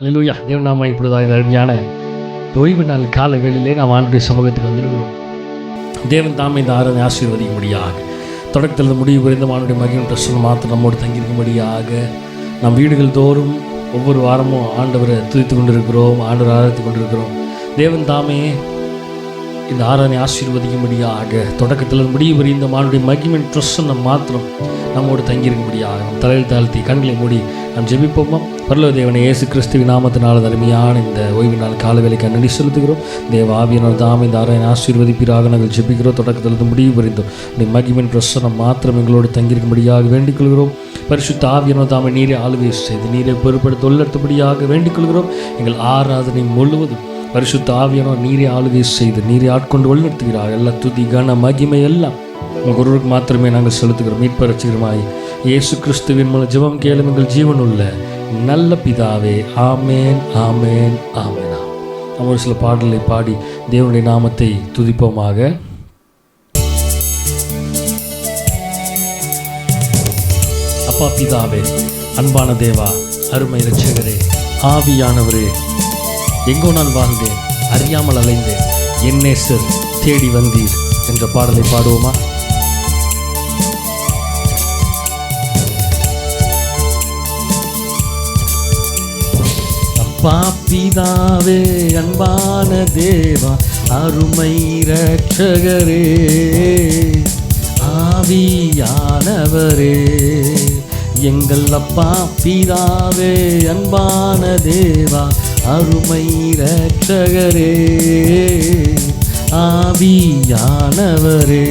அல்லேலூயா. தேவன் நாம இப்பொழுது இந்த அருமையான ஓய்வு நாள் கால வேளையிலே நாம் ஆண்டுடைய சமூகத்துக்கு வந்திருக்கிறோம். தேவன் தாமே இந்த ஆராதனை ஆசீர்வதிக்கும்படியாக, தொடக்கத்தில் முடிவு புரிந்த ஆண்டுடைய மகிமை பிரசன்னம் மாத்திரம் நம்மோடு தங்கியிருக்கும்படியாக, நம் வீடுகள் தோறும் ஒவ்வொரு வாரமும் ஆண்டவரை துதித்து கொண்டிருக்கிறோம், ஆண்டவரை ஆராதித்து கொண்டிருக்கிறோம். தேவன் தாமே இந்த ஆராதனை ஆசீர்வதிக்கும்படியாக, தொடக்கத்தில் முடிவு புரிந்த ஆண்டுடைய மகிமை பிரசன்னம் மாத்திரம் நம்மோடு தங்கியிருக்கும்படியாக நம் தலையில் தாழ்த்தி கண்களை மூடி நாம் ஜெபிப்போமா. பரலோக தேவனை இயேசு கிறிஸ்துவின் நாமத்தினால் அருமையான இந்த ஓய்வு நாள் காலவேளைக்கு நன்றி செலுத்துகிறோம். தேவ ஆவியானவர் தாமே இந்த ஆராதனை ஆசீர்வதிப்பீராக நாங்கள் ஜெபிக்கிறோம். தொடக்கத்திலிருந்து முடிவு புரிந்தோம் இந்த மகிமையின் பிரசன்னம் மாத்திரம் எங்களோடு தங்கியிருக்கும்படியாக வேண்டிக் கொள்கிறோம். பரிசுத்த ஆவியானவர் தாமே நீரை ஆளுகை செய்து நீரை பொறுப்படுத்த உள்ளடுத்தபடியாக வேண்டிக் கொள்கிறோம். எங்கள் ஆராதனை முழுவதும் பரிசுத்த ஆவியானவர் நீரை ஆளுகை செய்து நீரை ஆட்கொண்டு வழிநடத்துகிறார். எல்லா துதி கன மகிமை எல்லாம் உங்கள் ஒருவருக்கு மாத்திரமே நாங்கள் செலுத்துகிறோம். மீட்பர் ரட்சகருமாய் இயேசு கிறிஸ்துவின் மூலம் ஜெபம் கேளும் எங்கள் ஜீவனுள்ள நல்ல பிதாவே. ஆமேன், ஆமேன், ஆமேன். நம்ம ஒரு சில பாடலை பாடி தேவனுடைய நாமத்தை துதிப்போமாக. அப்பா பிதாவே, அன்பான தேவா, அருமை இரட்சகரே, ஆவியானவரே, எங்கோ நான் வாழ்ந்தேன், அறியாமல் அலைந்தேன், என் நேசர் தேடி வந்தீர் என்ற பாடலை பாடுவோமா? அப்பா பிதாவே, அன்பான தேவா, அருமை இரட்சகரே, ஆவியானவரே, எங்கள் அப்பா பிதாவே, அன்பான தேவா, அருமை இரட்சகரே, ஆவியானவரே,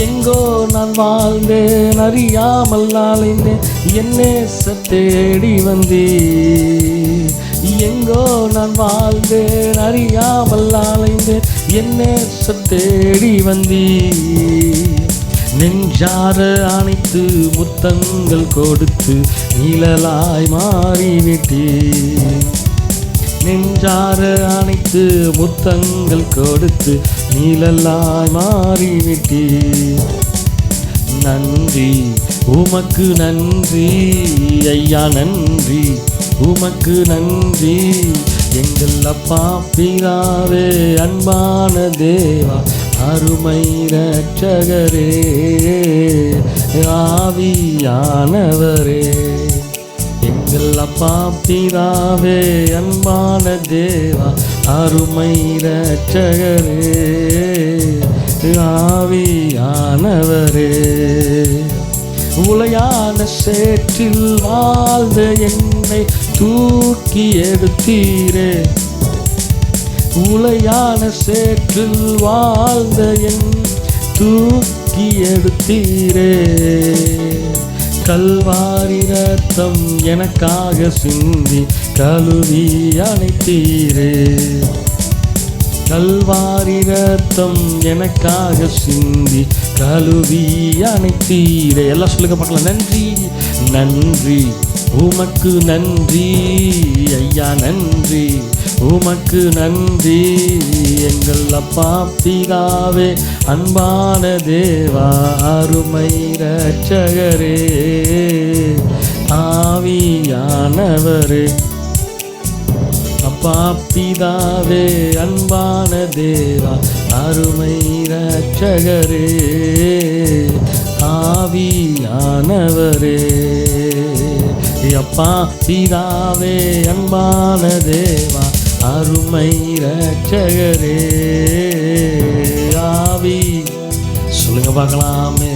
எங்கோ நான் வாழ்ந்தேன், அறியாமல் அலைந்தேன், என் நேசர் தேடி வந்தீர். எங்கோ நான் வாழ்ந்தேன், அறியாமல் அலைந்தேன், என் நேசர் தேடி வந்தீர். நெஞ்சார அணைத்து முத்தங்கள் கொடுத்து நிழலாய் மாறிவிட்டீர். நெஞ்சார அணைத்து முத்தங்கள் கொடுத்து நீலலாய் மாறிவிட்டீர். நன்றி உமக்கு நன்றி ஐயா, நன்றி உமக்கு நன்றி. எங்கள் அப்பா பிதாவே, அன்பான தேவா, அருமை இரட்சகரே, ஆவியானவரே, எங்கள் அப்பா பிதாவே, அன்பான தேவா, அருமை இரட்சகரே, ஆவியானவரே, உளையான சேற்றில் வாழ்ந்த என்னை தூக்கி எடுத்தீரே. உளையான சேற்றில் வாழ்ந்த என் தூக்கி எடுத்தீரே. கல்வாரி ரத்தம் எனக்காக சிந்தி கழுவி அணைத்தீரே. கல்வாரி ரத்தம் எனக்காக சிந்தி கழுவி அணைத்தீரே. எல்லாம் சொல்லுங்க பார்க்கலாம். நன்றி நன்றி உமக்கு நன்றி ஐயா, நன்றி உமக்கு நன்றி. எங்கள் அப்பா பிதாவே, அன்பான தேவா, அருமை இரட்சகரே, ஆவியானவரே, அப்பா பிதாவே, அன்பான தேவா, அருமை இரட்சகரே, ஆவியானவரே, அப்பா பிதாவே, அன்பான தேவா, அருமை இரட்சகரே, ஆவி. சொல்லுங்க பார்க்கலாமே.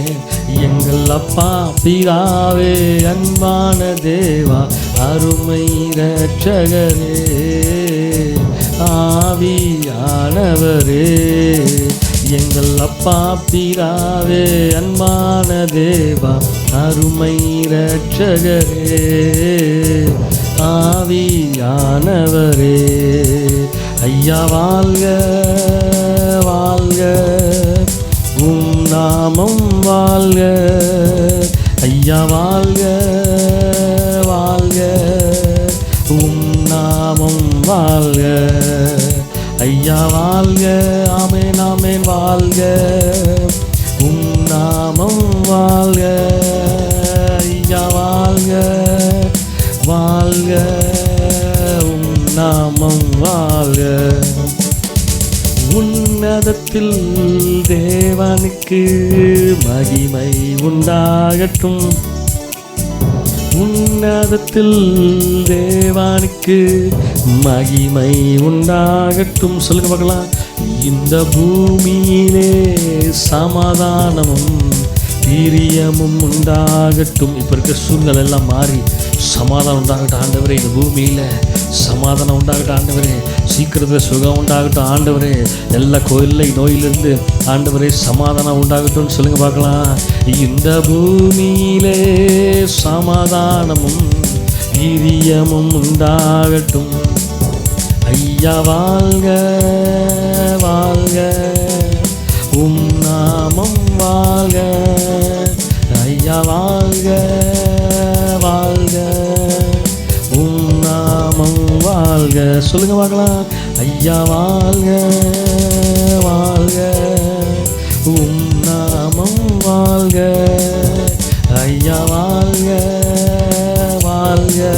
எங்கள் அப்பா பிதாவே, அன்பான தேவா, அருமை இரட்சகரே, ஆவியானவரே, எங்கள் அப்பா பிதாவே, அன்பான தேவா, அருமை இரட்சகரே, ஆவியானவரே. ஐயா வாழ்க வாழ்க, உம் நாமம் வாழ்க. ஐயா வாழ்க வாழ்க. ஆமென் ஆமென் வாழ்க. உம் நாமம் வாழ்க. ஐயா வாழ்க வாழ்க. உம் நாமம் வாழ்க. உன்னதத்தில் தேவனுக்கு மகிமை உண்டாகட்டும். உன்னதத்தில் தேவனுக்கு மகிமை உண்டாகட்டும். சொல்லுங்க பார்க்கலாம். இந்த பூமியிலே சமாதானமும் பிரியமும் உண்டாகட்டும். இப்போ இருக்கிற சூழ்நிலை எல்லாம் மாறி சமாதானம் உண்டாகட்டும் ஆண்டவரே. இந்த பூமியில் சமாதானம் உண்டாகட்டும் ஆண்டவரே. சீக்கிரத்தில் சுகம் உண்டாகட்டும் ஆண்டவரே. எல்லா கோயிலை நோயிலிருந்து ஆண்டவரே சமாதானம் உண்டாகட்டும்னு சொல்லுங்க பார்க்கலாம். இந்த பூமியிலே சமாதானமும் பிரியமும் உண்டாகட்டும். ஐயா வாழ்க வாழ்க. உம் நாமம் வாழ்க. ஐயா வாழ்க வாழ்க. உம் நாமம் வாழ்க. சொல்லுங்க பார்க்கலாம். ஐயா வாழ்க வாழ்க. உம் நாமம் வாழ்க. ஐயா வாழ்க வாழ்க.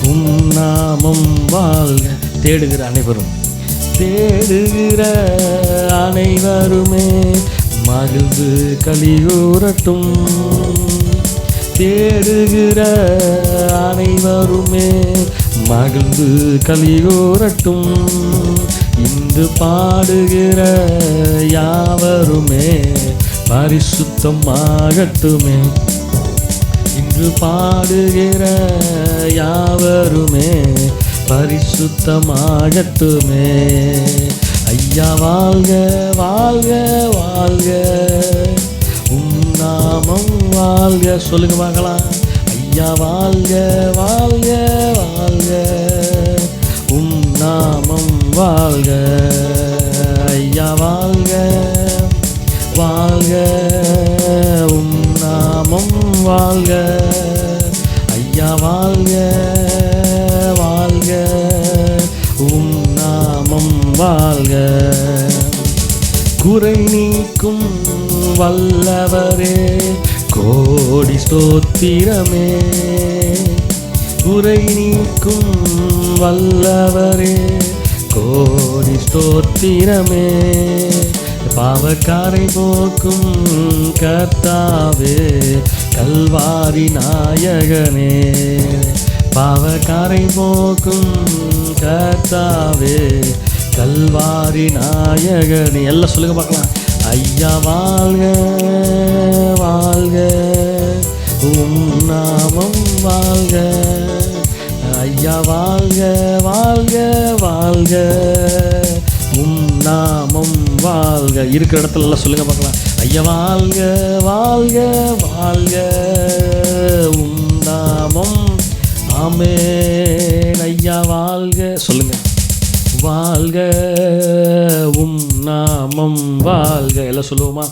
உம் நாமம் வாழ்க. தேடுகிற அனைவரும் தேடுகிற அனைவருமே மகிழ்ந்து கலிகூரட்டும். தேடுகிற அனைவருமே மகிழ்ந்து கலிகூரட்டும். இன்று பாடுகிற யாவருமே பரிசுத்தமாகட்டுமே. இன்று பாடுகிற யாவருமே பரிசுத்தமாகட்டுமே. ஐயா வாழ்க வாழ்க வாழ்க. உம் நாமம் வாழ்க. சொல்லுங்க பார்க்கலாம். ஐயா வாழ்க வாழ்க வாழ்க. உம் நாமம் வாழ்க. ஐயா வாழ்க வாழ்க. உம் நாமம் வாழ்க. ஐயா வாழ்க வாழ்க. உம் நாமம் வாழ்க. குறை நீக்கும் வல்லவரே கோடி ஸ்தோத்திரமே. குறை நீக்கும் வல்லவரே கோடி ஸ்தோத்திரமே. பாவக்காரை போக்கும் கர்த்தாவே கல்வாரி நாயகனே. பாவக்காரை போக்கும் கர்த்தாவே கல்வாரி நாயகனே. எல்லாம் சொல்லுங்க பார்க்கலாம். ஐயா வாழ்க வாழ்க. உம் நாமம் வாழ்க. ஐயா வாழ்க வாழ்க வாழ்க. உம் நாமம் வாழ்க. இருக்கிற இடத்துல எல்லாம் சொல்லுங்க பார்க்கலாம். ஐயா வாழ்க வாழ்க வாழ்க. உம் நாமம். ஆமென். ஐயா வாழ்க. சொல்லுங்க. வாழ்க. உம் நாமம் வாழ்க. எல்லாம் சொல்லுவோமா?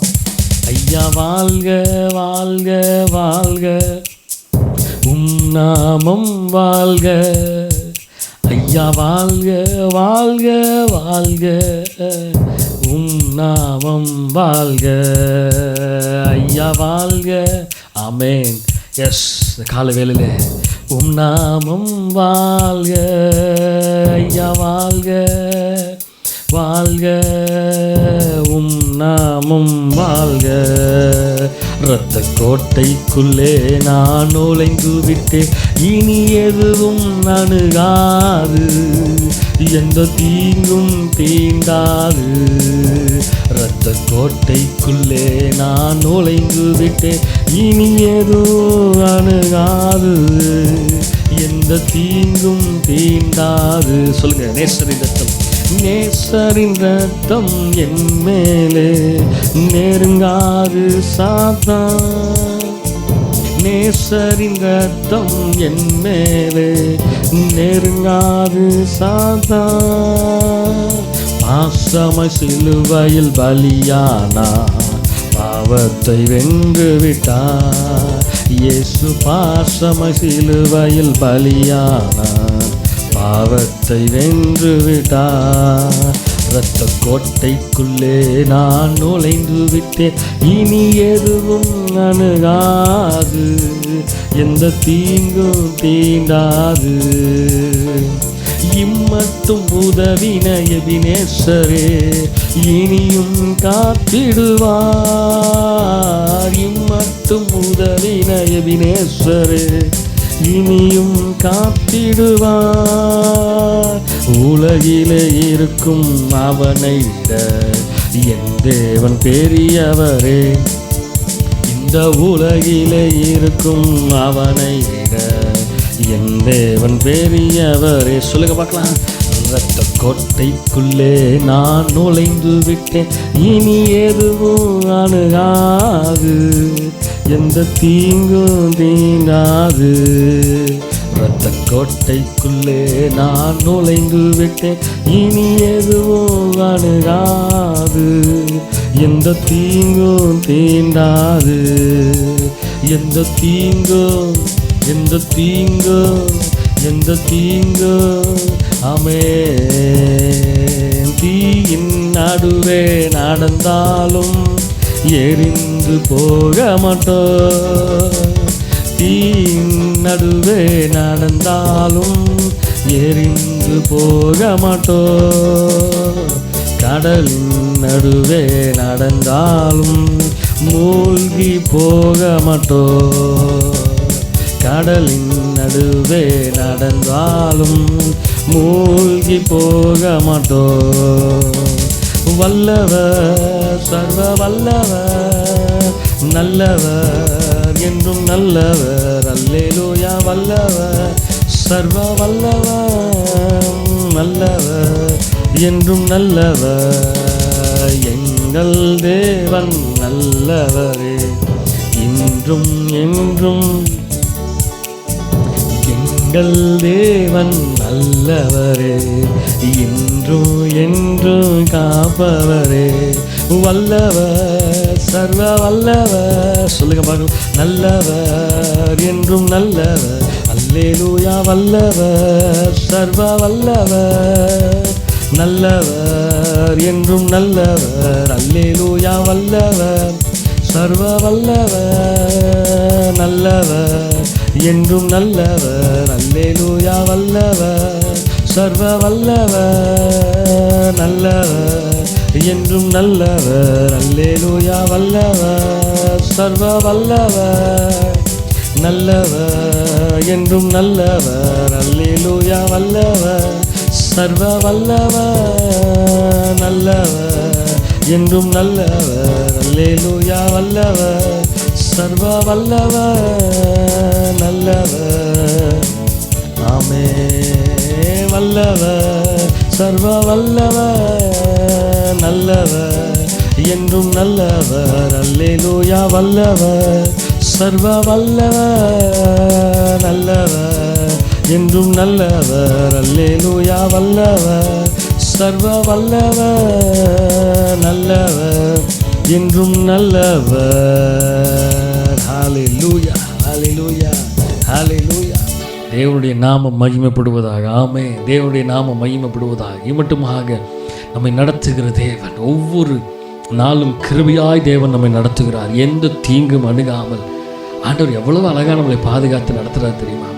ஐயா வாழ்க வாழ்க வாழ்க. உம் நாமம் வாழ்க. ஐயா வாழ்க வாழ்க வாழ்க. உம் நாமம் வாழ்க. ஐயா வாழ்க. ஆமென். எஸ், இந்த கால வேளையிலே உம் நாமம் வாழ்க. ஐயா வாழ்க வாழ்க. உம் நாமம் வாழ்க. இரத்த கோட்டைக்குள்ளே நான் நுழைந்து விட்டேன். இனி எதுவும் அணுகாது. எந்த தீங்கும் தீண்டாது. இரத்த கோட்டைக்குள்ளே நான் நுழைந்து விட்டேன். இனி எதுவும் அணுகாது. எந்த தீங்கும் தீண்டாது. சொல்லுங்க. நேசரின் ரத்தம். நேசரின் ரத்தம் என் மேலே நெருங்காது சாத்தான். நேசரின் ரத்தம் என் மேலே நெருங்காது சாத்தான். பாசமாய் சிலுவையில் பலியானார். பாவத்தை வென்று விட்டார். இயேசு பாசமாய் சிலுவையில் பலியானார். பாவத்தை வென்று விட்டார். இரத்த கோட்டைக்குள்ளே நான் நுழைந்து விட்டேன், இனி எதுவும் அணுகாது, எந்த தீங்கும் தீண்டாது. இம்மட்டும் உதவின எபினேசரே இனியும் காத்திடுவார். இம்மட்டும் உதவின எபினேசரே இனியும் காத்திடுவார். உலகிலே இருக்கும் அவனை விட என் தேவன் பெரியவரே. இந்த உலகிலே இருக்கும் அவனை விட என் தேவன் பெரியவரே. சொல்லுங்க பார்க்கலாம். இரத்த கோட்டைக்குள்ளே நான் நுழைந்து விட்டேன், இனி எதுவும் அணுகாது, எந்த தீங்கும் தீண்டாது. இரத்த கோட்டைக்குள்ளே நான் நுழைந்து விட்டேன், இனி எதுவும் அணுகாது, எந்த தீங்கும் தீண்டாது. எந்த தீங்கும் எந்த தீங்கோ எந்த தீங்கோ ஆமென். தீயின் நடுவே நடந்தாலும் எரிந்து போக மாட்டோம். தீயின் நடுவே நடந்தாலும் எரிந்து போக மாட்டோம். கடலின் நடுவே நடந்தாலும் மூழ்கி போக மாட்டோம். கடலின் நடுவே நடந்தாலும் மூழ்கி போக மாட்டோம். வல்லவர் சர்வ வல்லவர், நல்லவர் என்றும் நல்லவர். அல்லேலூயா. வல்லவர் சர்வ வல்லவர், நல்லவர் என்றும் நல்லவர். எங்கள் தேவன் நல்லவரே, இன்றும் என்றும். எங்கள் தேவன் நல்லவரே, இன்றும் என்றும் காப்பவரே. வல்லவர் சர்வ வல்லவர். சொல்லுங்க பார்க்கலாம். நல்லவர் என்றும் நல்லவர். அல்லேலூயா. வல்லவர் சர்வ வல்லவர், நல்லவர் என்றும் நல்லவர். அல்லேலூயா. வல்லவர் சர்வ வல்லவர், நல்லவர் என்றும் நல்லவர். அல்லேலூயா. வல்லவர் சர்வ வல்லவர், நல்லவர் என்றும் நல்லவர். அல்லேலூயா. வல்லவர் சர்வ வல்லவர், நல்லவர் என்றும் நல்லவர். அல்லேலூயா. வல்லவர் சர்வ வல்லவர், நல்லவர் என்றும் நல்லவர். அல்லேலூயா. வல்லவர் சர்வ வல்லவர், நல்லவர். ஆமென். வல்லவர் சர்வ வல்லவர், நல்லவர் என்றும் நல்லவர். அல்லேலூயா. வல்லவர் சர்வ வல்லவர், நல்லவர் என்றும் நல்லவர். அல்லேலூயா. வல்லவர் சர்வ வல்லவர், நல்லவர் என்றும் நல்லவர். ஹல்லேலூயா. ஹல்லேலூயா. ஹல்லேலூயா. தேவனுடைய நாமம் மகிமைப்படுவதாக. ஆமென். தேவனுடைய நாமம் மகிமைப்படுவதாக. இம்மட்டுமாக நம்மை நடத்துகிற தேவன், ஒவ்வொரு நாளும் கிருபையாய் தேவன் நம்மை நடத்துகிறார். எந்த தீங்கும் அணுகாமல் ஆண்டவர் எவ்வளவு அழகாக நம்மளை பாதுகாத்து நடத்துகிறார் தெரியுமா?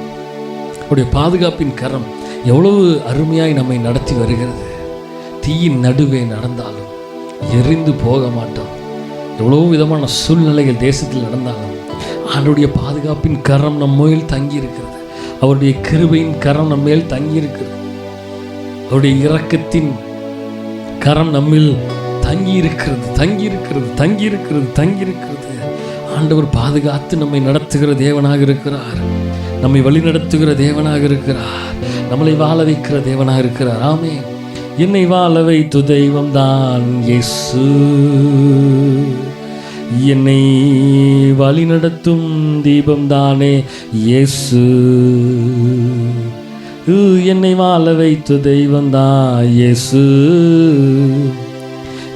அவருடைய பாதுகாப்பின் கரம் எவ்வளவு அருமையாய் நம்மை நடத்தி வருகிறது. தீயின் நடுவே நடந்தாலும் எரிந்து போக மாட்டோம். எவ்வளோ விதமான சூழ்நிலைகள் தேசத்தில் நடந்தாலும் ஆண்டவருடைய பாதுகாப்பின் கரம் நம்ம மேல் தங்கி இருக்கிறது. அவருடைய கிருபையின் கரம் நம்ம மேல் தங்கி இருக்கிறது. அவருடைய இரக்கத்தின் கரம் நம்மில் தங்கி இருக்கிறது, தங்கி இருக்கிறது, தங்கி இருக்கிறது, தங்கி இருக்கிறது. ஆண்டவர் பாதுகாத்து நம்மை நடத்துகிற தேவனாக இருக்கிறார். நம்மை வழி நடத்துகிற தேவனாக இருக்கிறார். நம்மளை வாழ வைக்கிற தேவனாக இருக்கிறார். ஆமென். என்னை வாழ வைத்து தெய்வம் தான் இயேசு, என்னை வழி நடத்தும் தீபம் தானே இயேசு. என்னை வாழ வைத்து தெய்வம் தான் இயேசு,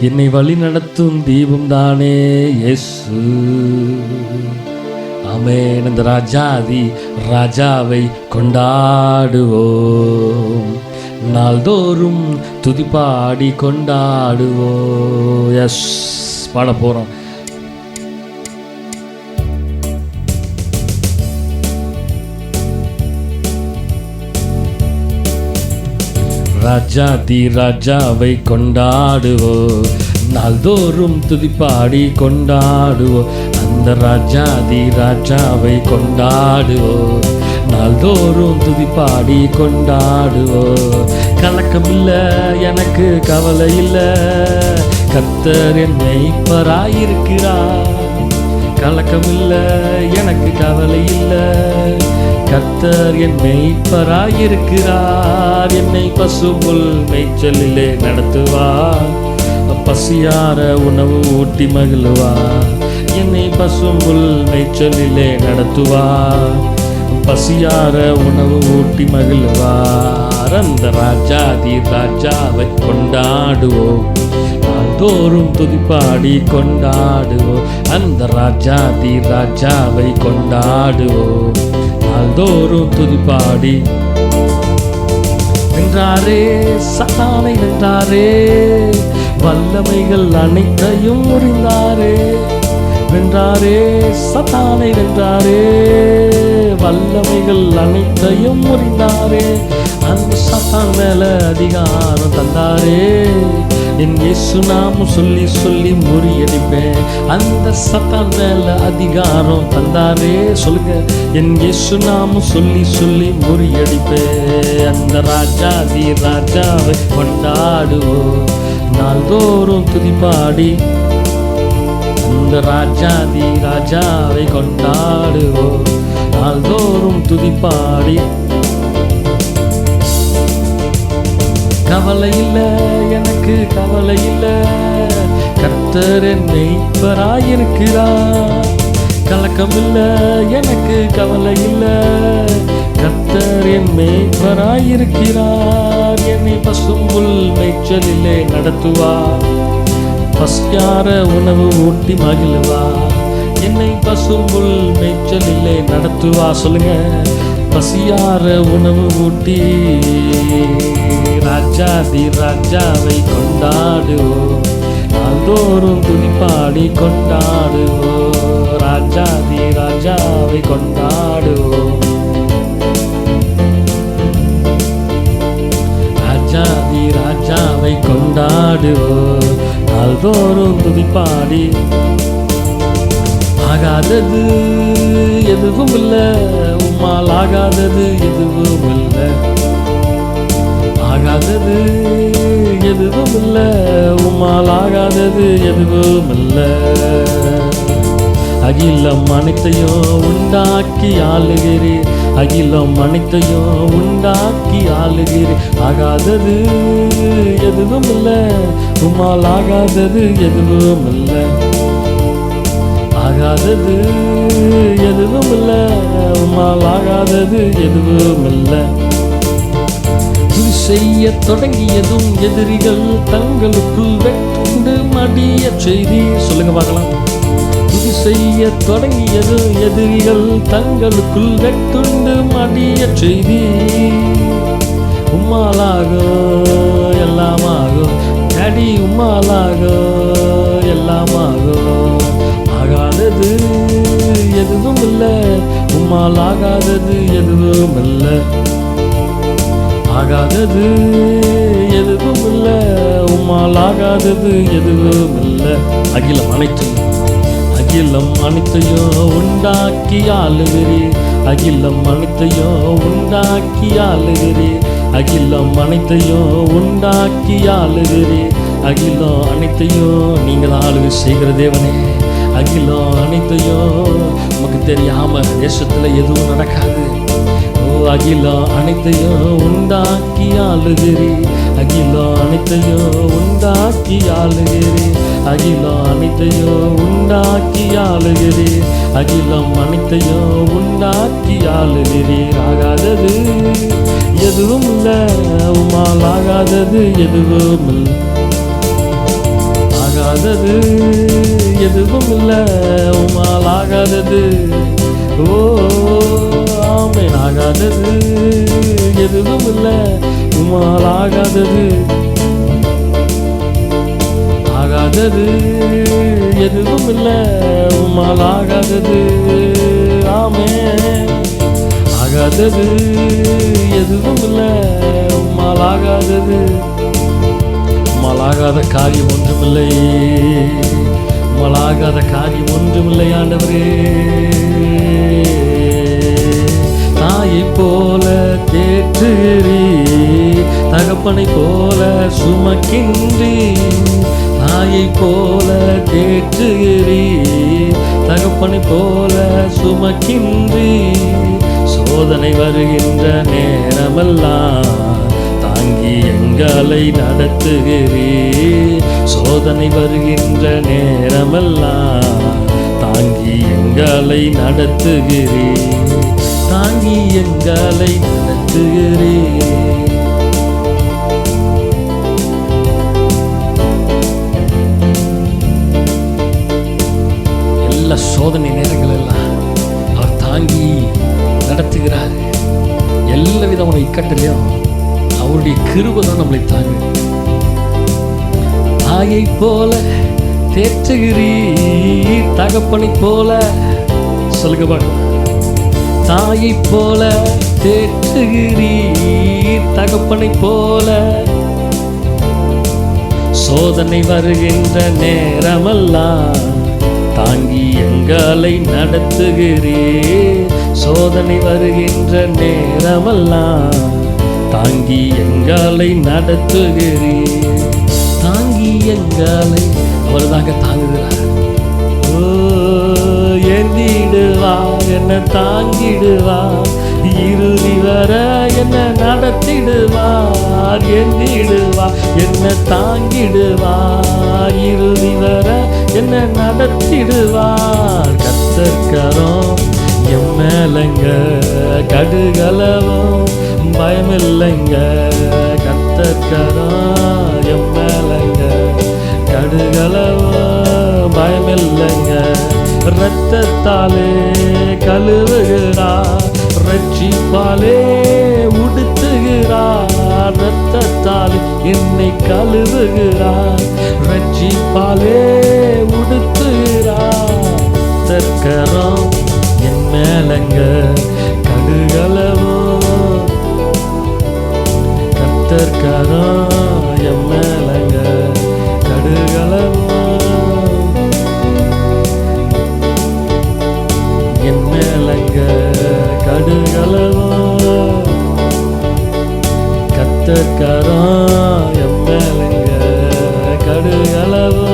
என்னை வழி நடத்தும் தீபம் தானே இயேசு. ஆமென். இந்த ராஜாதி ராஜாவை கொண்டாடுவோம், நாள்தோறும் துதிப்பாடி கொண்டாடுவோ. எஸ், பாட போகிறோம். ராஜாதி ராஜாவை கொண்டாடுவோ, நாள்தோறும் துதிப்பாடி கொண்டாடுவோ. அந்த ராஜாதி ராஜாவை கொண்டாடுவோ, நாள்தோறும் துதிப்பாடி கொண்டாடுவோ. கலக்கம் இல்லை, எனக்கு கவலை இல்லை, கர்த்தர் என் மேய்ப்பராயிருக்கிறார். கலக்கம் இல்லை, எனக்கு கவலை இல்லை, கர்த்தர் என் மேய்ப்பராயிருக்கிறார். என்னை பசும்புல் மேய்ச்சலிலே நடத்துவார், பசியார உணவு ஊட்டி மகிழ்வார். என்னை பசும்புல் மேய்ச்சலிலே நடத்துவார், பசியார உணவு ஊட்டி மகிழ்வார். அந்த ராஜாதி ராஜாவை கொண்டாடுவோம், நாள்தோறும் துதிப்பாடி கொண்டாடுவோம். அந்த ராஜாதி ராஜாவை கொண்டாடுவோம், நாள்தோறும் துதிப்பாடி. வென்றாரே, சாத்தானை வென்றாரே, வல்லமைகள் அனைத்தையும் முறிந்தாரே. வென்றாரே, சாத்தானை வென்றாரே, வல்லமைகள் அனைத்தையும் முறிந்தாரே. அந்த சாத்தான் மேல அதிகாரம் தந்தாரே, என் இயேசு நாமம் சொல்லி சொல்லி முறியடிப்பேன். அந்த சாத்தான் மேல அதிகாரம் தந்தாரே, சொல்லுங்க, என் இயேசு நாமம் சொல்லி சொல்லி முறியடிப்பேன். அந்த ராஜாதி ராஜாவை கொண்டாடுவோம், நாள்தோறும் துதிப்பாடி. அந்த ராஜாதி ராஜாவை கொண்டாடுவோம், நாள்தோறும் துதிப்பாடி. கவலை இல்லை, எனக்கு கவலை இல்லை, கர்த்தர் என் மேய்ப்பராயிருக்கிறார். கலக்கம் இல்லை, எனக்கு கவலை இல்லை, கர்த்தர் என் மேய்ப்பராயிருக்கிறார். என்னை பசும்புல் மேய்ச்சலிலே நடத்துவார், பசியார உணவு ஊட்டி மகிழ்வார். என்னை பசும்புல் மேய்ச்சலிலே நடத்துவா. சொல்லுங்க, பசியார உணவு ஊட்டி. ராஜாதி ராஜாவை கொண்டாடுவோம், நாள்தோறும் துதிப்பாடி கொண்டாடுவோம். ராஜாதி ராஜாவை கொண்டாடுவோம், ராஜாதி ராஜாவை கொண்டாடுவோம், நாள்தோறும் துதிப்பாடி. ஆகாதது எதுவும் இல்லை, உம்மால் ஆகாதது எதுவும் இல்லை. ஆகாதது எதுவும் இல்லை, உம்மால் ஆகாதது எதுவும் இல்லை. அகிலம் அனைத்தையும் உண்டாக்கி ஆளுகிறீர், அகிலம் அனைத்தையும் உண்டாக்கி ஆளுகிறீர். ஆகாதது எதுவும் இல்லை, உம்மால் ஆகாதது எதுவும் இல்லை. ஆகாதது எதுவும் இல்லை, உம்மால் ஆகாதது எதுவும் இல்லை. துதி செய்ய தொடங்கியதும் எதிரிகள் தங்களுக்குள் வெட்டுண்டு மடிய செய்தி. சொல்லுங்க பார்க்கலாம். துதி செய்ய தொடங்கியதும் எதிரிகள் தங்களுக்குள் வெட்டுண்டு மடிய செய்தி. உம்மாலாகும் எல்லாமாகும், அடி உம்மாலாகும் எல்லாமாகும். ஆகாதது எதுவும் இல்லை, உம்மால் ஆகாதது எதுவும் இல்லை. ஆகாதது எதுவும் இல்லை, உம்மால் ஆகாதது எதுவும் இல்லை. அகிலம் அனைத்தையும், அகிலம் அனைத்தையும் உண்டாக்கி ஆளுகிறீர், அகிலம் அனைத்தையும் உண்டாக்கி ஆளுகிறீர். அகிலம் அனைத்தையும் உண்டாக்கி ஆளுகிறீர், அகிலம் அனைத்தையும் நீங்கள் ஆளுகை செய்கிற தேவனே. அகிலம் அனைத்தையும் நமக்கு தெரியாம தேசத்துல எதுவும் நடக்காது. ஓ, அகிலம் அனைத்தையும் உண்டாக்கி ஆளுகிறீர், அகிலம் அனைத்தையும் உண்டாக்கி ஆளுகிறீர். அகிலம் அனைத்தையும் உண்டாக்கி ஆளுகிறீர், அகிலம் அனைத்தையும் உண்டாக்கி ஆளுகிறீர். ஆகாதது எதுவும் இல்லை, உம்மால் ஆகாதது எதுவும் இல்லை. ஆகாதது எதுவும் இல்லை, உம்மால் ஆகாதது. ஓ ஆமென். ஆகாதது எதுவும் இல்லை, உம்மால் ஆகாதது எதுவும் இல்லை. உம்மால் ஆகாதது, ஆமென். ஆகாதது எதுவும் இல்லை. உம்மால் ஆகாதது, உம்மால் ஆகாத காரியம் ஒன்றுமில்லை. உம்மால் ஆகாத காரியம் ஒன்றுமில்லை ஆண்டவரே. தாயை போல தேற்றுகிறீ, தகப்பனை போல சுமக்கின்றீ. தாயை போல தேற்றுகிறீ, தகப்பனை போல சுமக்கின்றீ. சோதனை வருகின்ற நேரமெல்லாம் தாங்கி எங்களை நடத்துகிறீ. சோதனை வருகின்ற நேரமெல்லாம் தாங்கி எங்களை நடத்துகிறீ. தாங்கி எங்களை நடத்துகிறீ. எல்லா சோதனை நேரங்கள் எல்லாம் அவர் தாங்கி நடத்துகிறார். எல்லா விதமான இக்கட்டிலையும் அவருடைய கிருபை தான் நம்மளை தாங்கு. தாயை போல தேற்றுகிறீ, தகப்பனை போல சொல்லுங்க பாருங்க. தாயை போல தேற்றுகிறீ, தகப்பனை போல. சோதனை வருகின்ற நேரமெல்லாம் தாங்கி எங்களை நடத்துகிறீ. சோதனை வருகின்ற நேரமெல்லாம் தாங்கி எங்களை நடத்துகிறீ. தாங்கி எங்களை அவர் தாங்க தாங்குகிறார். ஏந்திடுவார், என்ன தாங்கிடுவார், இறுதி வர என்ன நடத்திடுவார். ஏந்திடுவார், என்ன தாங்கிடுவார், இறுதி வர என்ன நடத்திடுவார். கர்த்தர்கரம் என் மேலங்க, கடுகளவும் பயமில்லைங்க. கர்த்தர்கரம் என் மேலங்க, கடுகளவும் பயமில்லைங்க. இரத்தத்தாலே கழுவுகிறார், ரட்சிப்பாலே உடுத்துகிறார். இரத்தத்தாலே என்னை கழுவுகிறார், ரட்சிப்பாலே உடுத்துகிறார். கர்த்தர்கரம் என் மேலங்க, கடுகளவோ. கர்த்தர்கரம் என் மேலங்க, கடுகளவோ. என் மேலங்க கடுகளவோ. கர்த்தர்கரம் என் மேலங்க, கடுகளவோ.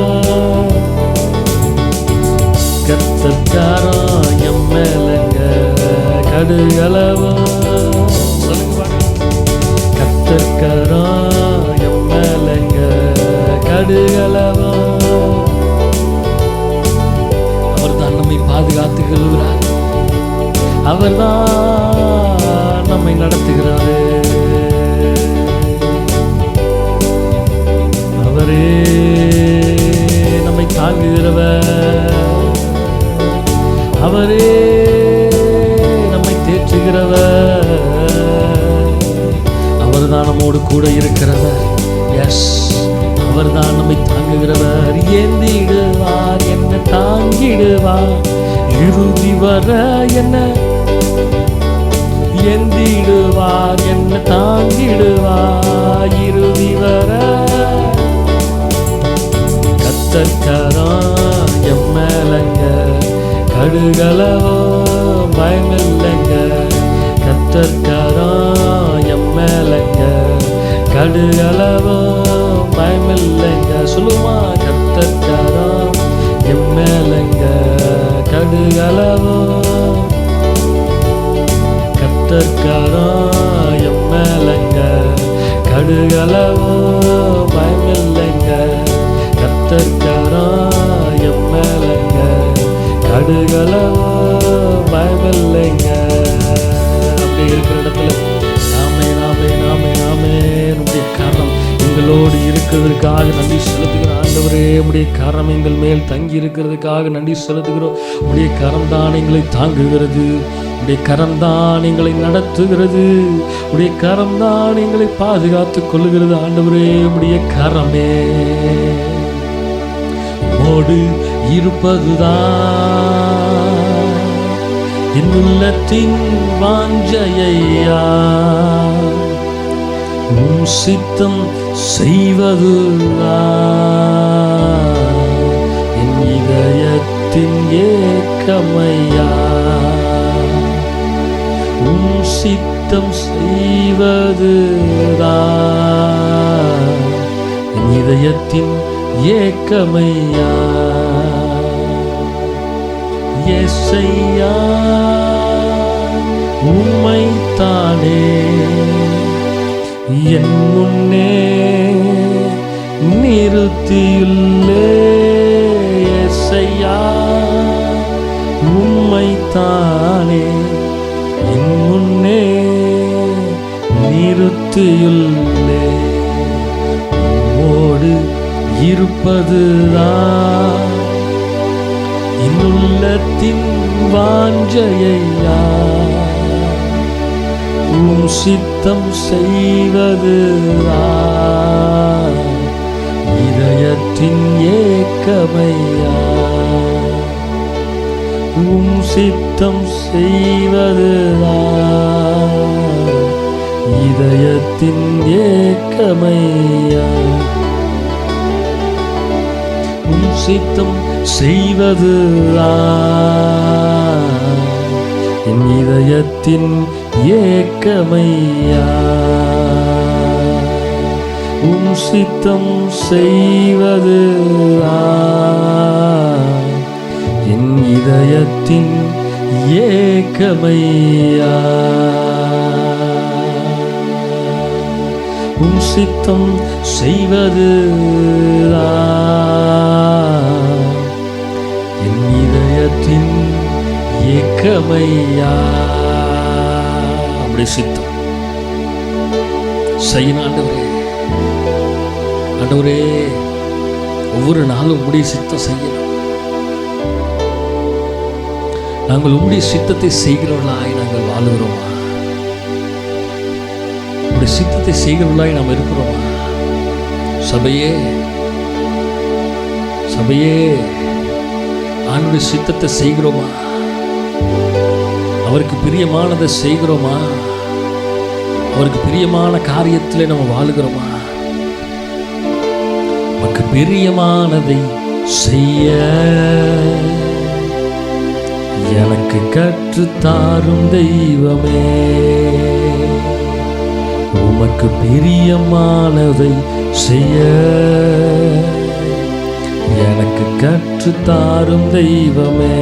கர்த்தர்கரம் என் மேலங்க, கடுகளவோ. கர்த்தர்கரம் என் மேலங்க, கடுகளவோ. அவர் தான் நம்மை பாதுகாத்து கொள்கிறார். அவர் தான் நம்மை நடத்துகிறாரு. அவரே நம்மை தாங்குகிறவர். அவரே நம்மை தேற்றுகிறவர். அவர் தான் நம்மோடு கூட இருக்கிறவர். எஸ், அவர் தான் நம்மை தாங்குகிறவர். ஏந்திடுவார், என்ன தாங்கிடுவார், இறுதி வர என்ன. ஏந்திடுவார், என்ன தாங்கிடுவார், இறுதி வர. கர்த்தர்கரம் என் மேலங்க, கடுகளவோ பயமில்லைங்க. கர்த்தர்கரம் என் மேலங்க, கடுகளவோ பயமில்லைங்க. சொல்லுமா, கர்த்தர்கரம் என் மேலங்க, கடுகளவோ. கர்த்தர்கரம் என் மேலங்க, கடுகளவோ பயமில்லைங்க. கர்த்தர்கரம் என் மேலங்க, கடுகளவோ பயமில்லைங்க. அப்படி இருக்கிற இடத்துல நாமே நாமே நாமே நாமே நம்முடைய காரணம் எங்களோடு இருக்கிறதற்காக நன்றி செலுத்துகிற ஆண்டவர். ஆண்டவரே, உம்முடைய கரம் எங்கள் மேல் தங்கி இருக்கிறதுக்காக நன்றி செலுத்துகிறோம். உம்முடைய கரம் தான் எங்களை தாங்குகிறது, உடைய கரம் தான் எங்களை நடத்துகிறது, உடைய கரம் தான் எங்களை பாதுகாத்துக் கொள்ளுகிறது. ஆண்டவரே, உடைய கரமே மோடு இருப்பதுதான் என் உள்ளத்தின் வாஞ்சையா, உம் சித்தம் செய்வதுதான் என் இதயத்தின் ஏக்கமையா, உம் சித்தம் செய்வதுதான் என் இதயத்தின் ஏக்கமையா. யேசையா, உம்மைத்தானே என் முன்னே நிறுத்தியுள்ளே. யேசையா, உம்மைத்தானே என் முன்னே நிறுத்தியுள்ளே. உம்மோடு இருப்பதுதான் என் உள்ளத்தின் வாஞ்சையா, உம் சித்தம் செய்வதுதான் இதயத்தின் ஏக்கமையா, உம் சித்தம் செய்வதுதான் இதயத்தின் ஏக்கமையா, உம் சித்தம் செய்வதுதான் என் இதயத்தின் ஏக்கமையா, உம் சித்தம் செய்வதுதான் என் இதயத்தின் ஏக்கமையா, உம் சித்தம் செய்வதுதான் என் இதயத்தின் ஏக்கமையா. அப்படி சித்தம் செய்யணும் ஆண்டவரே. ஆண்டவரே, ஒவ்வொரு நாளும் உம்முடைய சித்தம் செய்யணும். நாங்கள் உம்முடைய சித்தத்தை செய்கிறவர்களாய் நாங்கள் வாழுகிறோமா? உம்முடைய சித்தத்தை செய்கிறவர்களாய் நாம் இருக்கிறோமா? சபையே, சபையே, ஆண்டவருடைய சித்தத்தை செய்கிறோமா? அவருக்கு பிரியமானதை செய்கிறோமா? அவருக்கு பிரியமான காரியத்தில் நம்ம வாழுகிறோமா? அவருக்கு பிரியமானதை செய்ய எனக்கு கற்றுத்தாரும் தெய்வமே, உமக்கு பிரியமானதை செய்ய எனக்கு கற்றுத்தாரும் தெய்வமே.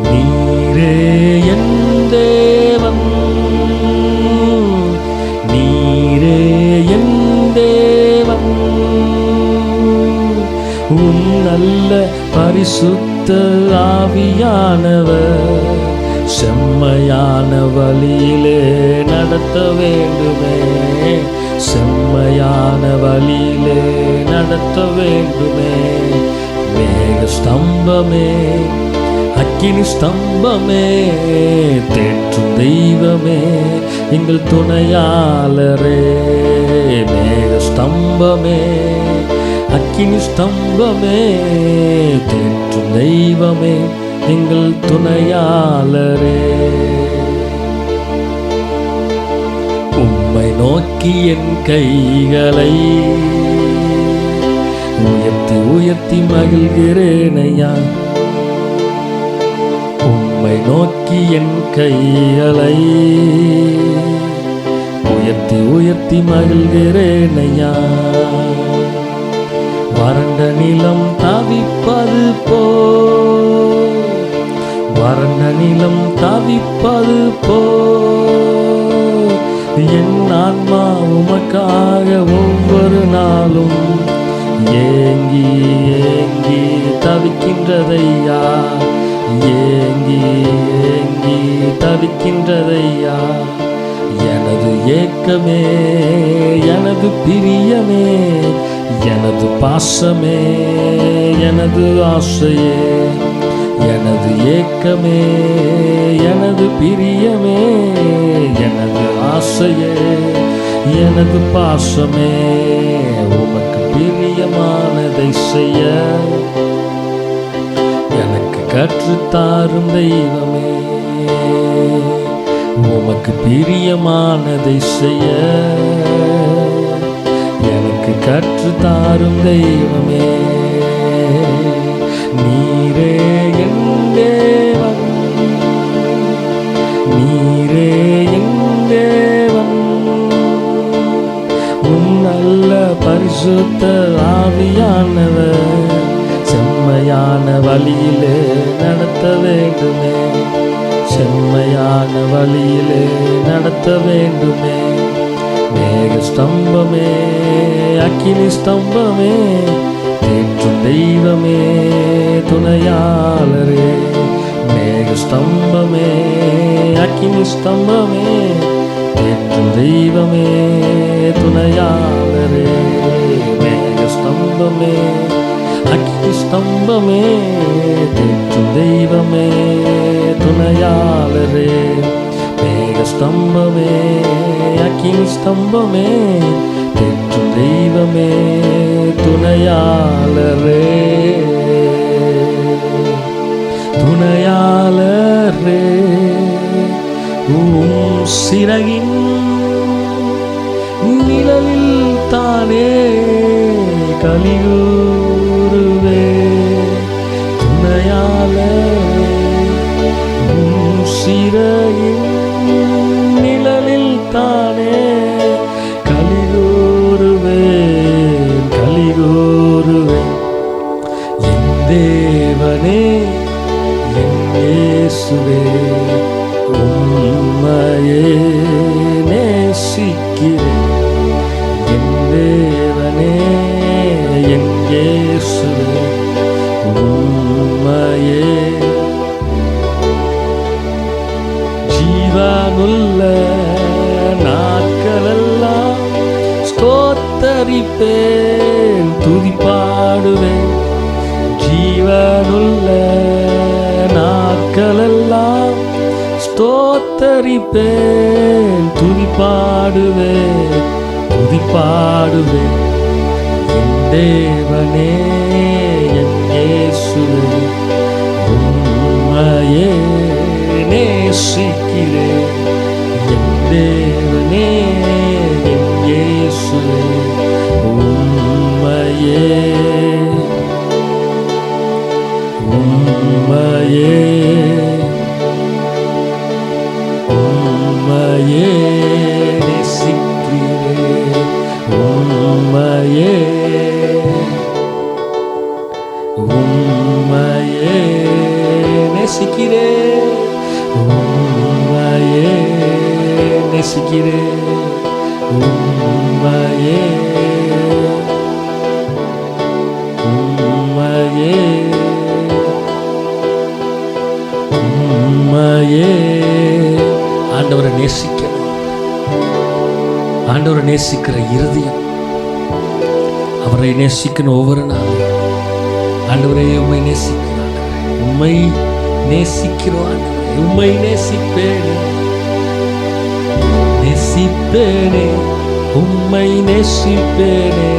நீரே என் தேவன், நீரே என் தேவன், உம் நல்ல பரிசுத்த ஆவியானவர் செம்மையான வழியிலே நடத்த வேண்டுமே, செம்மையான வழியிலே நடத்த வேண்டுமே. மேக ஸ்தம்பமே, அக்கினி ஸ்தம்பமே, தேற்றும் தெய்வமே, எங்கள் துணையாளரே. மேக ஸ்தம்பமே, அக்கினி ஸ்தம்பமே, தேற்றும் தெய்வமே, எங்கள் துணையாளரே. உம்மை நோக்கி என் கைகளை உயர்த்தி உயர்த்தி மகிழ்கிறேனையா, உம்மை நோக்கி என் கைகளை உயர்த்தி உயர்த்தி மகிழ்கிறேனையா. வறண்ட நிலம் தவிப்பது போ, வறண்ட நிலம் தவிப்பது போ, என் ஆன்மா உமக்காக ஒவ்வொரு நாளும் ஏங்கி ஏங்கி தவிக்கின்றதையா, ஏங்கி ஏங்கி தவிக்கின்றதையா. எனது ஏக்கமே, எனது பிரியமே, எனது பாசமே, எனது ஆசையே, எனது ஏக்கமே, எனது பிரியமே, எனது ஆசையே, எனது பாசமே, உமக்கு பிரியமானதை செய்ய எனக்கு கற்றுத்தாரும் தெய்வமே. உமக்கு பிரியமானதை செய்ய எனக்கு கற்றுத்தாரும் தெய்வமே. நீரே என் தேவன், நீரே என் தேவன், உம் நல்ல பரிசுத்த ஆவியானவர் செம்மையான வழியிலே நடத்த வேண்டுமே, செம்மையான வழியிலே நடத்த வேண்டுமே. மேக ஸ்தம்பமே, அக்கினி ஸ்தம்பமே, தேற்றும் தெய்வமே, துணையாளரே. மேக ஸ்தம்பமே, அக்கினி ஸ்தம்பமே, தேற்றும் தெய்வமே, துணையாளரே. மேக ஸ்தம்பமே, அக்கினி ஸ்தம்பமே, தேற்றும் தெய்வமே, துணையாளரே. மேக ஸ்தம்பமே, அக்கினி ஸ்தம்பமே, தேற்றும் தெய்வமே, துணையாளரே, துணையாளரே. சிறகின் நிழலில் தானே கலிகூருவே, துணையாளரே. சிறகின் நிழலில் தானே கலிகூருவே, கலிகூருவே. என் தேவனே, என் இயேசுவே, உம்மையே நேசிக்கிறேன். என் தேவனே, என் இயேசுவே, உம்மையே. ஜீவனுள்ள நாட்களெல்லாம் ஸ்தோத்தரிப்பேன், துதிப்பாடுவேன். ஜீவனுள்ள நாட்களெல்லாம் ஸ்தோத்தரிப்பேன், துதிப்பாடுவேன், துதிப்பாடுவேன். என் தேவனே, என் இயேசுவே, உம்மையே நேசிக்கிறேன். என் தேவனே, என் இயேசுவே, உம்மையே, உம்மையே, உம்மையே நேசிக்கிறேன். உம்மையே, உம்மையே நேசிக்கிறேன். உம்மையே நேசிக்கிறேன். உம்மையே, உம்மையே, உம்மையே. ஆண்டவரை நேசிக்கணும். ஆண்டவரை நேசிக்கிற இருதயம், அவரை நேசிக்கணும் ஒவ்வொரு நாளும். ஆண்டவரே, உம்மை நேசிக்கிறாங்க, உம்மை நேசிக்கிறோம் ஆண்டவரே, உம்மை நேசிப்பேனே, நேசிப்பேனே, உம்மை நேசிப்பேனே,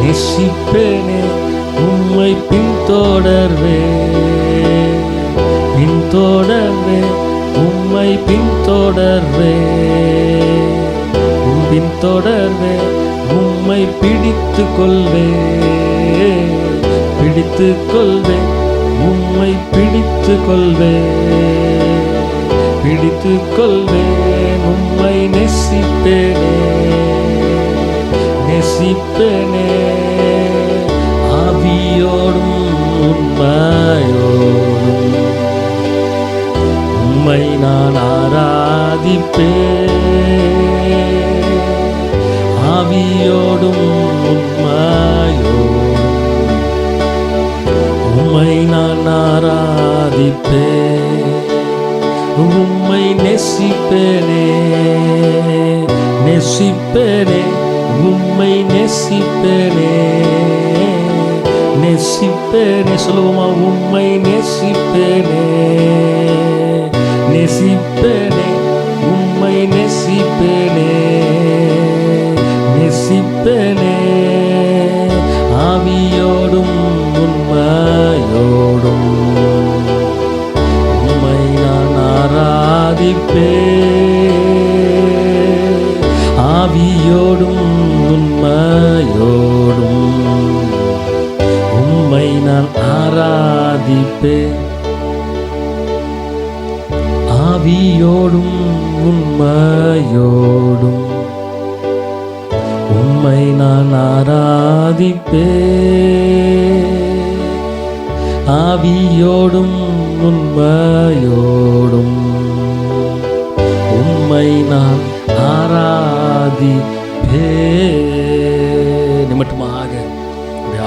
நேசிப்பேனே, உம்மை பின்தொடர்வே, பின்தொடர்வே, உம்மை பின்தொடர்வே, பின்தொடர்வே, உம்மை பிடித்து கொள்வே, பிடித்து கொள்வே, உம்மை பிடித்து கொள்வே, பிடித்து கொள்வே, உம்மை நேசிப்பேனே, நேசிப்பேனே. ஆவியோடும் உண்மையோடும் உம்மை நான் ஆராதிப்பேன். ஆவியோடும் உண்மையோடும் உம்மை நான் ஆராதிப்பேன். உம்மை நேசிப்பேனே, நேசிப்பேனே, உம்மை நேசிப்பேனே நேசிப்பேனே. சொல்லுவோமா? உம்மை நேசிப்பேனே நேசிப்பேனே, உம்மை நேசிப்பேனே நேசிப்பேனே. ஆவியோடும் உண்மையோடும் உம்மை நான் ஆராதிப்பேன். ஆவியோடும் உண்மையோடும் உம்மை நான் ஆராதிப்பேன். ஆவியோடும் உண்மையோடும் உம்மை நான் ஆராதிப்பேன். ஆவியோடும் உண்மையோடும் உம்மை நான் ஆராதிப்பேன். மட்டுமாக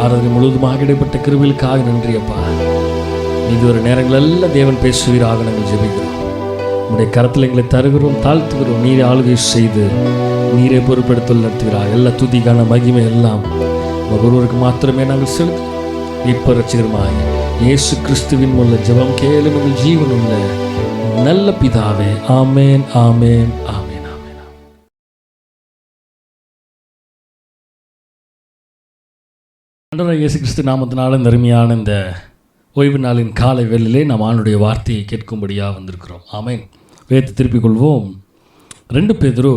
ஆராதனை முழுவதுமாக இடைப்பட்ட கிருபைகளுக்காக நன்றி அப்பா. இதுவரை நேரங்கள் எல்லாம் தேவன் பேசுவீராக நாங்கள் ஜெபிக்கிறோம். உடைய கரத்தில் எங்களை தருகிறோம், தாழ்த்துகிறோம். நீரை ஆளுகை செய்து நீரை பொறுப்பெடுத்து நடத்துகிறார். எல்லா துதிக்கான மகிமை எல்லாம் ஒருவருக்கு மாத்திரமே நாங்கள் செலுத்து. இப்ப ரட்சிகரமாக இயேசு கிறிஸ்துவின் மூல ஜெபம் கேளும் எங்கள் ஜீவன் உள்ள நல்ல பிதாவே. ஆமேன் ஆமேன் ஆமேன் ஆமேன். ஆண்டவராகிய இயேசு கிறிஸ்து நாமத்தினால அருமையான இந்த ஓய்வு நாளின் காலை வேளையிலே நாம் ஆண்டவருடைய வார்த்தையை கேட்கும்படியாக வந்திருக்கிறோம். ஆமேன். வேதத்தை திருப்பிக் கொள்வோம். 2 பேதுரு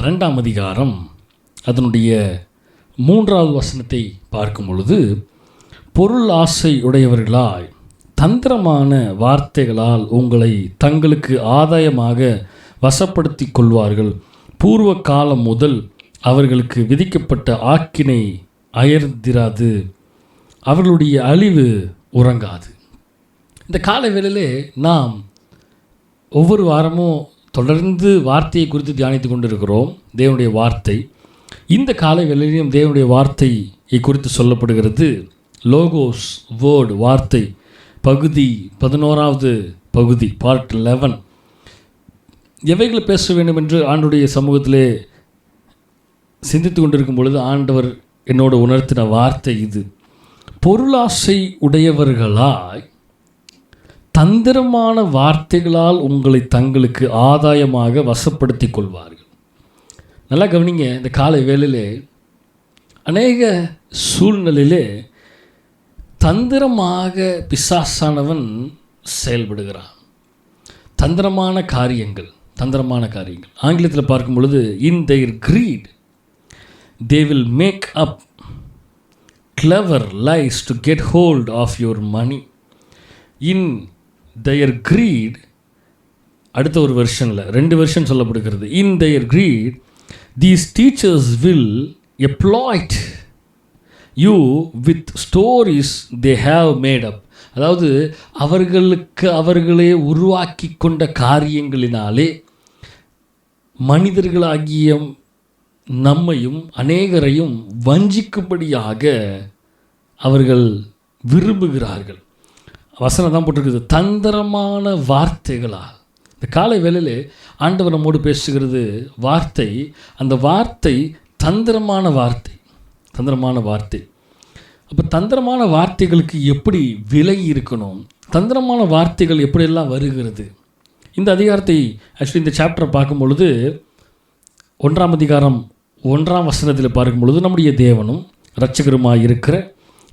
2ஆம் அதிகாரம் அதனுடைய 3வது வசனத்தை பார்க்கும் பொழுது, பொருள் ஆசை உடையவர்களாய் தந்திரமான வார்த்தைகளால் உங்களை தங்களுக்கு ஆதாயமாக வசப்படுத்தி கொள்வார்கள். பூர்வ காலம் முதல் அவர்களுக்கு விதிக்கப்பட்ட ஆக்கினை அயர்ந்திராது, அவர்களுடைய அழிவு உறங்காது. இந்த காலை வேளையிலே நாம் ஒவ்வொரு வாரமும் தொடர்ந்து வார்த்தையை குறித்து தியானித்து கொண்டிருக்கிறோம். தேவனுடைய வார்த்தை. இந்த காலை வேளையிலும் தேவனுடைய வார்த்தையை குறித்து சொல்லப்படுகிறது. லோகோஸ் வேர்டு, வார்த்தை, பகுதி 11வது பகுதி, பார்ட் 11. எவைகளை பேச வேண்டும் என்று ஆண்டவருடைய சமூகத்திலே சிந்தித்து கொண்டிருக்கும் பொழுது ஆண்டவர் என்னோடு உணர்த்தின வார்த்தை இது. பொருளாசை உடையவர்களாய் தந்திரமான வார்த்தைகளால் உங்களை தங்களுக்கு ஆதாயமாக வசப்படுத்தி கொள்வார்கள். நல்லா கவனிங்க. இந்த காலை வேளையிலே அநேக சூழ்நிலையிலே தந்திரமாக பிசாசானவன் செயல்படுகிறான். தந்திரமான காரியங்கள். ஆங்கிலத்தில் பார்க்கும் பொழுது, இன் their greed they will make up clever lies to get hold of your money. In their greed, அடுத்த ஒரு வெர்ஷனில் 2 வெர்ஷன் சொல்லப்படுகிறது. In their greed these teachers will exploit you with stories they have made up. அதாவது அவர்களே உருவாக்கி கொண்ட காரியங்களினாலே மனிதர்களாகிய நம்மையும் அநேகரையும் வஞ்சிக்கும்படியாக அவர்கள் விரும்புகிறார்கள். வசனம் தான் போட்டிருக்குது, தந்திரமான வார்த்தைகளால். இந்த காலை வேளையிலே ஆண்டவர் நம்மோடு பேசுகிறது வார்த்தை. அந்த வார்த்தை தந்திரமான வார்த்தை. அப்போ தந்திரமான வார்த்தைகளுக்கு எப்படி விலை இருக்கணும், தந்திரமான வார்த்தைகள் எப்படியெல்லாம் வருகிறது. இந்த அதிகாரத்தை ஆக்சுவலி இந்த சாப்டரை பார்க்கும் பொழுது 1ஆம் அதிகாரம் 1ஆம் வசனத்தில் பார்க்கும் பொழுது, நம்முடைய தேவனும் இரட்சகருமாய் இருக்கிற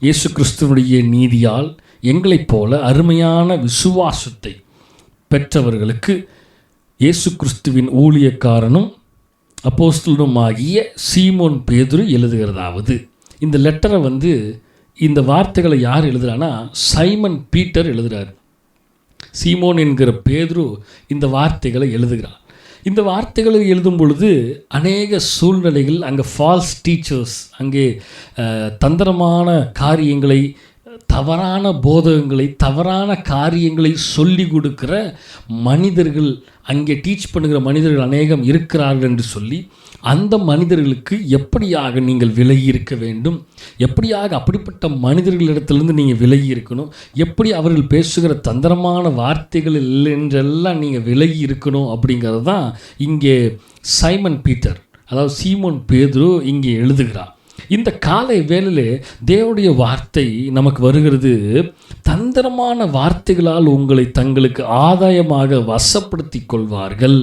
இயேசு கிறிஸ்துவனுடைய நீதியால் எங்களைப் போல அருமையான விசுவாசத்தை பெற்றவர்களுக்கு இயேசு கிறிஸ்துவின் ஊழியக்காரனும் அப்போஸ்தலனுமாகிய சீமோன் பேதுரு எழுதுகிறதாவது. இந்த லெட்டரை இந்த வார்த்தைகளை யார் எழுதுறான்னா சைமன் பீட்டர் எழுதுகிறார். சீமோன் என்கிற பேதுரு இந்த வார்த்தைகளை எழுதுகிறார். இந்த வார்த்தைகளை எழுதும் பொழுது அநேக சூழ்நிலைகள், அங்கே ஃபால்ஸ் டீச்சர்ஸ், அங்கே தந்திரமான காரியங்களை, தவறான போதகங்களை, தவறான காரியங்களை சொல்லி கொடுக்குற மனிதர்கள், அங்கே டீச் பண்ணுகிற மனிதர்கள் அநேகம் இருக்கிறார்கள் என்று சொல்லி, அந்த மனிதர்களுக்கு எப்படியாக நீங்கள் விலகி இருக்க வேண்டும், எப்படியாக அப்படிப்பட்ட மனிதர்களிடத்திலிருந்து நீங்கள் விலகி இருக்கணும், எப்படி அவர்கள் பேசுகிற தந்திரமான வார்த்தைகள் என்றெல்லாம் நீங்கள் விலகி இருக்கணும் அப்படிங்கிறது தான் இங்கே சைமன் பீட்டர் அதாவது சீமோன் பேதுரு இங்கே எழுதுகிறார். இந்த காலை வேளையிலே தேவனுடைய வார்த்தை நமக்கு வருகிறது. தந்திரமான வார்த்தைகளால் உங்களை தங்களுக்கு ஆதாயமாக வசப்படுத்தி கொள்வார்கள்.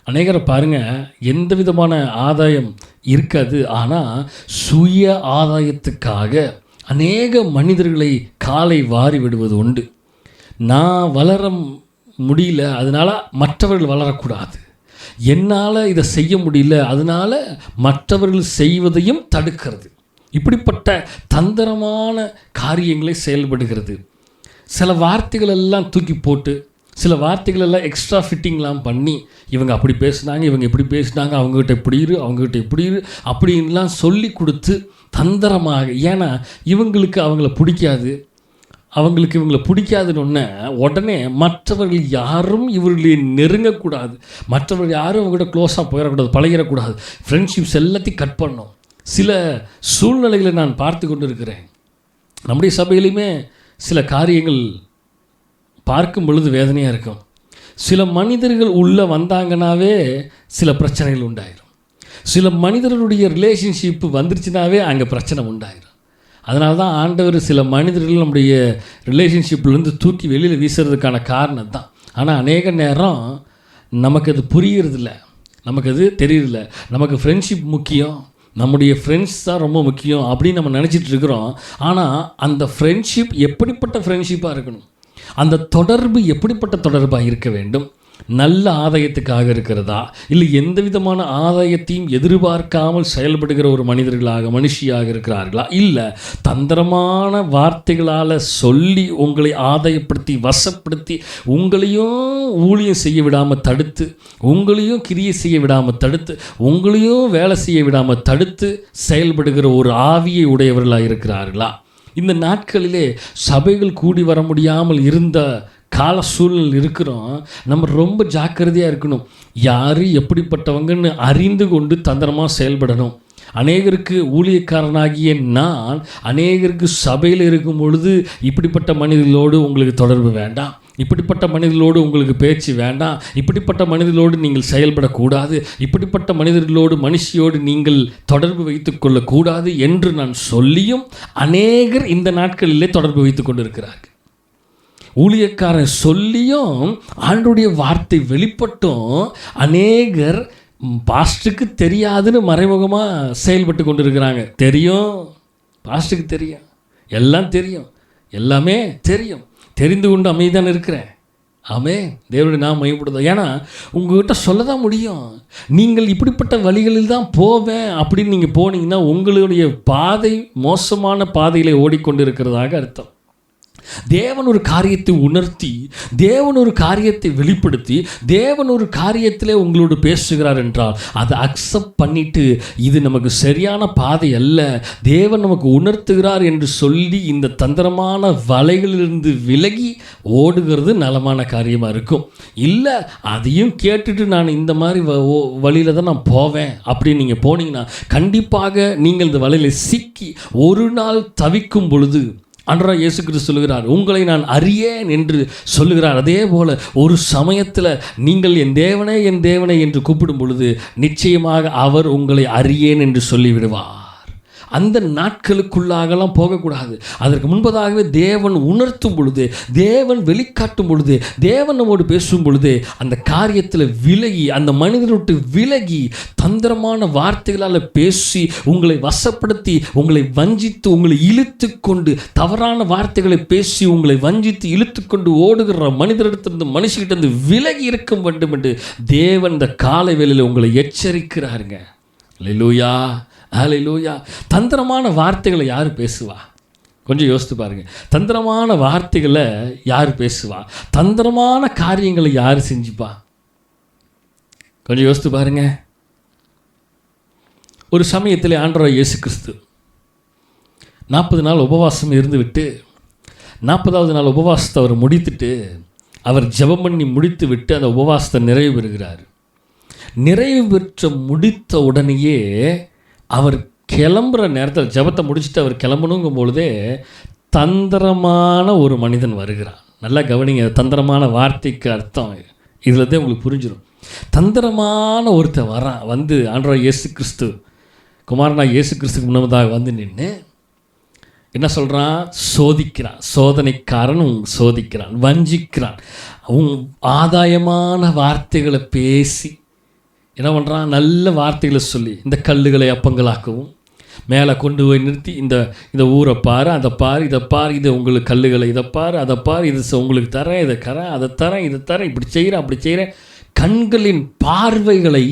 அநேகரை பாருங்கள், எந்த விதமான ஆதாயம் இருக்காது, ஆனால் சுய ஆதாயத்துக்காக அநேக மனிதர்களை காலை வாரி விடுவது உண்டு. நான் வளர முடியல, அதனால் மற்றவர்கள் வளரக்கூடாது. என்னால் இதை செய்ய முடியல, அதனால் மற்றவர்கள் செய்வதையும் தடுக்கிறது. இப்படிப்பட்ட தந்திரமான காரியங்களை செயல்படுகிறது. சில வார்த்தைகள் எல்லாம் தூக்கி போட்டு, சில வார்த்தைகள் எல்லாம் எக்ஸ்ட்ரா ஃபிட்டிங்லாம் பண்ணி, இவங்க அப்படி பேசுனாங்க, இவங்க இப்படி பேசுனாங்க, அவங்ககிட்ட இப்படி இரு, அவங்ககிட்ட இப்படி இரு அப்படின்லாம் சொல்லி கொடுத்து தந்திரமாக, ஏன்னா இவங்களுக்கு அவங்கள பிடிக்காது, அவங்களுக்கு இவங்களை பிடிக்காதுன்னு உடனே மற்றவர்கள் யாரும் இவர்களை நெருங்கக்கூடாது, மற்றவர்கள் யாரும் அவங்ககிட்ட க்ளோஸாக போயிடக்கூடாது, பழகிடக்கூடாது, ஃப்ரெண்ட்ஷிப்ஸ் எல்லாத்தையும் கட் பண்ணோம். சில சூழ்நிலைகளை நான் பார்த்து கொண்டு இருக்கிறேன். நம்முடைய சபையிலையுமே சில காரியங்கள் பார்க்கும் பொழுது வேதனையாக இருக்கும். சில மனிதர்கள் உள்ளே வந்தாங்கன்னாவே சில பிரச்சனைகள் உண்டாயிரும். சில மனிதர்களுடைய ரிலேஷன்ஷிப்பு வந்துருச்சுனாவே அங்கே பிரச்சனை உண்டாயிரும். அதனால தான் ஆண்டவர் சில மனிதர்கள் நம்முடைய ரிலேஷன்ஷிப்லேருந்து தூக்கி வெளியில் வீசுறதுக்கான காரணம் தான். ஆனால் அநேக நேரம் நமக்கு அது புரியறதில்ல, நமக்கு அது தெரியறதில்ல. நமக்கு ஃப்ரெண்ட்ஷிப் முக்கியம், நம்முடைய ஃப்ரெண்ட்ஸ் தான் ரொம்ப முக்கியம் அப்படின்னு நம்ம நினச்சிட்டு இருக்கிறோம். ஆனால் அந்த ஃப்ரெண்ட்ஷிப் எப்படிப்பட்ட ஃப்ரெண்ட்ஷிப்பாக இருக்கணும், அந்த தொடர்பு எப்படிப்பட்ட தொடர்பாக இருக்க வேண்டும், நல்ல ஆதாயத்துக்காக இருக்கிறதா, இல்லை எந்த விதமான ஆதாயத்தையும் எதிர்பார்க்காமல் செயல்படுகிற ஒரு மனுஷியாக இருக்கிறார்களா, இல்லை தந்திரமான வார்த்தைகளால் சொல்லி உங்களை ஆதாயப்படுத்தி வசப்படுத்தி உங்களையும் ஊழியம் செய்ய விடாமல் தடுத்து, உங்களையும் கிரியை செய்ய விடாமல் தடுத்து, உங்களையும் வேலை செய்ய விடாமல் தடுத்து செயல்படுகிற ஒரு ஆவியை உடையவர்களாக இருக்கிறார்களா? இந்த நாட்களிலே சபைகள் கூடி வர முடியாமல் இருந்த கால சூழல் இருக்கிறோம். நம்ம ரொம்ப ஜாக்கிரதையாக இருக்கணும். யார் எப்படிப்பட்டவங்கன்னு அறிந்து கொண்டு தந்திரமாக செயல்படணும். அநேகருக்கு ஊழியக்காரனாகிய நான் அநேகருக்கு சபையில் இருக்கும் பொழுது இப்படிப்பட்ட மனிதர்களோடு உங்களுக்கு தொடர்பு வேண்டாம், இப்படிப்பட்ட மனிதர்களோடு உங்களுக்கு பேச்சு வேண்டாம், இப்படிப்பட்ட மனிதர்களோடு நீங்கள் செயல்படக்கூடாது, இப்படிப்பட்ட மனிதர்களோடு நீங்கள் தொடர்பு வைத்து கொள்ளக்கூடாது என்று நான் சொல்லியும் அநேகர் இந்த நாட்களிலே தொடர்பு வைத்து கொண்டு இருக்கிறார்கள். ஊழியக்காரன் சொல்லியும் ஆண்டவருடைய வார்த்தை வெளிப்பட்டும் அநேகர் பாஸ்டருக்கு தெரியாதுன்னு மறைமுகமாக செயல்பட்டு கொண்டு இருக்கிறாங்க. தெரியும், பாஸ்டருக்கு தெரியும், எல்லாம் தெரியும், எல்லாமே தெரியும், தெரிந்து கொண்டு அமைதிதான் இருக்கிறேன். ஆமே, தேவனுடைய நாம் மையப்படுதா? ஏன்னா உங்கள்கிட்ட சொல்ல தான் முடியும். நீங்கள் இப்படிப்பட்ட வழிகளில் தான் போவேன் அப்படின்னு நீங்கள் போனீங்கன்னா உங்களுடைய பாதை மோசமான பாதையில் ஓடிக்கொண்டு இருக்கிறதாக அர்த்தம். தேவன் ஒரு காரியத்தை உணர்த்தி, தேவன் ஒரு காரியத்தை வெளிப்படுத்தி, தேவன் ஒரு காரியத்திலே உங்களோடு பேசுகிறார் என்றால் அதை அக்செப்ட் பண்ணிட்டு, இது நமக்கு சரியான பாதை அல்ல, தேவன் நமக்கு உணர்த்துகிறார் என்று சொல்லி இந்த தந்திரமான வலைகளிலிருந்து விலகி ஓடுகிறது நலமான காரியமாக இருக்கும். இல்லை அதையும் கேட்டுட்டு நான் இந்த மாதிரி வழியில் தான் நான் போவேன் அப்படின்னு நீங்கள் போனீங்கன்னா கண்டிப்பாக நீங்கள் இந்த வலையில் சிக்கி ஒரு நாள் தவிக்கும் பொழுது ஆண்டவராகிய இயேசு கிறிஸ்து சொல்லுகிறார், உங்களை நான் அறியேன் என்று சொல்லுகிறார். அதே போல் ஒரு சமயத்தில் நீங்கள் என் தேவனே என்று கூப்பிடும் பொழுது நிச்சயமாக அவர் உங்களை அறியேன் என்று சொல்லிவிடுவார். அந்த நாட்களுக்குள்ளாகலாம் போகக்கூடாது. அதற்கு முன்பதாகவே தேவன் உணர்த்தும் பொழுது, தேவன் வெளிக்காட்டும் பொழுது, தேவன் நம்மோடு பேசும் பொழுது அந்த காரியத்தில் விலகி, அந்த மனிதர்விட்டு விலகி தந்திரமான வார்த்தைகளால் பேசி உங்களை வசப்படுத்தி, உங்களை வஞ்சித்து, உங்களை இழுத்து கொண்டு, தவறான வார்த்தைகளை பேசி உங்களை வஞ்சித்து இழுத்து கொண்டு ஓடுகிற மனிதரிடத்திலிருந்து மனுஷகிட்டிருந்து விலகி இருக்க வேண்டும் என்று தேவன் இந்த காலை வேளையில் உங்களை எச்சரிக்கிறாருங்க. அல்லேலூயா, அல்லேலூயா. தந்திரமான வார்த்தைகளை யார் பேசுவா? கொஞ்சம் யோசித்து பாருங்கள். தந்திரமான வார்த்தைகளை யார் பேசுவா? தந்திரமான காரியங்களை யார் செஞ்சுப்பா? கொஞ்சம் யோசித்து பாருங்க. ஒரு சமயத்தில் ஆண்டவராகிய இயேசு கிறிஸ்து 40 நாள் உபவாசம் இருந்து விட்டு 40வது நாள் உபவாசத்தை அவர் முடித்துட்டு, அவர் ஜெபம் பண்ணி முடித்து விட்டு அந்த உபவாசத்தை நிறைவு பெறுகிறார். நிறைவு பெற்ற முடித்த உடனேயே அவர் கிளம்புற நேரத்தில், ஜெபத்தை முடிச்சுட்டு அவர் கிளம்பணுங்கும் பொழுதே தந்திரமான ஒரு மனிதன் வருகிறான். நல்லா கவனிங்க, தந்திரமான வார்த்தைக்கு அர்த்தம் இதில் தான் உங்களுக்கு புரிஞ்சிடும். தந்திரமான ஒருத்தர் வரான், வந்து ஆண்டவர் இயேசு கிறிஸ்து குமாரனா இயேசு கிறிஸ்துக்கு முன்னதாக வந்து நின்று என்ன சொல்கிறான்? சோதிக்கிறான். சோதனைக்காரன் சோதிக்கிறான், வஞ்சிக்கிறான். ஆதாயமான வார்த்தைகளை பேசி என்ன பண்ணுறான்? நல்ல வார்த்தைகளை சொல்லி இந்த கல்லுகளை அப்பங்களாக்கவும், மேலே கொண்டு போய் நிறுத்தி இந்த ஊரை பாரு, அதை பாரு, இதை பாரு, இது உங்களுக்கு கல்லுகளை, இதை பாரு, அதை பாரு, இது உங்களுக்கு தரேன், இதை கரேன், அதை தரேன், இதை தரேன், இப்படி செய்கிறேன், அப்படி செய்கிறேன். கண்களின் பார்வைகளை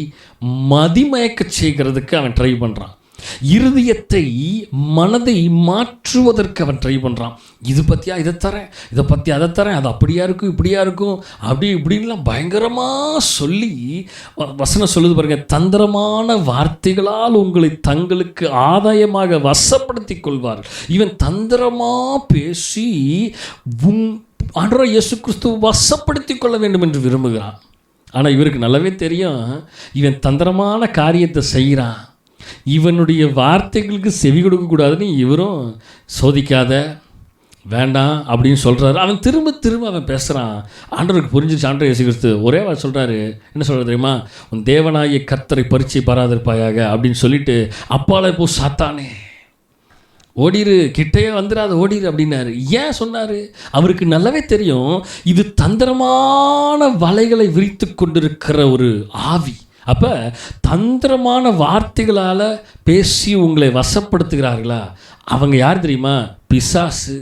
மதிமயக்க செய்கிறதுக்கு அவன் ட்ரை பண்ணுறான். இருதயத்தை, மனதை மாற்றுவதற்கு அவன் ட்ரை பண்ணுறான். இது பற்றியா இதை தரேன், இதை பற்றி அதை தரேன், அது அப்படியா இருக்கும், இப்படியா இருக்கும், அப்படி இப்படின்லாம் பயங்கரமாக சொல்லி வசனம் சொல்லுது பாருங்க. தந்திரமான வார்த்தைகளால் உங்களை தங்களுக்கு ஆதாயமாக வசப்படுத்தி கொள்வார். இவன் தந்திரமாக பேசி ஆண்டவராகிய இயேசு கிறிஸ்துவை வசப்படுத்தி கொள்ள வேண்டும் என்று விரும்புகிறான். ஆனால் இவருக்கு நல்லாவே தெரியும், இவன் தந்திரமான காரியத்தை செய்கிறான், இவனுடைய வார்த்தைகளுக்கு செவி கொடுக்கக்கூடாதுன்னு இவரும் சோதிக்காத, வேண்டாம் அப்படின்னு சொல்கிறாரு. அவன் திரும்ப அவன் பேசுகிறான். ஆண்டவருக்கு புரிஞ்சிச்சு. ஆண்டவர் இயேசு கிறிஸ்து ஒரே வார்த்தை சொல்கிறாரு. என்ன சொல்கிறது தெரியுமா? உன் தேவனாகிய கர்த்தரை பரீட்சை பாராதிருப்பாயாக அப்படின்னு சொல்லிட்டு, அப்பாலே போ சாத்தானே, ஓடிரு, கிட்டையே வந்துடாது, ஓடிரு அப்படின்னாரு. ஏன் சொன்னார்? அவருக்கு நல்லாவே தெரியும் இது தந்திரமான வலைகளை விரித்து கொண்டிருக்கிற ஒரு ஆவி. அப்போ தந்திரமான வார்த்தைகளால் பேசி உங்களை வசப்படுத்துகிறார்களா? அவங்க யார் தெரியுமா? பிசாசு.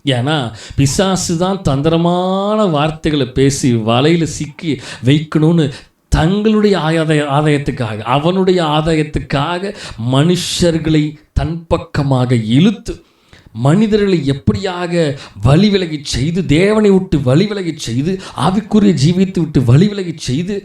ஏன்னா பிசாசு தான் தந்திரமான வார்த்தைகளை பேசி வலையில் சிக்கி வைக்கணும்னு தங்களுடைய ஆதாயத்துக்காக, அவனுடைய ஆதாயத்துக்காக மனுஷர்களை தன் பக்கமாக இழுத்து, மனிதர்களை எப்படியாக வழிவிலகி செய்து, தேவனை விட்டு வழிவிலகி செய்து, ஆவிக்குரிய ஜீவியத்தை விட்டு வழிவிலகி செய்து,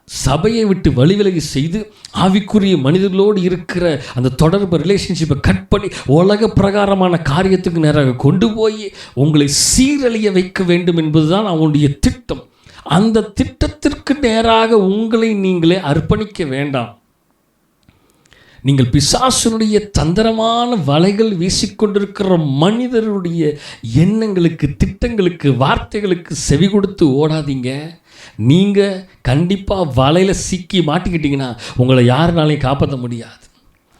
சபையை விட்டு வழிவிலகி செய்து, ஆவிக்குரிய மனிதர்களோடு இருக்கிற அந்த தொடர்பு ரிலேஷன்ஷிப்பை கட் பண்ணி உலக பிரகாரமான காரியத்துக்கு நேராக கொண்டு போய் உங்களை சீரழிய வைக்க வேண்டும் என்பதுதான் அவனுடைய திட்டம். அந்த திட்டத்திற்கு நேராக உங்களை நீங்களே அர்ப்பணிக்க வேண்டாம். நீங்கள் பிசாசுனுடைய தந்திரமான வலைகள் வீசிக்கொண்டிருக்கிற மனிதருடைய எண்ணங்களுக்கு, திட்டங்களுக்கு, வார்த்தைகளுக்கு செவி கொடுத்து ஓடாதீங்க. நீங்கள் கண்டிப்பாக வலையில் சிக்கி மாட்டிக்கிட்டீங்கன்னா உங்களை யாருனாலையும் காப்பாற்ற முடியாது.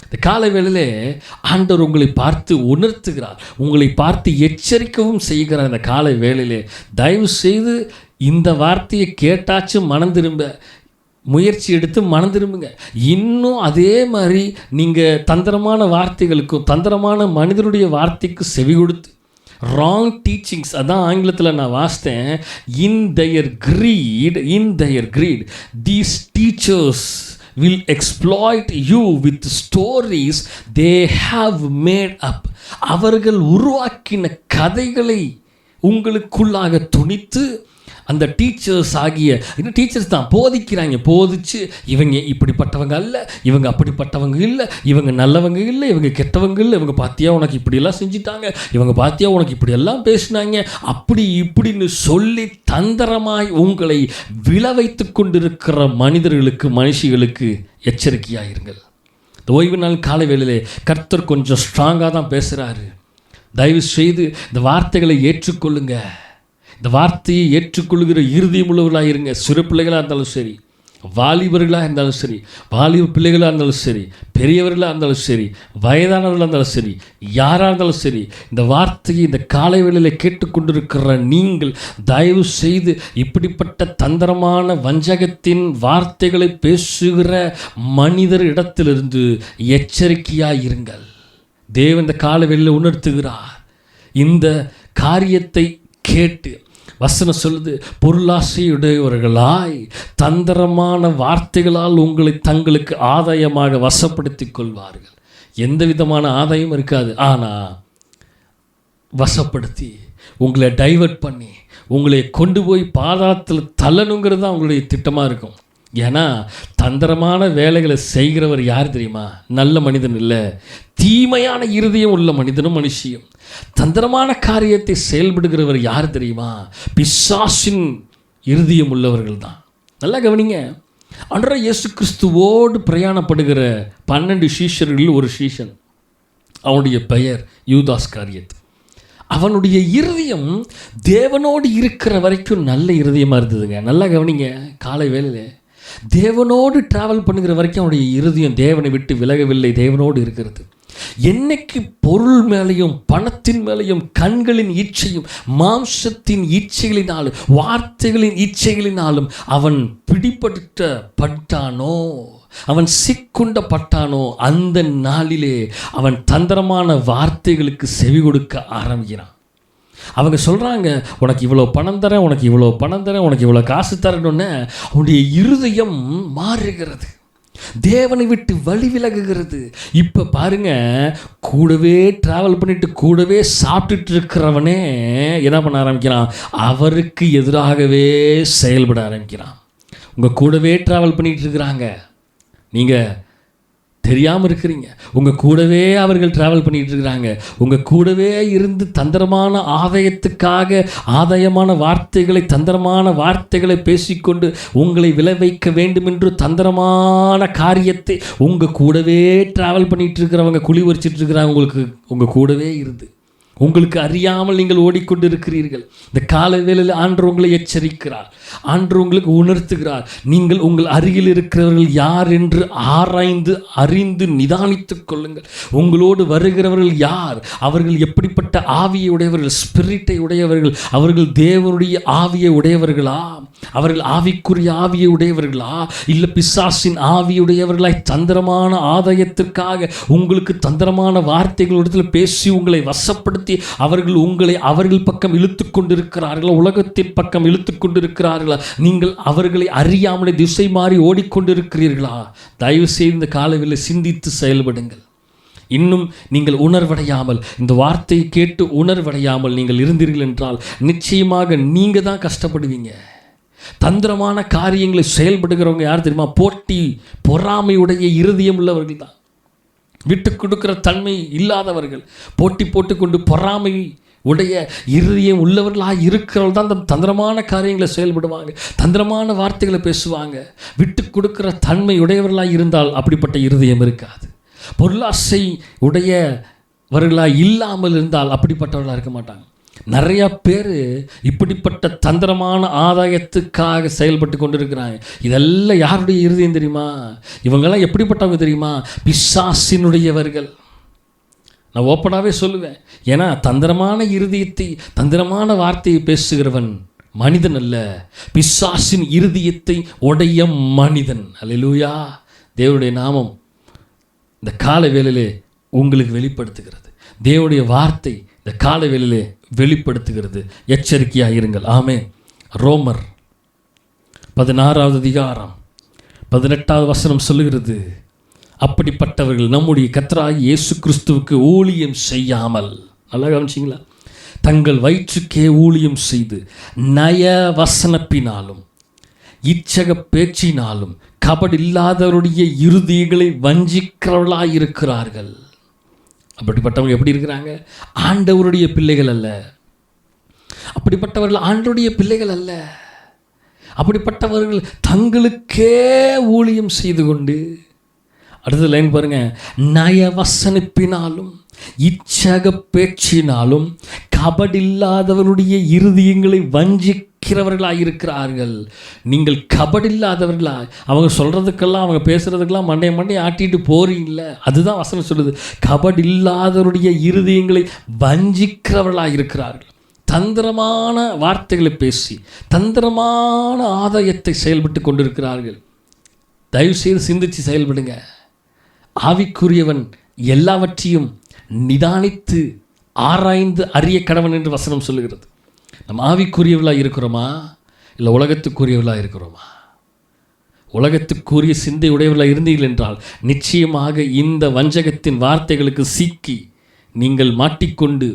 இந்த காலை வேளையிலே ஆண்டவர் உங்களை பார்த்து உணர்த்துகிறார், உங்களை பார்த்து எச்சரிக்கவும் செய்கிறார். இந்த காலை வேளையிலே தயவு செய்து இந்த வார்த்தையை கேட்டாச்சும் மனம் திரும்ப முயற்சி எடுத்து மனம் திரும்புங்க. இன்னும் அதே மாதிரி நீங்கள் தந்திரமான வார்த்தைகளுக்கும் தந்திரமான மனிதனுடைய வார்த்தைக்கு செவி கொடுத்து ராங் டீச்சிங்ஸ், அதான் ஆங்கிலத்தில் நான் வாசித்தேன், in their greed these teachers will exploit you with stories they have made up. அவர்கள் உருவாக்கின கதைகளை உங்களுக்குள்ளாக துணித்து அந்த டீச்சர்ஸ் ஆகிய இன்னும் டீச்சர்ஸ் தான் போதிக்கிறாங்க. போதிச்சு இவங்க இப்படிப்பட்டவங்க அல்ல, இவங்க அப்படிப்பட்டவங்க இல்லை, இவங்க நல்லவங்க இல்லை, இவங்க கெட்டவங்க இல்லை, இவங்க பார்த்தியா உனக்கு இப்படியெல்லாம் செஞ்சிட்டாங்க, இவங்க பார்த்தியா உனக்கு இப்படியெல்லாம் பேசினாங்க, அப்படி இப்படின்னு சொல்லி தந்திரமாய் உங்களை விழ வைத்து கொண்டிருக்கிற மனிதர்களுக்கு, மனுஷிகளுக்கு எச்சரிக்கையாயிருங்கள். இந்த ஓய்வு நாள் காலை வேளையிலே கர்த்தர் கொஞ்சம் ஸ்ட்ராங்காக தான் பேசுகிறாரு. தயவு செய்து இந்த வார்த்தைகளை ஏற்றுக்கொள்ளுங்க. இந்த வார்த்தையை ஏற்றுக்கொள்கிற இருதயம் உள்ளவர்களாக இருங்க. சிறு பிள்ளைகளாக இருந்தாலும் சரி, வாலிபர்களாக இருந்தாலும் சரி, வாலிப பிள்ளைகளாக இருந்தாலும் சரி, பெரியவர்களாக இருந்தாலும் சரி, வயதானவர்களாக இருந்தாலும் சரி, யாராக இருந்தாலும் சரி, இந்த வார்த்தையை இந்த காலை வேளையில் கேட்டுக்கொண்டிருக்கிற நீங்கள் தயவு செய்து இப்படிப்பட்ட தந்திரமான வஞ்சகத்தின் வார்த்தைகளை பேசுகிற மனிதர் இடத்திலிருந்து எச்சரிக்கையாக இருங்கள். தேவன் இந்த காலை வேளையில் உணர்த்துகிறார். இந்த காரியத்தை கேட்டு வசனம் சொல்லுது, பொருளாசையுடையவர்களாய் தந்திரமான வார்த்தைகளால் உங்களை தங்களுக்கு ஆதாயமாக வசப்படுத்தி கொள்வார்கள். எந்த விதமான ஆதாயம் இருக்காது, ஆனால் வசப்படுத்தி உங்களை டைவர்ட் பண்ணி உங்களை கொண்டு போய் பாதாளத்தில் தள்ளணுங்கிறது தான் உங்களுடைய திட்டமாக இருக்கும். ஏன்னா தந்திரமான வேலைகளை செய்கிறவர் யார் தெரியுமா? நல்ல மனிதன் இல்லை, தீமையான இருதயம் உள்ள மனிதனும் மனுஷியும். தந்திரமான காரியத்தை செயல்படுகிறவர் யார் தெரியுமா? பிசாசின் இருதயம் உள்ளவர்கள் தான். நல்லா கவனிங்க. ஆண்டவர் இயேசு கிறிஸ்துவோடு பிரயாணப்படுகிற 12 சீஷர்களில் ஒரு சீஷன், அவனுடைய பெயர் யூதாஸ்காரியத். அவனுடைய இருதயம் தேவனோடு இருக்கிற வரைக்கும் நல்ல இருதயமாக இருந்ததுங்க. நல்லா கவனிங்க. காலை வேளையில் தேவனோடு ட்ராவல் பண்ணுகிற வரைக்கும் அவனுடைய இருதயம் தேவனை விட்டு விலகவில்லை, தேவனோடு இருக்கிறது. என்னைக்கு பொருள் மேலையும் பணத்தின் மேலையும் கண்களின் இச்சையும் மாம்சத்தின் இச்சைகளினாலும் வார்த்தைகளின் இச்சைகளினாலும் அவன் பிடிபட்டானோ, அவன் சிக்குண்டப்பட்டானோ, அந்த நாளிலே அவன் தந்திரமான வார்த்தைகளுக்கு செவி கொடுக்க ஆரம்பிக்கிறான். அவங்க சொல்கிறாங்க, உனக்கு இவ்வளோ பணம் தரேன், உனக்கு இவ்வளோ பணம் தரேன், உனக்கு இவ்வளோ காசு தரணுன்னு அவனுடைய இருதயம் மாறுகிறது, தேவனை விட்டு வழி விலகுகிறது. இப்போ பாருங்க, கூடவே ட்ராவல் பண்ணிட்டு கூடவே சாப்பிட்டுட்டு இருக்கிறவனே என்ன பண்ண ஆரம்பிக்கிறான், அவருக்கு எதிராகவே செயல்பட ஆரம்பிக்கிறான். உங்கள் கூடவே ட்ராவல் பண்ணிகிட்டு இருக்கிறாங்க, நீங்கள் தெரியாமல் இருக்கிறீங்க. உங்கள் கூடவே அவர்கள் ட்ராவல் பண்ணிகிட்டு இருக்கிறாங்க. உங்கள் கூடவே இருந்து தந்திரமான ஆதாயமான வார்த்தைகளை, தந்திரமான வார்த்தைகளை பேசிக்கொண்டு உங்களை விளைவிக்க வேண்டும் என்று தந்திரமான காரியத்தை உங்கள் கூடவே ட்ராவல் பண்ணிகிட்டு இருக்கிறவங்க, குழி வரிச்சிட்டு இருக்கிறாங்க, உங்கள் கூடவே இருந்து உங்களுக்கு அறியாமல் நீங்கள் ஓடிக்கொண்டு இருக்கிறீர்கள். இந்த காலை வேளையில் ஆண்டவர் உங்களை எச்சரிக்கிறார், ஆண்டவர் உங்களுக்கு உணர்த்துகிறார். நீங்கள் உங்கள் அருகில் இருக்கிறவர்கள் யார் என்று ஆராய்ந்து அறிந்து நிதானித்துக் கொள்ளுங்கள். உங்களோடு வருகிறவர்கள் யார், அவர்கள் எப்படிப்பட்ட ஆவியை உடையவர்கள், ஸ்பிரிட்டை உடையவர்கள், அவர்கள் தேவனுடைய ஆவியை உடையவர்களா, அவர்கள் ஆவிக்குரிய ஆவியை உடையவர்களா, இல்லை பிசாசின் ஆவியுடையவர்களாய் தந்திரமான ஆதாயத்திற்காக உங்களுக்கு தந்திரமான வார்த்தைகளிடத்தில் பேசி உங்களை வசப்படுத்தி அவர்கள் உங்களை அவர்கள் பக்கம் இழுத்து கொண்டிருக்கிறார்களா, உலகத்தின் பக்கம் இழுத்து கொண்டிருக்கிறார்களா, நீங்கள் அவர்களை அறியாமலே திசை மாறி ஓடிக்கொண்டிருக்கிறீர்களா? தயவு செய்து இந்த காலவில் சிந்தித்து செயல்படுங்கள். இன்னும் நீங்கள் உணர்வடையாமல், இந்த வார்த்தையை கேட்டு உணர்வடையாமல் நீங்கள் இருந்தீர்கள் என்றால் நிச்சயமாக நீங்கள் தான் கஷ்டப்படுவீங்க. தந்திரமான காரியங்களை செயல்படுகிறவங்க யார் தெரியுமா? போட்டி பொறாமையுடைய இருதயம் உள்ளவர்கள் தான். விட்டு கொடுக்கிற தன்மை இல்லாதவர்கள், போட்டி போட்டுக்கொண்டு பொறாமை உடைய இருதயம் உள்ளவர்களாக இருக்கிறவர்கள் தான் அந்த தந்திரமான காரியங்களை செயல்படுவாங்க, தந்திரமான வார்த்தைகளை பேசுவாங்க. விட்டு கொடுக்கிற தன்மை உடையவர்களாக இருந்தால் அப்படிப்பட்ட இருதயம் இருக்காது. பொருளாசை உடையவர்களாக இல்லாமல் இருந்தால் அப்படிப்பட்டவர்களாக இருக்க மாட்டாங்க. நிறைய பேர் இப்படிப்பட்ட தந்திரமான ஆதாயத்துக்காக செயல்பட்டு கொண்டு இருக்கிறாங்க. இதெல்லாம் யாருடைய இருதயம் தெரியுமா? இவங்கெல்லாம் எப்படிப்பட்டவங்க தெரியுமா? பிசாசினுடையவர்கள். நான் ஓப்பனாகவே சொல்லுவேன். ஏன்னா தந்திரமான இருதயத்தை, தந்திரமான வார்த்தையை பேசுகிறவன் மனிதன் அல்ல, பிசாசின் இருதயத்தை உடைய மனிதன். அல்லேலூயா. தேவனுடைய நாமம் இந்த கால வேளையிலே உங்களுக்கு வெளிப்படுத்துகிறது. தேவனுடைய வார்த்தை இந்த கால வேளையிலே வெளிப்படுத்துகிறது. எச்சரிக்கையாக இருங்கள். ஆமென். ரோமர் 16வது அதிகாரம் 18வது வசனம் சொல்லுகிறது, அப்படிப்பட்டவர்கள் நம்முடைய கர்த்தராகிய இயேசு கிறிஸ்துவுக்கு ஊழியம் செய்யாமல், நல்லா கவனிச்சிங்களா, தங்கள் வயிற்றுக்கே ஊழியம் செய்து நய வசனப்பினாலும் இச்சக பேச்சினாலும் கபடு இல்லாதவருடைய இருதயங்களை வஞ்சிக்கிறவர்களாக இருக்கிறார்கள். அப்படிப்பட்டவங்க எப்படி இருக்கிறாங்க? ஆண்டவருடைய பிள்ளைகள் அல்ல. அப்படிப்பட்டவர்கள் ஆண்டவருடைய பிள்ளைகள் அல்ல. அப்படிப்பட்டவர்கள் தங்களுக்கே ஊழியம் செய்து கொண்டு, அடுத்த லைன் பாருங்க, நயவசனிப்பினாலும் இச்சக பேச்சினாலும் கபடில்லாதவருடைய இருதயங்களை வஞ்சிக்கிறவர்களாக இருக்கிறார்கள். நீங்கள் கபடில்லாதவர்களா? அவங்க சொல்கிறதுக்கெல்லாம், அவங்க பேசுகிறதுக்கெல்லாம் மண்டையை ஆட்டிட்டு போறீங்கள, அதுதான் வசனம் சொல்லுது. கபடில்லாதவருடைய இருதயங்களை வஞ்சிக்கிறவர்களாக இருக்கிறார்கள். தந்திரமான வார்த்தைகளை பேசி தந்திரமான ஆதாயத்தை செயல்பட்டு கொண்டிருக்கிறார்கள். தயவுசெய்து சிந்தித்து செயல்படுங்க. ஆவிக்குரியவன் எல்லாவற்றையும் நிதானித்து ஆராய்ந்து அறிய கடவன் என்று வசனம் சொல்லுகிறது. நம்ம ஆவிக்குரியவர்களாக இருக்கிறோமா, இல்லை உலகத்துக்குரியவர்களாக இருக்கிறோமா? உலகத்துக்குரிய சிந்தை உடையவர்களாக இருந்தீர்கள் என்றால் நிச்சயமாக இந்த வஞ்சகத்தின் வார்த்தைகளுக்கு சிக்கி நீங்கள் மாட்டிக்கொண்டு,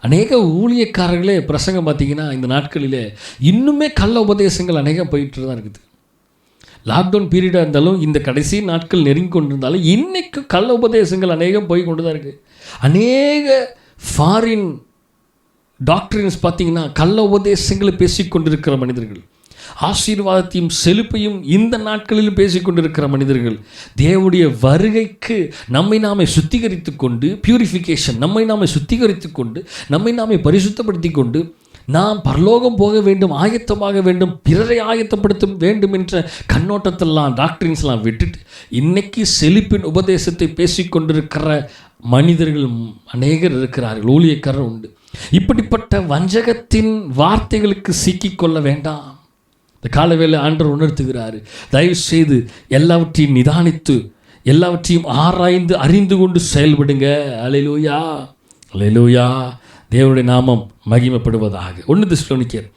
அநேக ஊழியக்காரர்களே பிரசங்கம் பார்த்தீங்கன்னா இந்த நாட்களிலே இன்னுமே கள்ள உபதேசங்கள் அநேகம் போயிட்டு தான் இருக்குது. லாக்டவுன் பீரியடாக இருந்தாலும், இந்த கடைசி நாட்கள் நெருங்கி கொண்டிருந்தாலும் இன்றைக்கும் கள்ள உபதேசங்கள் அநேகம் போய் கொண்டு தான் இருக்குது. அநேக ஃபாரின் டாக்டரின்ஸ் பார்த்தீங்கன்னா கள்ள உபதேசங்களை பேசிக்கொண்டிருக்கிற மனிதர்கள், ஆசீர்வாதத்தையும் செழிப்பையும் இந்த நாட்களிலும் பேசிக்கொண்டிருக்கிற மனிதர்கள், தேவனுடைய வருகைக்கு நம்மை நாமே சுத்திகரித்து கொண்டு, பியூரிஃபிகேஷன், நம்மை நாமே சுத்திகரித்து கொண்டு, நம்மை நாமே பரிசுத்தப்படுத்தி கொண்டு, நாம் பரலோகம் போக வேண்டும், ஆயத்தமாக வேண்டும், பிறரை ஆயத்தப்படுத்த வேண்டும் என்ற கண்ணோட்டத்திலாம் டாக்டரின்ஸ்லாம் விட்டுட்டு இன்னைக்கு செழிப்பின் உபதேசத்தை பேசிக்கொண்டிருக்கிற மனிதர்கள் அநேகர் இருக்கிறார்கள், ஊழியக்காரர் உண்டு. இப்படிப்பட்ட வஞ்சகத்தின் வார்த்தைகளுக்கு சிக்கிக்கொள்ள வேண்டாம். இந்த காலவேளை ஆண்டவர் உணர்த்துகிறார், தயவு செய்து எல்லாவற்றையும் நிதானித்து எல்லாவற்றையும் ஆராய்ந்து அறிந்து கொண்டு செயல்படுங்க. அல்லேலூயா, அல்லேலூயா. தேவனுடைய நாமம் மகிமைப்படுவதாக. 1 தெசலோனிக்கேயர்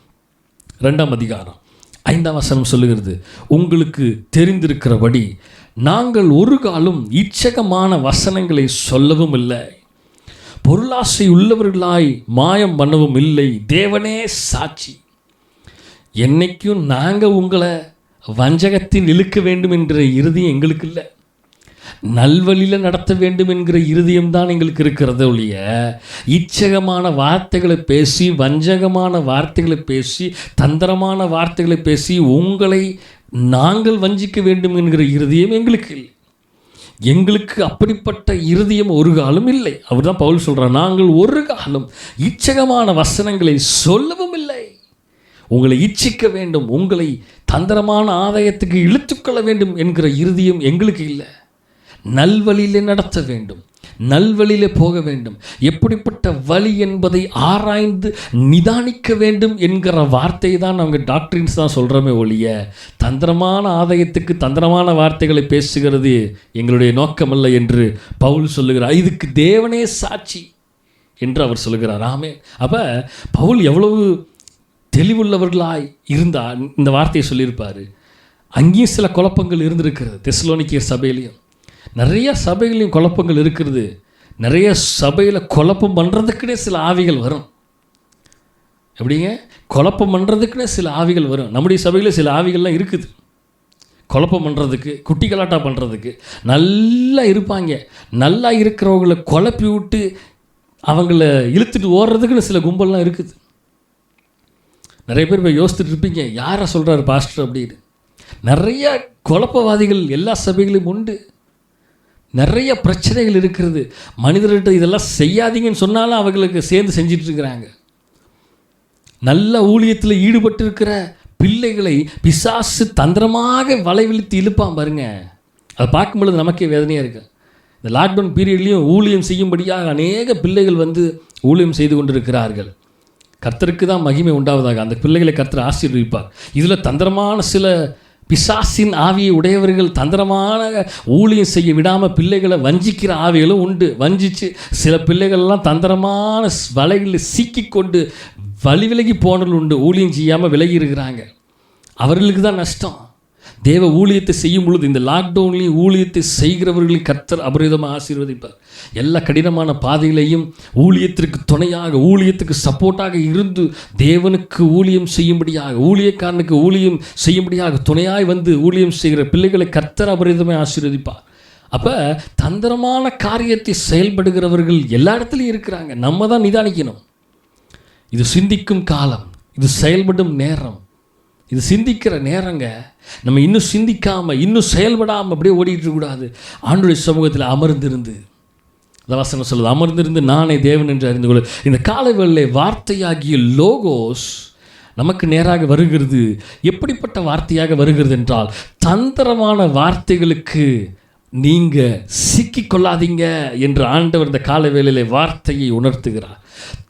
2ஆம் அதிகாரம் 5ஆம் வசனம் சொல்லுகிறது, உங்களுக்கு தெரிந்திருக்கிறபடி நாங்கள் ஒரு காலம் இச்சகமான வசனங்களை சொல்லவும் இல்லை, பொருளாசை உள்ளவர்களாய் மாயம் பண்ணவும் இல்லை. தேவனே சாட்சி, என்னைக்கும் நாங்கள் உங்களை வஞ்சகத்தில் இழுக்க வேண்டும் என்கிற இருதயம் எங்களுக்கு இல்லை. நல்வழியில் நடத்த வேண்டும் என்கிற இருதயம்தான் எங்களுக்கு இருக்கிறத ஒழிய இச்சகமான வார்த்தைகளை பேசி, வஞ்சகமான வார்த்தைகளை பேசி, தந்திரமான வார்த்தைகளை பேசி உங்களை நாங்கள் வஞ்சிக்க வேண்டும் என்கிற இருதயம் எங்களுக்கு இல்லை. எங்களுக்கு அப்படிப்பட்ட இருதயம் ஒரு காலம் இல்லை. அவர் தான் பவுல் சொல்கிறார், நாங்கள் ஒரு காலம் இச்சகமான வசனங்களை சொல்லவும் இல்லை. உங்களை இச்சிக்க வேண்டும், உங்களை தந்திரமான ஆதாயத்துக்கு இழுத்துக்கொள்ள வேண்டும் என்கிற இருதயம் எங்களுக்கு இல்லை. நல்வழியிலே நடத்த வேண்டும், நல்வழியிலே போக வேண்டும், எப்படிப்பட்ட வழி என்பதை ஆராய்ந்து நிதானிக்க வேண்டும் என்கிற வார்த்தை தான் நாங்கள் டாக்டரின்ஸ் தான் சொல்கிறோமே ஒழிய தந்திரமான ஆதாயத்துக்கு தந்திரமான வார்த்தைகளை பேசுகிறது எங்களுடைய நோக்கமல்ல என்று பவுல் சொல்லுகிறார். இதுக்கு தேவனே சாட்சி என்று அவர் சொல்லுகிறார். ஆமே. அப்போ பவுல் எவ்வளவு தெளிவுள்ளவர்களாய் இருந்தால் இந்த வார்த்தையை சொல்லியிருப்பார். அங்கேயும் சில குழப்பங்கள் இருந்திருக்கிறது. தெசலோனிக்கேயர் சபையிலையும் நிறைய சபைகளையும் குழப்பங்கள் இருக்கிறது. நிறைய சபையில் குழப்பம் பண்ணுறதுக்குன்னே சில ஆவிகள் வரும். எப்படிங்க? குழப்பம் பண்ணுறதுக்குன்னே சில ஆவிகள் வரும். நம்முடைய சபையில் சில ஆவிகள்லாம் இருக்குது குழப்பம் பண்ணுறதுக்கு, குட்டி கலாட்டா பண்ணுறதுக்கு. நல்லா இருப்பாங்க, நல்லா இருக்கிறவங்களை குழப்பி விட்டு அவங்கள இழுத்துட்டு ஓடுறதுக்குன்னு சில கும்பல்லாம் இருக்குது. நிறைய பேர் போய் யோசித்துட்டு இருப்பீங்க, யாரை சொல்கிறார் பாஸ்டர் அப்படின்னு. நிறைய குழப்பவாதிகள் எல்லா சபைகளையும் உண்டு. நிறைய பிரச்சனைகள் இருக்கிறது. மனிதர்கிட்ட இதெல்லாம் செய்யாதீங்கன்னு சொன்னாலும் அவர்களுக்கு சேர்ந்து செஞ்சிட்ருக்கிறாங்க. நல்ல ஊழியத்தில் ஈடுபட்டு இருக்கிற பிள்ளைகளை பிசாசு தந்திரமாக வலைவிழுத்து இழுப்பான் பாருங்க. அதை பார்க்கும்பொழுது நமக்கே வேதனையாக இருக்குது. இந்த லாக்டவுன் பீரியட்லேயும் ஊழியம் செய்யும்படியாக அநேக பிள்ளைகள் வந்து ஊழியம் செய்து கொண்டிருக்கிறார்கள். கர்த்தருக்கு தான் மகிமை உண்டாவதாக. அந்த பிள்ளைகளை கர்த்தர் ஆசீர்வதிப்பார். இதில் தந்திரமான சில பிசாசின் ஆவியை உடையவர்கள் தந்திரமான ஊழியம் செய்ய விடாமல் பிள்ளைகளை வஞ்சிக்கிற ஆவிகளும் உண்டு. வஞ்சிச்சு சில பிள்ளைகள்லாம் தந்திரமான வலைகளில் சிக்கிக்கொண்டு வழி விலகி போனவர்கள் உண்டு. ஊழியம் செய்யாமல் விலகி இருக்கிறாங்க. அவர்களுக்கு தான் நஷ்டம். தேவ ஊழியத்தை செய்யும் பொழுது இந்த லாக்டவுன்லேயும் ஊழியத்தை செய்கிறவர்களின் கர்த்தர் அபரிதமாக ஆசீர்வதிப்பார். எல்லா கடினமான பாதைகளையும் ஊழியத்திற்கு துணையாக, ஊழியத்துக்கு சப்போர்ட்டாக இருந்து தேவனுக்கு ஊழியம் செய்யும்படியாக, ஊழியக்காரனுக்கு ஊழியம் செய்யும்படியாக துணையாய் வந்து ஊழியம் செய்கிற பிள்ளைகளை கர்த்தர் அபரிதமாக ஆசீர்வதிப்பார். அப்போ தந்திரமான காரியத்தை செயல்படுகிறவர்கள் எல்லா இடத்துலையும் இருக்கிறாங்க. நம்ம தான் நிதானிக்கணும். இது சிந்திக்கும் காலம், இது செயல்படும் நேரம், இது சிந்திக்கிற நேரங்க. நம்ம இன்னும் சிந்திக்காமல் இன்னும் செயல்படாமல் அப்படியே ஓடிக்கிட்டு இருக்கக்கூடாது. ஆண்டவருடைய சமூகத்தில் அமர்ந்திருந்து, அந்த வசனம் சொல்லுது, அமர்ந்திருந்து நானே தேவன் என்று அறிந்து கொள்ள. இந்த காலவேளை வார்த்தையாகிய லோகோஸ் நமக்கு நேராக வருகிறது. எப்படிப்பட்ட வார்த்தையாக வருகிறது என்றால், தந்திரமான வார்த்தைகளுக்கு நீங்கள் சிக்கிக்கொள்ளாதீங்க என்று ஆண்டவர் இந்த காலவேளையிலே வார்த்தையை உணர்த்துகிறார்.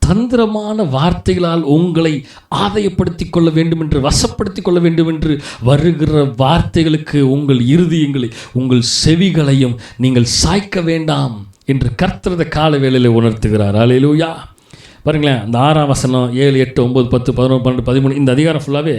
தந்திரமான வார்த்தைகளால் உங்களை ஆதாயப்படுத்தி கொள்ள வேண்டும் என்று, வசப்படுத்தி கொள்ள வேண்டும் என்று வருகிற வார்த்தைகளுக்கு உங்கள் இருதயங்களை, உங்கள் செவிகளையும் நீங்கள் சாய்க்க வேண்டாம் என்று கர்த்தர் கால வேளையில் உணர்த்துகிறார். அல்லேலூயா. பாருங்களேன், அந்த 6ஆம் வசனம் 7, 8, 9, 10, 11, 12, 13 இந்த அதிகாரம் ஃபுல்லாகவே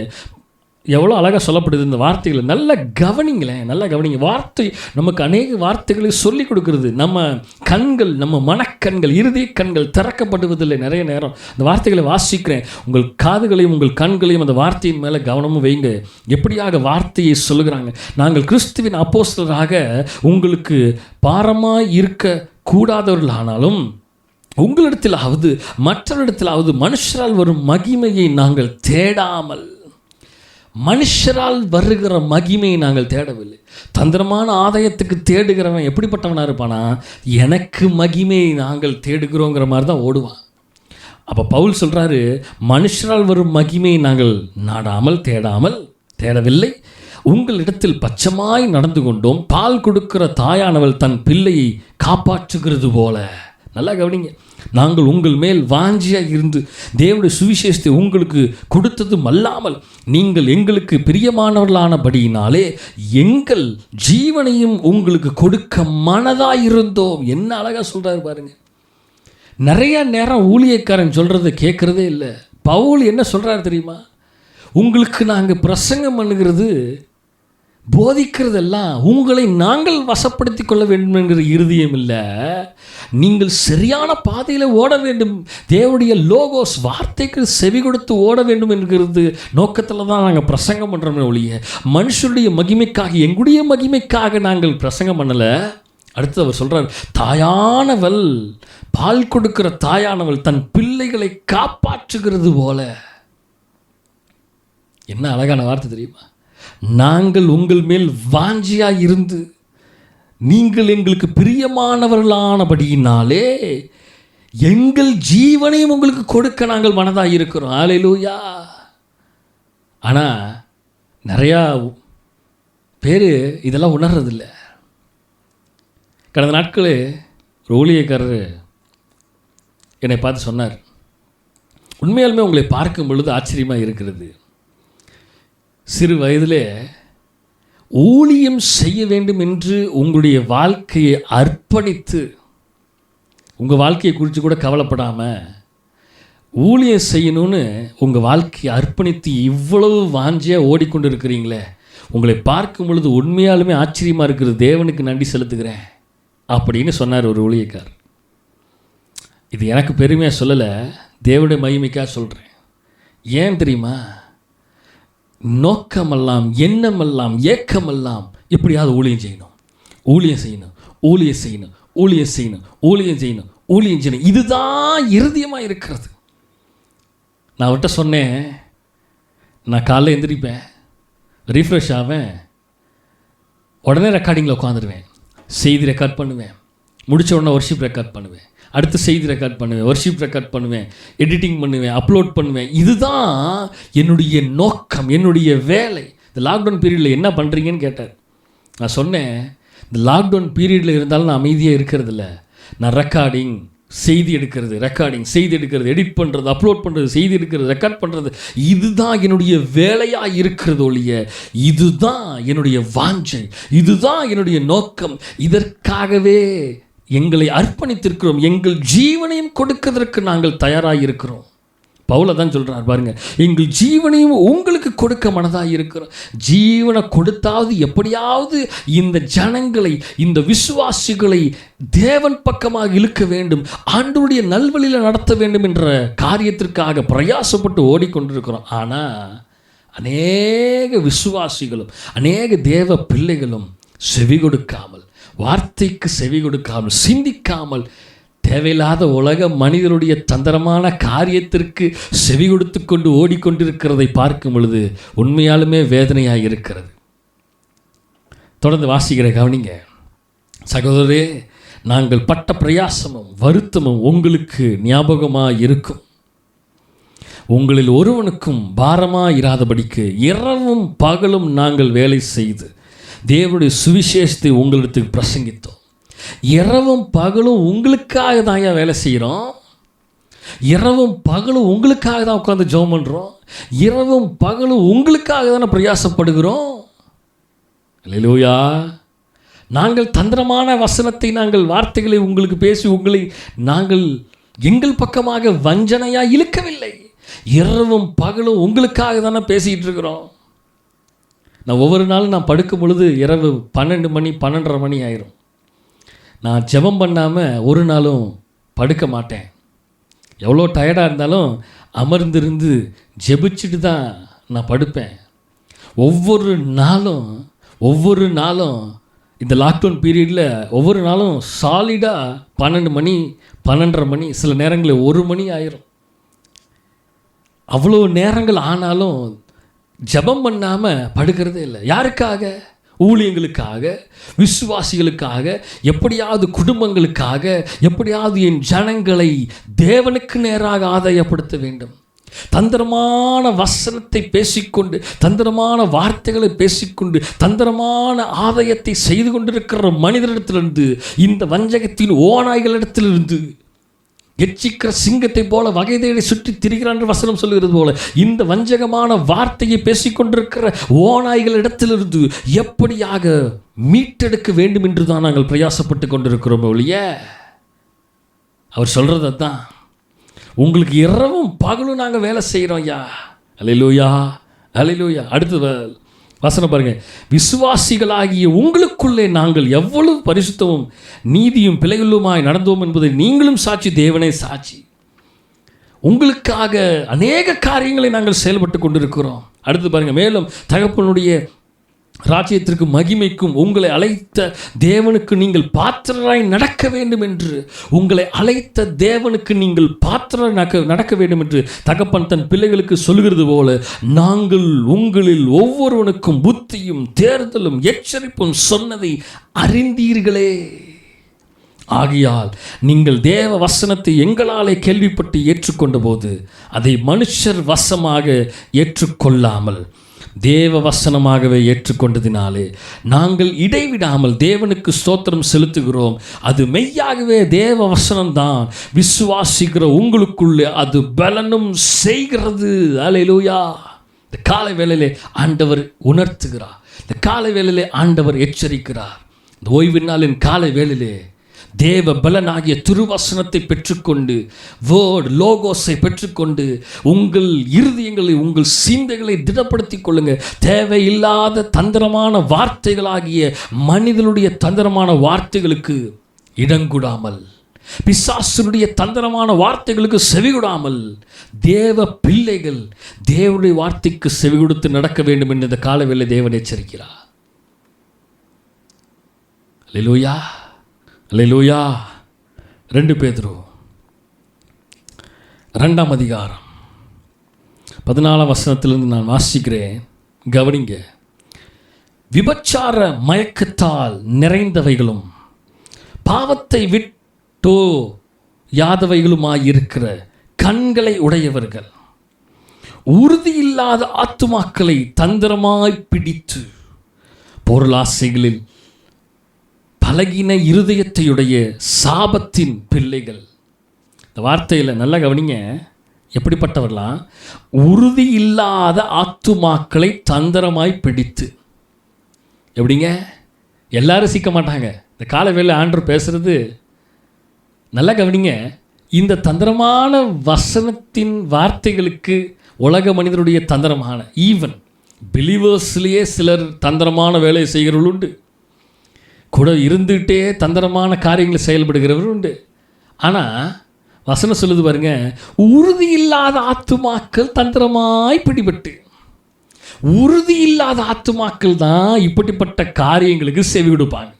எவ்வளோ அழகாக சொல்லப்படுது. இந்த வார்த்தைகளை நல்லா கவனிங்களேன், நல்லா கவனிங்க. வார்த்தை நமக்கு அநேக வார்த்தைகளை சொல்லிக் கொடுக்குறது. நம்ம கண்கள், நம்ம மனக்கண்கள், இருதய கண்கள் திறக்கப்படுவதில்லை. நிறைய நேரம் இந்த வார்த்தைகளை வாசிக்கிறேன். உங்கள் காதுகளையும் உங்கள் கண்களையும் அந்த வார்த்தையின் மேலே கவனமும் வைங்க. எப்படியாக வார்த்தையை சொல்லுகிறாங்க. நாங்கள் கிறிஸ்துவின் அப்போஸ்தலராக உங்களுக்கு பாரமாக இருக்க கூடாதவர்களானாலும் உங்களிடத்திலாவது மற்றவரிடத்திலாவது மனுஷரால் வரும் மகிமையை நாங்கள் தேடாமல், மனுஷரால் வருகிற மகிமையை நாங்கள் தேடவில்லை. தந்திரமான ஆதாயத்துக்கு தேடுகிறவன் எப்படிப்பட்டவனாக இருப்பானா, எனக்கு மகிமையை நாங்கள் தேடுகிறோங்கிற மாதிரி தான் ஓடுவான். அப்போ பவுல் சொல்கிறாரு, மனுஷரால் வரும் மகிமையை நாங்கள் தேடவில்லை, உங்களிடத்தில் பச்சமாய் நடந்து கொண்டோம். பால் கொடுக்கிற தாயானவள் தன் பிள்ளையை காப்பாற்றுகிறது போல. நல்லா கவனிங்க, நாங்கள் உங்கள் மேல் வாஞ்சியாக இருந்து தேவனுடைய சுவிசேஷத்தை உங்களுக்கு கொடுத்ததும் அல்லாமல் நீங்கள் எங்களுக்கு பிரியமானவர்களானபடியினாலே எங்கள் ஜீவனையும் உங்களுக்கு கொடுக்க மனதாயிருந்தோம். என்ன அழகாக சொல்கிறாரு பாருங்க. நிறைய நேரம் ஊழியக்காரன் சொல்கிறத கேட்குறதே இல்லை. பவுல் என்ன சொல்கிறாரு தெரியுமா? உங்களுக்கு நாங்கள் பிரசங்கம் பண்ணுகிறது, போதிக்கிறதெல்லாம் உங்களை நாங்கள் வசப்படுத்தி கொள்ள வேண்டும் என்கிற இருதயம் இல்லை, நீங்கள் சரியான பாதையில் ஓட வேண்டும், தேவனுடைய லோகோஸ் வார்த்தைக்கு செவி கொடுத்து ஓட வேண்டும் என்கிறது நோக்கத்தில் தான் நாங்கள் பிரசங்கம் பண்ணுறோமே ஒழிய மனுஷருடைய மகிமைக்காக, எங்களுடைய மகிமைக்காக நாங்கள் பிரசங்கம் பண்ணலை. அடுத்து அவர் சொல்கிறார், தாயானவள், பால் கொடுக்கிற தாயானவள் தன் பிள்ளைகளை காப்பாற்றுகிறது போல. என்ன அழகான வார்த்தை தெரியுமா? நாங்கள் உங்கள் மேல் வாஞ்சியாக இருந்து நீங்கள் எங்களுக்கு பிரியமானவர்களானபடியினாலே எங்கள் ஜீவனையும் உங்களுக்கு கொடுக்க நாங்கள் மனதாக இருக்கிறோம். ஹல்லேலூயா. ஆனால் நிறையா பேர் இதெல்லாம் உணர்றதில்லை. கடந்த நாட்களே ஒரு ஊழியக்காரர் என்னை பார்த்து சொன்னார், உண்மையாலுமே உங்களை பார்க்கும் பொழுது ஆச்சரியமாக இருக்கிறது. சிறு வயதிலே ஊழியம் செய்ய வேண்டும் என்று உங்களுடைய வாழ்க்கையை அர்ப்பணித்து, உங்கள் வாழ்க்கையை குறித்து கூட கவலைப்படாமல் ஊழியம் செய்யணும்னு உங்கள் வாழ்க்கையை அர்ப்பணித்து இவ்வளவு வாஞ்சியாக ஓடிக்கொண்டு இருக்கிறீங்களே, உங்களை பார்க்கும் பொழுது உண்மையாலுமே ஆச்சரியமாக இருக்கிறது, தேவனுக்கு நன்றி செலுத்துகிறேன் அப்படின்னு சொன்னார் ஒரு ஊழியக்கார். இது எனக்கு பெருமையாக சொல்லலை, தேவனுடைய மகிமைக்காக சொல்கிறேன். ஏன் தெரியுமா? நோக்கமெல்லாம், எண்ணமெல்லாம், ஏக்கமெல்லாம் எப்படியாவது ஊழியம் செய்யணும், ஊழியம் செய்யணும், ஊழியம் செய்யணும், ஊழியம் செய்யணும், ஊழியம் செய்யணும், ஊழியம் செய்யணும், இதுதான் இருதயமாக இருக்கிறது. நான் அவர்கிட்ட சொன்னேன், நான் காலைல எந்திரிப்பேன், ரீஃப்ரெஷ் ஆவேன், உடனே ரெக்கார்டிங்கில் உட்காந்துருவேன், செய்தி ரெக்கார்ட் பண்ணுவேன், முடித்த உடனே ஒர்ஷிப் ரெக்கார்ட் பண்ணுவேன், அடுத்து செய்தி ரெக்கார்ட் பண்ணுவேன், ஒர்ஷிப் ரெக்கார்ட் பண்ணுவேன், எடிட்டிங் பண்ணுவேன், அப்லோட் பண்ணுவேன். இதுதான் என்னுடைய நோக்கம், என்னுடைய வேலை. இந்த லாக்டவுன் பீரியடில் என்ன பண்ணுறீங்கன்னு கேட்டார். நான் சொன்னேன், இந்த லாக்டவுன் பீரியடில் இருந்தாலும் நான் அமைதியாக இருக்கிறதில்ல, நான் ரெக்கார்டிங், செய்தி எடுக்கிறது, ரெக்கார்டிங், செய்தி எடுக்கிறது, எடிட் பண்ணுறது, அப்லோட் பண்ணுறது, செய்தி எடுக்கிறது, ரெக்கார்ட் பண்ணுறது, இதுதான் என்னுடைய வேலையாக இருக்கிறது ஒழிய இதுதான் என்னுடைய வாஞ்சை, இதுதான் என்னுடைய நோக்கம். இதற்காகவே எங்களை அர்ப்பணித்திருக்கிறோம், எங்கள் ஜீவனையும் கொடுக்கிறதற்கு நாங்கள் தயாராக இருக்கிறோம். பவுல தான் சொல்கிறார் பாருங்க, எங்கள் ஜீவனையும் உங்களுக்கு கொடுக்க மனதாக இருக்கிறோம். ஜீவனை கொடுத்தாவது எப்படியாவது இந்த ஜனங்களை, இந்த விசுவாசிகளை தேவன் பக்கமாக இழுக்க வேண்டும், ஆண்டவருடைய நல்வழியில் நடத்த வேண்டும் என்ற காரியத்திற்காக பிரயாசப்பட்டு ஓடிக்கொண்டிருக்கிறோம். ஆனால் அநேக விசுவாசிகளும் அநேக தேவ பிள்ளைகளும் செவி கொடுக்காமல், வார்த்தைக்கு செவி கொடுக்காமல், சிந்திக்காமல், தேவையில்லாத உலக மனிதனுடைய தந்திரமான காரியத்திற்கு செவி கொடுத்து கொண்டு ஓடிக்கொண்டிருக்கிறதை பார்க்கும் பொழுது உண்மையாலுமே வேதனையாக இருக்கிறது. தொடர்ந்து வாசிக்கிற கவனிங்க. சகோதரரே, நாங்கள் பட்ட பிரயாசமும் வருத்தமும் உங்களுக்கு ஞாபகமாக இருக்கும். உங்களில் ஒருவனுக்கும் பாரமாக இராதபடிக்கு இரவும் பகலும் நாங்கள் வேலை செய்து தேவனுடைய சுவிசேஷத்தை உங்களிடத்துக்கு பிரசங்கித்தோம். இரவும் பகலும் உங்களுக்காக தான் வேலை செய்கிறோம், இரவும் பகலும் உங்களுக்காக தான் உட்காந்து ஜெபம் பண்ணுறோம், இரவும் பகலும் உங்களுக்காக தானே பிரயாசப்படுகிறோம். அல்லேலூயா. நாங்கள் தந்திரமான வசனத்தை, நாங்கள் வார்த்தைகளை உங்களுக்கு பேசி உங்களை நாங்கள் எங்கள் பக்கமாக வஞ்சனையாக இழுக்கவில்லை, இரவும் பகலும் உங்களுக்காக தானே பேசிகிட்டு இருக்கிறோம். நான் ஒவ்வொரு நாளும் நான் படுக்கும் பொழுது இரவு 12 மணி 12:30 மணி ஆயிரும். நான் ஜெபம் பண்ணாமல் ஒரு நாளும் படுக்க மாட்டேன். எவ்வளோ டயர்டாக இருந்தாலும் அமர்ந்திருந்து ஜெபிச்சுட்டு தான் நான் படுப்பேன். ஒவ்வொரு நாளும் இந்த லாக்டவுன் பீரியடில் ஒவ்வொரு நாளும் சாலிடாக 12 மணி 12:30 மணி, சில நேரங்களில் 1 மணி ஆயிரும். அவ்வளோ நேரங்கள் ஆனாலும் ஜெபம் பண்ணாமல் படுக்கிறதே இல்லை. யாருக்காக? ஊழியங்களுக்காக, விசுவாசிகளுக்காக, எப்படியாவது குடும்பங்களுக்காக, எப்படியாவது என் ஜனங்களை தேவனுக்கு நேராக ஆதாயப்படுத்த வேண்டும். தந்திரமான வசனத்தை பேசிக்கொண்டு, தந்திரமான வார்த்தைகளை பேசிக்கொண்டு, தந்திரமான ஆதாயத்தை செய்து கொண்டிருக்கிற மனிதரிடத்திலிருந்து, இந்த வஞ்சகத்தின் ஓநாய்களிடத்திலிருந்து, எச்சிக்கிற சிங்கத்தை போல வகை தேடி சுற்றி திரிகிறான் என்று வசனம் சொல்லுகிறது போல, இந்த வஞ்சகமான வார்த்தையை பேசிக்கொண்டிருக்கிற ஓநாய்களிடத்திலிருந்து எப்படியாக மீட்டெடுக்க வேண்டும் என்று தான் நாங்கள் பிரயாசப்பட்டு கொண்டிருக்கிறோம் ஒழிய, அவர் சொல்கிறது தான், உங்களுக்கு இரவும் பகலும் நாங்கள் வேலை செய்கிறோம் ஐயா. அல்லேலூயா, அல்லேலூயா. அடுத்த வசனம் பாருங்க. விசுவாசிகளாகிய உங்களுக்குள்ளே நாங்கள் எவ்வளவு பரிசுத்தமும் நீதியும் பிழைகளுமாய் நடந்தோம் என்பதை நீங்களும் சாட்சி, தேவனே சாட்சி. உங்களுக்காக அநேக காரியங்களை நாங்கள் செயல்பட்டு கொண்டிருக்கிறோம். அடுத்து பாருங்க. மேலும் தகப்பனுடைய ராஜ்யத்திற்கு மகிமைக்கும் உங்களை அழைத்த தேவனுக்கு நீங்கள் பாத்திரராய் நடக்க வேண்டும் என்று, உங்களை அழைத்த தேவனுக்கு நீங்கள் பாத்திரராய் நடக்க வேண்டும் என்று தகப்பன் தன் பிள்ளைகளுக்கு சொல்கிறது போல, நாங்கள் உங்களில் ஒவ்வொருவனுக்கும் புத்தியும் தேர்தலும் எச்சரிப்பும் சொன்னதை அறிந்தீர்களே. ஆகையால் நீங்கள் தேவ வசனத்தை எங்களாலே கேள்விப்பட்டு ஏற்றுக்கொண்ட போது அதை மனுஷர் வசமாக ஏற்றுக்கொள்ளாமல் தேவ வசனமாகவே ஏற்றுக்கொண்டதினாலே நாங்கள் இடைவிடாமல் தேவனுக்கு ஸ்தோத்திரம் செலுத்துகிறோம். அது மெய்யாகவே தேவ வசனம்தான். விசுவாசிக்கிற உங்களுக்குள்ளே அது பலனும் செய்கிறது. அல்லேலூயா. இந்த காலை வேளையிலே ஆண்டவர் உணர்த்துகிறார். இந்த காலை வேளையிலே ஆண்டவர் எச்சரிக்கிறார். இந்த ஓய்வு நாளின் காலை வேளையிலே தேவ பலனாகிய திருவசனத்தை பெற்றுக்கொண்டு, வேர்ட் லோகோஸை பெற்றுக்கொண்டு, உங்கள் இருதயங்களை, உங்கள் சிந்தைகளை திடப்படுத்திக் கொள்ளுங்க. தேவையில்லாத தந்திரமான வார்த்தைகளாகிய மனிதனுடைய தந்திரமான வார்த்தைகளுக்கு இடங்கூடாமல், பிசாசுடைய தந்திரமான வார்த்தைகளுக்கு செவிகொடாமல், தேவ பிள்ளைகள் தேவனுடைய வார்த்தைக்கு செவி கொடுத்து நடக்க வேண்டும் என்று இந்த காலவேளை தேவன் எச்சரிக்கிறார். அல்லேலூயா, அல்லேலூயா. 2 பேதுரு 2ஆம் அதிகாரம் 14ஆம் வசனத்திலிருந்து நான் வாசிக்கிறேன், கவனிங்க. விபச்சார மயக்கத்தால் நிறைந்தவைகளும் பாவத்தை விட்டோ யாதவைகளுமாயிருக்கிற கண்களை உடையவர்கள் உறுதியில்லாத ஆத்துமாக்களை தந்திரமாய் பிடித்து பொருளாசைகளில் பலகின இருதயத்தையுடைய சாபத்தின் பிள்ளைகள். இந்த வார்த்தையில் நல்லா கவனிங்க. எப்படிப்பட்டவர்களாம்? உறுதி இல்லாத ஆத்துமாக்களை தந்திரமாய் பிடித்து. எப்படிங்க? எல்லாரும் சிக்க மாட்டாங்க. இந்த காலை வேளை ஆண்டவர் பேசுறது நல்லா கவனிங்க. இந்த தந்திரமான வசனத்தின் வார்த்தைகளுக்கு உலக மனிதனுடைய தந்திரமான, ஈவன் பிலீவர்ஸ்லேயே சிலர் தந்திரமான வேலையை செய்கிறவர்கள் உண்டு, கூட இருந்துகிட்டே தந்திரமான காரியங்களை செயல்படுகிறவர் உண்டு. ஆனால் வசனம் சொல்லுது பாருங்க, உறுதி இல்லாத ஆத்துமாக்கள் தந்திரமாய் பிடிபட்டு. உறுதி இல்லாத ஆத்துமாக்கள் தான் இப்படிப்பட்ட காரியங்களுக்கு செவி கொடுப்பாங்க.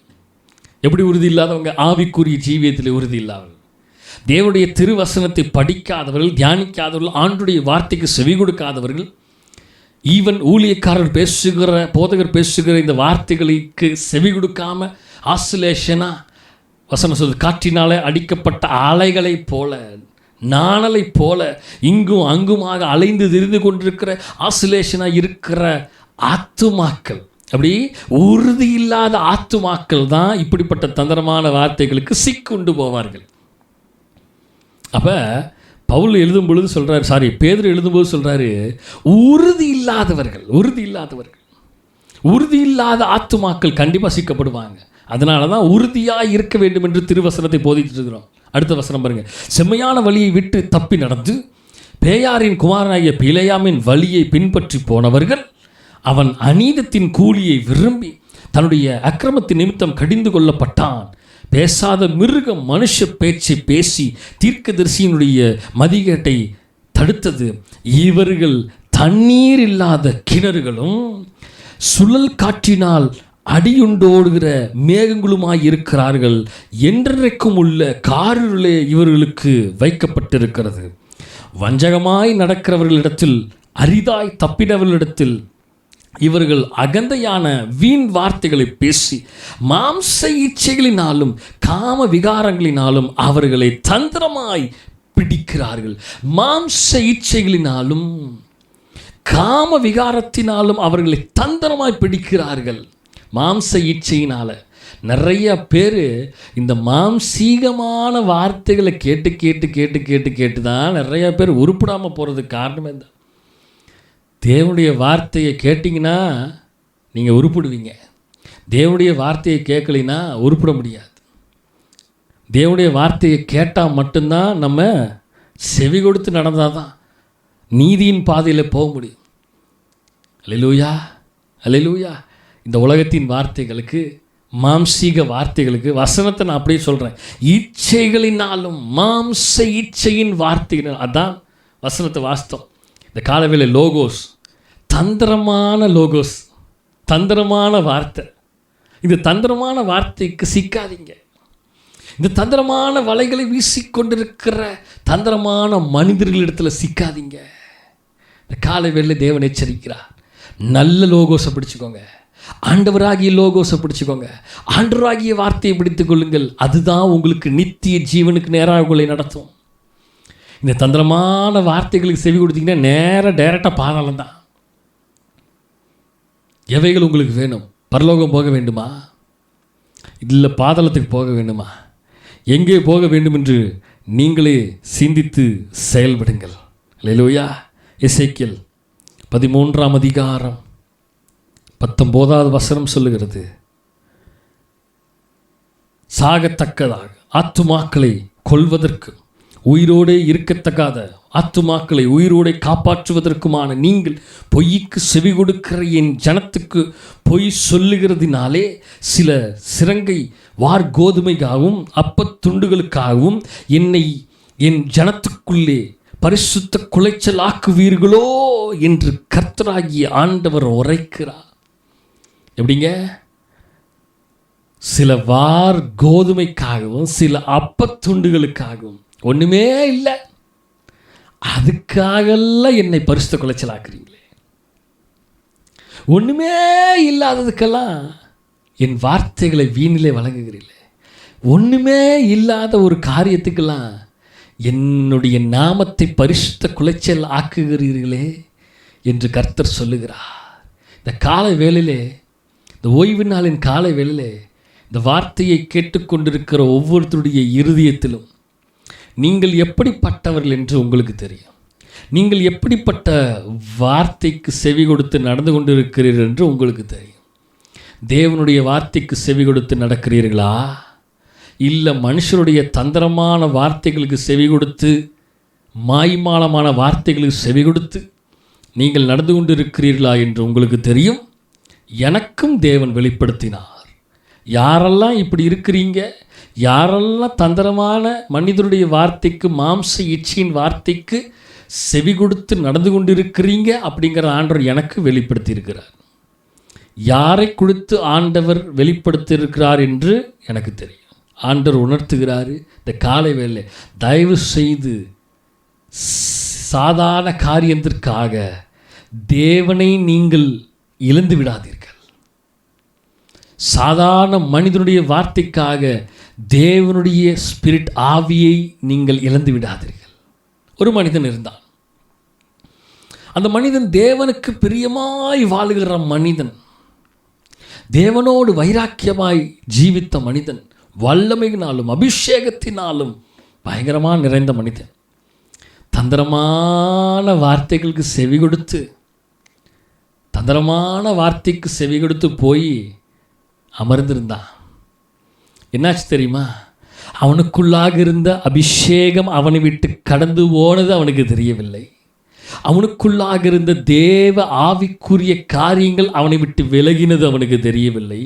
எப்படி உறுதி இல்லாதவங்க? ஆவிக்குரிய ஜீவியத்தில் உறுதி இல்லாதவர்கள், தேவனுடைய திருவசனத்தை படிக்காதவர்கள், தியானிக்காதவர்கள், ஆண்டுடைய வார்த்தைக்கு செவி கொடுக்காதவர்கள், ஈவன் ஊழியக்காரர் பேசுகிற, போதகர் பேசுகிற இந்த வார்த்தைகளுக்கு செவி கொடுக்காம ஆசிலேஷனாக, வசனம் சொல்லுது, காற்றினாலே அடிக்கப்பட்ட அலைகளைப் போல, நாணலைப் போல இங்கும் அங்குமாக அலைந்து திரிந்து கொண்டிருக்கிற ஆசிலேஷனாக இருக்கிற ஆத்துமாக்கள், அப்படி உறுதி இல்லாத ஆத்துமாக்கள் தான் இப்படிப்பட்ட தந்திரமான வார்த்தைகளுக்கு சிக்குண்டு போவார்கள். அப்போ பவுல் எழுதும் பொழுது சொல்கிறார், பேதுரு எழுதும்போது சொல்கிறாரு, உறுதி இல்லாதவர்கள், உறுதி இல்லாத ஆத்துமாக்கள் கண்டிப்பாக சிக்கப்படுவாங்க. அதனால தான் உறுதியாக இருக்க வேண்டும் என்று திருவசனத்தை போதிட்டு இருக்கிறோம். அடுத்த வசனம் பாருங்கள். செம்மையான வழியை விட்டு தப்பி நடந்து பேயாரின் குமாரனாகிய பிலேயாமின் வழியை பின்பற்றி போனவர்கள், அவன் அநீதத்தின் கூலியை விரும்பி தன்னுடைய அக்கிரமத்தின் நிமித்தம் கடிந்து கொள்ளப்பட்டான். பேசாத மிருகம் மனுஷ பேச்சை பேசி தீர்க்கதரிசியினுடைய மதிகேட்டை தடுத்தது. இவர்கள் தண்ணீர் இல்லாத கிணறுகளும் சுழல் காற்றினால் அடியுண்டோடுகிற மேகங்களுமாய் இருக்கிறார்கள். என்றைக்கும் உள்ள காரிருளே இவர்களுக்கு வைக்கப்பட்டிருக்கிறது. வஞ்சகமாய் நடக்கிறவர்களிடத்தில், அரிதாய் தப்பினவர்களிடத்தில் இவர்கள் அகந்தையான வீண் வார்த்தைகளை பேசி மாம்ச இச்சைகளினாலும் காம விகாரங்களினாலும் அவர்களை தந்திரமாய் பிடிக்கிறார்கள். மாம்ச இச்சைகளினாலும் காம விகாரத்தினாலும் அவர்களை தந்திரமாய் பிடிக்கிறார்கள். மாம்ச இச்சையினால நிறைய பேர் இந்த மாம்சீகமான வார்த்தைகளை கேட்டு கேட்டு கேட்டு கேட்டு கேட்டு தான் நிறைய பேர் உருப்படாமல் போகிறதுக்கு காரணமே தான். தேவனுடைய வார்த்தையை கேட்டிங்கன்னா நீங்கள் உருப்பிடுவீங்க. தேவனுடைய வார்த்தையை கேட்கலைன்னா உருப்பிட முடியாது. தேவனுடைய வார்த்தையை கேட்டால் மட்டும்தான் நம்ம செவி கொடுத்து நடந்தால் தான் நீதியின் பாதையில் போக முடியும். அல்லேலூயா, அல்லேலூயா. இந்த உலகத்தின் வார்த்தைகளுக்கு, மாம்சீக வார்த்தைகளுக்கு, வசனத்தை நான் அப்படியே சொல்கிறேன், இச்சைகளினாலும் மாம்ச இச்சையின் வார்த்தைகள், அதான் வசனத்தை வாஸ்தவம். இந்த காலவேளை லோகோஸ், தந்திரமான லோகோஸ், தந்திரமான வார்த்தை. இந்த தந்திரமான வார்த்தைக்கு சிக்காதீங்க. இந்த தந்திரமான வலைகளை வீசிக்கொண்டிருக்கிற தந்திரமான மனிதர்களிடத்தில் சிக்காதீங்க. இந்த காலவேளை தேவன் எச்சரிக்கிறார். நல்ல லோகோஸை பிடிச்சிக்கோங்க. ஆண்டவராகிய லோகோஸை பிடிச்சிக்கோங்க. ஆண்டவராகிய வார்த்தையை பிடித்துக் கொள்ளுங்கள். அதுதான் உங்களுக்கு நித்திய ஜீவனுக்கு நேராக உங்களை நடத்தும். இந்த தந்திரமான வார்த்தைகளுக்கு செவி கொடுத்தீங்கன்னா டைரெக்டாக பாதாளம் தான். எவைகள் உங்களுக்கு வேணும்? பரலோகம் போக வேண்டுமா? இல்லை பாதாளத்துக்கு போக வேண்டுமா? எங்கே போக வேண்டும் என்று நீங்களே சிந்தித்து செயல்படுங்கள். அல்லேலூயா. எசேக்கியேல் 13ஆம் அதிகாரம் 19வது வசனம் சொல்லுகிறது, சாகத்தக்கதாக ஆத்துமாக்களை கொல்வதற்கு, உயிரோடே இருக்கத்தக்காத ஆத்துமாக்களை உயிரோடே காப்பாற்றுவதற்குமான நீங்கள் பொய்க்கு செவி கொடுக்கிற என் ஜனத்துக்கு பொய் சொல்லுகிறதினாலே சில சிரங்கை வார் கோதுமைக்காகவும் அப்பத்துண்டுகளுக்காகவும் என்னை என் ஜனத்துக்குள்ளே பரிசுத்த குலைச்சல் ஆக்குவீர்களோ என்று கர்த்தராகிய ஆண்டவர் உரைக்கிறார். எப்படிங்க? சில வார் கோதுமைக்காகவும் சில அப்பத்துண்டுகளுக்காகவும், ஒன்றுமே இல்லை, அதுக்காகலாம் என்னை பரிசுத்த குலைச்சலாக்குறீங்களே. ஒன்றுமே இல்லாததுக்கெல்லாம் என் வார்த்தைகளை வீணிலே வழங்குகிறீங்களே. ஒன்றுமே இல்லாத ஒரு காரியத்துக்கெல்லாம் என்னுடைய நாமத்தை பரிசுத்த குலைச்சல் ஆக்குகிறீர்களே என்று கர்த்தர் சொல்லுகிறார். இந்த காலை வேளையிலே, இந்த ஓய்வு நாளின் காலை வேளையிலே, இந்த வார்த்தையை கேட்டுக்கொண்டிருக்கிற ஒவ்வொருத்தருடைய இருதயத்திலும் நீங்கள் எப்படிப்பட்டவர்கள் என்று உங்களுக்கு தெரியும். நீங்கள் எப்படிப்பட்ட வார்த்தைக்கு செவி கொடுத்து நடந்து கொண்டிருக்கிறீர்கள் என்று உங்களுக்கு தெரியும். தேவனுடைய வார்த்தைக்கு செவி கொடுத்து நடக்கிறீர்களா, இல்லை மனுஷருடைய தந்திரமான வார்த்தைகளுக்கு செவி கொடுத்து, மாய்மாலமான வார்த்தைகளுக்கு செவி கொடுத்து நீங்கள் நடந்து கொண்டிருக்கிறீர்களா என்று உங்களுக்கு தெரியும். எனக்கும் தேவன் வெளிப்படுத்தினார். யாரெல்லாம் இப்படி இருக்கிறீங்க, யாரெல்லாம் தந்திரமான மனிதருடைய வார்த்தைக்கு, மாம்ச இச்சையின் வார்த்தைக்கு செவி கொடுத்து நடந்து கொண்டிருக்கிறீங்க அப்படிங்கிற ஆண்டவர் எனக்கு வெளிப்படுத்தி இருக்கிறார். யாரை கொடுத்து ஆண்டவர் வெளிப்படுத்தி இருக்கிறார் என்று எனக்கு தெரியும். ஆண்டவர் உணர்த்துகிறாரு. இந்த காலை வேளை தயவு செய்து சாதாரண காரியத்திற்காக தேவனை நீங்கள் இழந்து விடாதீர்கள். சாதாரண மனிதனுடைய வார்த்தைக்காக தேவனுடைய ஸ்பிரிட், ஆவியை நீங்கள் இழந்து விடாதீர்கள். ஒரு மனிதன் இருந்தான். அந்த மனிதன் தேவனுக்கு பிரியமாய் வாழுகிற மனிதன், தேவனோடு வைராக்கியமாய் ஜீவித்த மனிதன், வல்லமையினாலும் அபிஷேகத்தினாலும் பயங்கரமாக நிறைந்த மனிதன். தந்திரமான வார்த்தைகளுக்கு செவி கொடுத்து, தந்திரமான வார்த்தைக்கு செவி கொடுத்து போய் அமர்ந்திருந்தான். என்னாச்சு தெரியுமா? அவனுக்குள்ளாக இருந்த அபிஷேகம் அவனை விட்டு கடந்து போனது அவனுக்கு தெரியவில்லை. அவனுக்குள்ளாக இருந்த தேவ ஆவிக்குரிய காரியங்கள் அவனை விட்டு விலகினது அவனுக்கு தெரியவில்லை.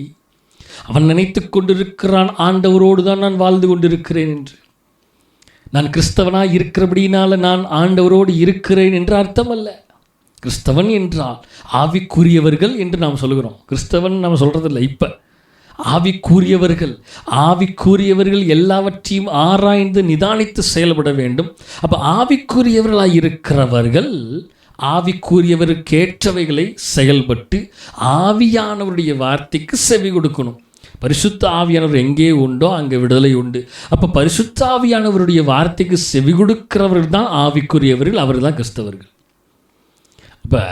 அவன் நினைத்து கொண்டிருக்கிறான், ஆண்டவரோடு தான் நான் வாழ்ந்து கொண்டிருக்கிறேன் என்று. நான் கிறிஸ்தவனாக இருக்கிறபடினால நான் ஆண்டவரோடு இருக்கிறேன் என்று அர்த்தம் அல்ல. கிறிஸ்தவன் என்றால் ஆவிக்குரியவர்கள் என்று நாம் சொல்கிறோம். கிறிஸ்தவன் நாம் சொல்கிறதில்லை. இப்போ ஆவிக்குரியவர்கள், ஆவிக்குரியவர்கள் எல்லாவற்றையும் ஆராய்ந்து நிதானித்து செயல்பட வேண்டும். அப்போ ஆவிக்குரியவர்களாக இருக்கிறவர்கள் ஆவிக்குரியவருக்கேற்றவைகளை செயல்பட்டு ஆவியானவருடைய வார்த்தைக்கு செவி கொடுக்கணும். பரிசுத்த ஆவியானவர் எங்கே உண்டோ அங்கே விடுதலை உண்டு. அப்போ பரிசுத்த ஆவியானவருடைய வார்த்தைக்கு செவி கொடுக்கிறவர்கள் தான் ஆவிக்குரியவர்கள், அவர்கள் தான் கிறிஸ்தவர்கள். அப்போ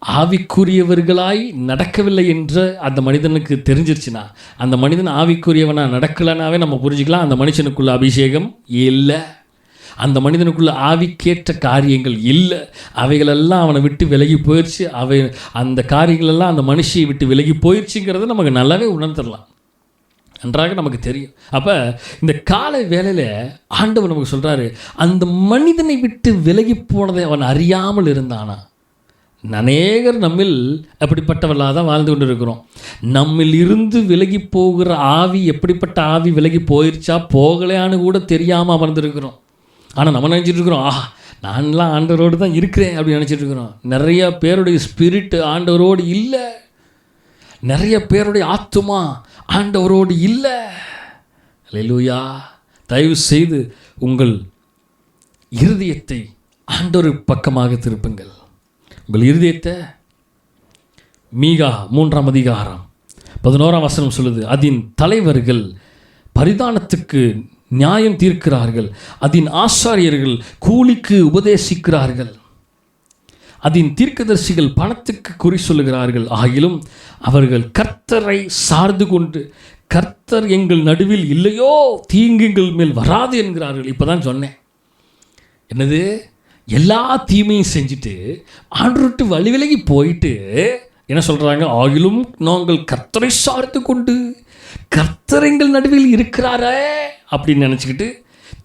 ஆவிக்குரியவர்களாய் நடக்கவில்லை என்று அந்த மனிதனுக்கு தெரிஞ்சிருச்சுன்னா, அந்த மனிதன் ஆவிக்குரியவனாக நடக்கலைனாவே நம்ம புரிஞ்சுக்கலாம், அந்த மனுஷனுக்குள்ள அபிஷேகம் இல்லை, அந்த மனிதனுக்குள்ள ஆவிக்கேற்ற காரியங்கள் இல்லை, அவைகளெல்லாம் அவனை விட்டு விலகி போயிடுச்சு, அந்த காரியங்களெல்லாம் அந்த மனுஷியை விட்டு விலகி போயிடுச்சுங்கிறத நமக்கு நல்லாவே உணர்ந்துடலாம், நன்றாக நமக்கு தெரியும். அப்போ இந்த காலை வேளையில் ஆண்டவர் நமக்கு சொல்கிறாரு, அந்த மனிதனை விட்டு விலகி போனதை அவன் அறியாமல் இருந்தானா. அநேகர் நம்மில் அப்படிப்பட்டவர்களாக தான் வாழ்ந்து கொண்டு இருக்கிறோம். நம்மில் இருந்து விலகி போகிற ஆவி, எப்படிப்பட்ட ஆவி விலகி போயிடுச்சா போகலையான்னு கூட தெரியாமல் அமர்ந்துருக்கிறோம். ஆனால் நம்ம நினச்சிட்டு இருக்கிறோம், நான்லாம் ஆண்டவரோடு தான் இருக்கிறேன் அப்படின்னு நினச்சிட்டு இருக்கிறோம். நிறைய பேருடைய ஸ்பிரிட் ஆண்டவரோடு இல்லை, நிறைய பேருடைய ஆத்துமா ஆண்டவரோடு இல்லை. அல்லேலூயா. தயவு செய்து உங்கள் இருதயத்தை ஆண்டவர் பக்கமாக திருப்புங்கள். உங்கள் இருதயத்தை மீகா 3ஆம் அதிகாரம் 11ஆம் வசனம் சொல்லுது, அதன் தலைவர்கள் பரிதானத்துக்கு நியாயம் தீர்க்கிறார்கள், அதன் ஆசாரியர்கள் கூலிக்கு உபதேசிக்கிறார்கள், அதன் தீர்க்கதரிசிகள் பணத்துக்கு குறி சொல்லுகிறார்கள். ஆகிலும் அவர்கள் கர்த்தரை சார்ந்து கொண்டு, கர்த்தர் எங்கள் நடுவில் இல்லையோ தீங்கு எங்கள் மேல் வராது என்கிறார்கள். இப்போ தான் சொன்னேன், என்னது, எல்லா தீமையும் செஞ்சுட்டு ஆண்டவர்கிட்ட வழி விலகி போயிட்டு என்ன சொல்கிறாங்க, ஆகிலும் நாங்கள் கர்த்தரை சார்ந்து கொண்டு கர்த்தர் எங்கள் நடுவில் இருக்கிறாரே அப்படின்னு நினச்சிக்கிட்டு